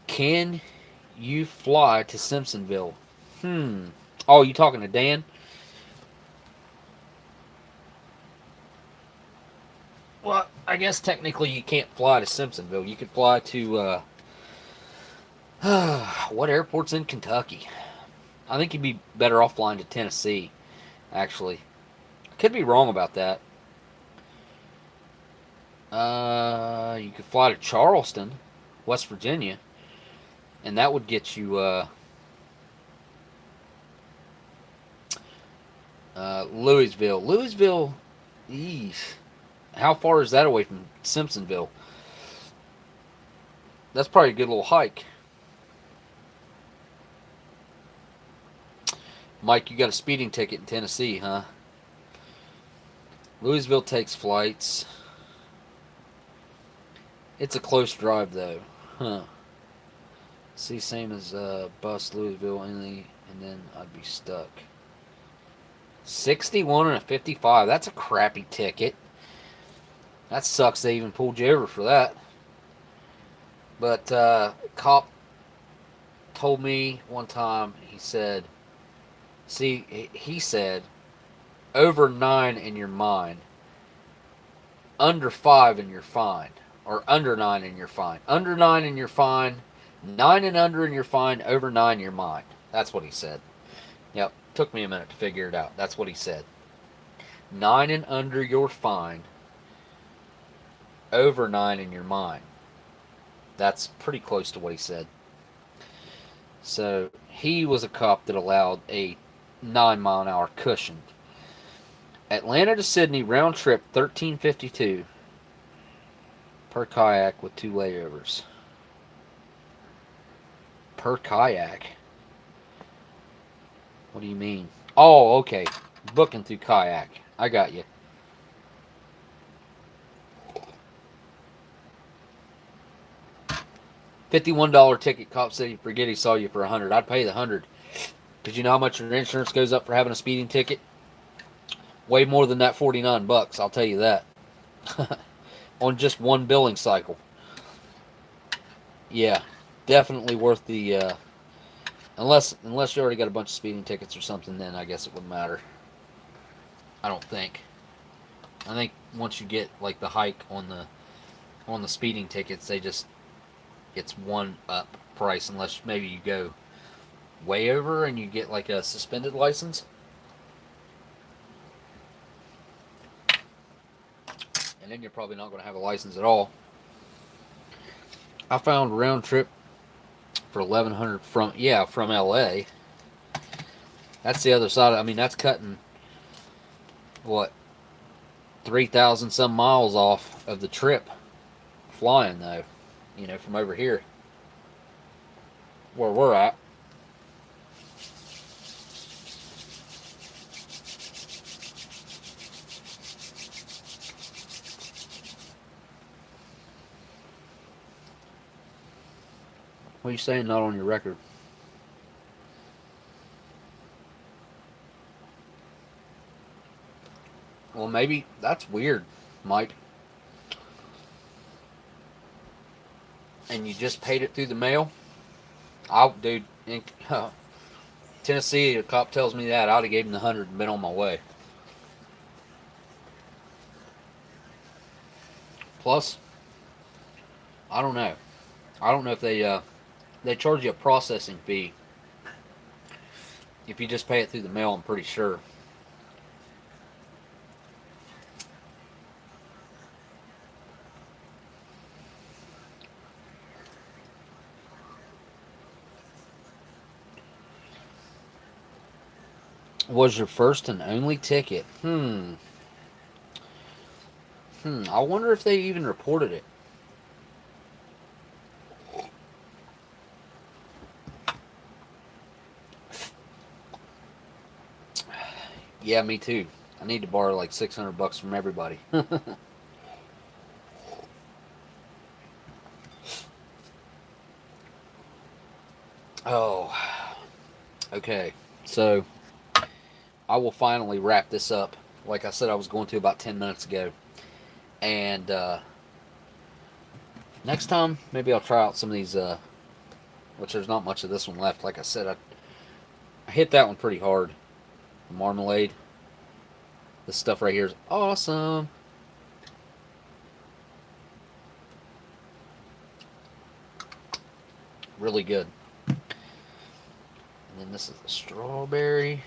Can you fly to Simpsonville? Oh, you talking to Dan? Well, I guess technically you can't fly to Simpsonville. You could fly to what airport's in Kentucky? I think you'd be better off flying to Tennessee, actually. I could be wrong about that. You could fly to Charleston, West Virginia, and that would get you Louisville. Louisville, eesh. How far is that away from Simpsonville? That's probably a good little hike. Mike, you got a speeding ticket in Tennessee, huh? Louisville takes flights. It's a close drive, though. Huh. See, same as bus Louisville, and then I'd be stuck. 61 and a 55. That's a crappy ticket. That sucks they even pulled you over for that. But cop told me one time, he said, over 9 and you're mine. Under 5 and you're fine. Or under 9 and you're fine. Under 9 and you're fine. 9 and under and you're fine. Over 9 you're mine. That's what he said. Yep. Took me a minute to figure it out. That's what he said. 9 and under you're fine. Over 9 and you're mine. That's pretty close to what he said. So he was a cop that allowed a 9-mile-an-hour cushion. Atlanta to Sydney round trip 1352 per kayak with 2 layovers. Per kayak? What do you mean? Oh, okay. Booking through kayak. I got you. $51 ticket. Cop said he forget he saw you for $100. I'd pay the $100. Because you know how much your insurance goes up for having a speeding ticket? Way more than that $49. I'll tell you that. On just one billing cycle. Yeah, definitely worth the. Unless you already got a bunch of speeding tickets or something, then I guess it wouldn't matter. I don't think. I think once you get like the hike on the speeding tickets, it's one up price unless maybe you go way over and you get like a suspended license. And then you're probably not going to have a license at all. I found round trip for $1,100 from LA. That's the other side. I mean, that's cutting, what, 3,000 some miles off of the trip flying, though. You know, from over here where we're at. What are you saying? Not on your record. Well, maybe that's weird, Mike. And you just paid it through the mail? Dude, in Tennessee, a cop tells me that I'd have gave him the 100 and been on my way. Plus, I don't know. I don't know if they charge you a processing fee if you just pay it through the mail. I'm pretty sure. Was your first and only ticket? I wonder if they even reported it. Yeah, me too. I need to borrow like $600 from everybody. Oh, okay. So I will finally wrap this up. Like I said, I was going to about 10 minutes ago. And next time, maybe I'll try out some of these, which there's not much of this one left. Like I said, I hit that one pretty hard. The marmalade. This stuff right here is awesome. Really good. And then this is the strawberry.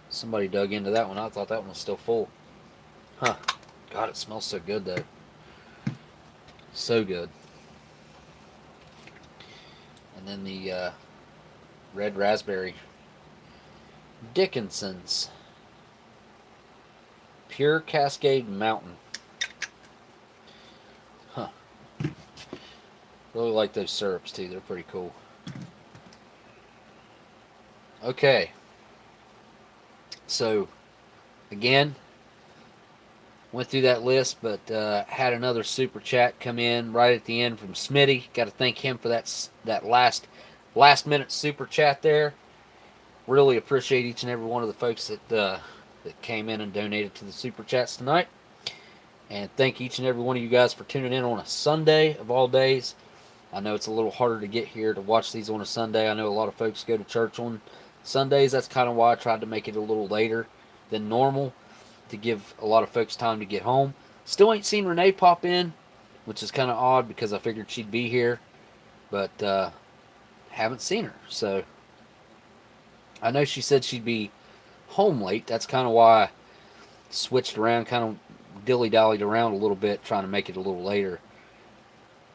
Somebody dug into that one. I thought that one was still full. Huh. God, it smells so good, though. So good. And then the red raspberry. Dickinson's. Pure Cascade Mountain. Huh. Really like those syrups, too. They're pretty cool. Okay. So, again, went through that list, but had another super chat come in right at the end from Smitty. Got to thank him for that last minute super chat there. Really appreciate each and every one of the folks that came in and donated to the super chats tonight. And thank each and every one of you guys for tuning in on a Sunday of all days. I know it's a little harder to get here to watch these on a Sunday. I know a lot of folks go to church on Sundays. That's kind of why I tried to make it a little later than normal, to give a lot of folks time to get home. Still ain't seen Renee pop in, which is kind of odd because I figured she'd be here, but haven't seen her. So I know she said she'd be home late. That's kind of why I switched around, kind of dilly-dallied around a little bit, trying to make it a little later.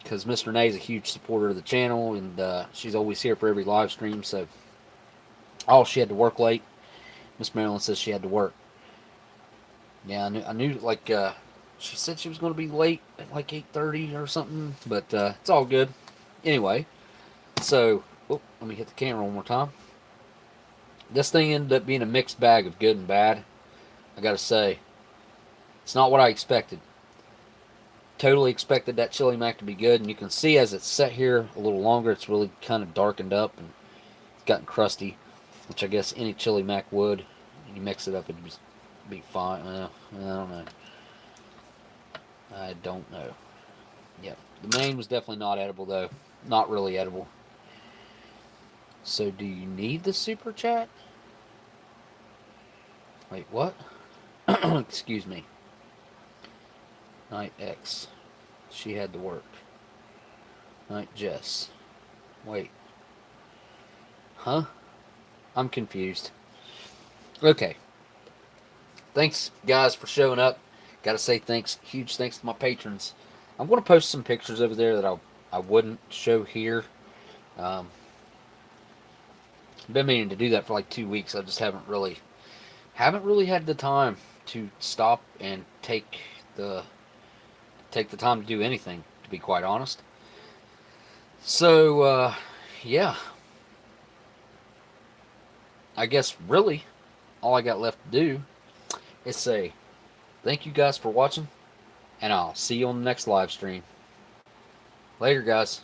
Because Miss Renee is a huge supporter of the channel, and she's always here for every live stream. So, she had to work late. Miss Marilyn says she had to work. Yeah, I knew like, she said she was going to be late at like 8:30 or something, but it's all good. Anyway, so, let me hit the camera one more time. This thing ended up being a mixed bag of good and bad. I gotta say, it's not what I expected. Totally expected that chili mac to be good, and you can see as it's set here a little longer, it's really kind of darkened up and it's gotten crusty, which I guess any chili mac would. You mix it up, it'd just be fine. Well, I don't know. I don't know. Yep, the main was definitely not edible though. Not really edible. So, do you need the super chat? Wait, what? Excuse me. Night X. She had to work. Night Jess. Wait. Huh? I'm confused. Okay. Thanks, guys, for showing up. Gotta say thanks. Huge thanks to my patrons. I'm going to post some pictures over there that I wouldn't show here. Been meaning to do that for like 2 weeks. I just haven't really had the time to stop and take the time to do anything, to be quite honest. So yeah, I guess really all I got left to do is say thank you guys for watching, and I'll see you on the next live stream. Later, guys.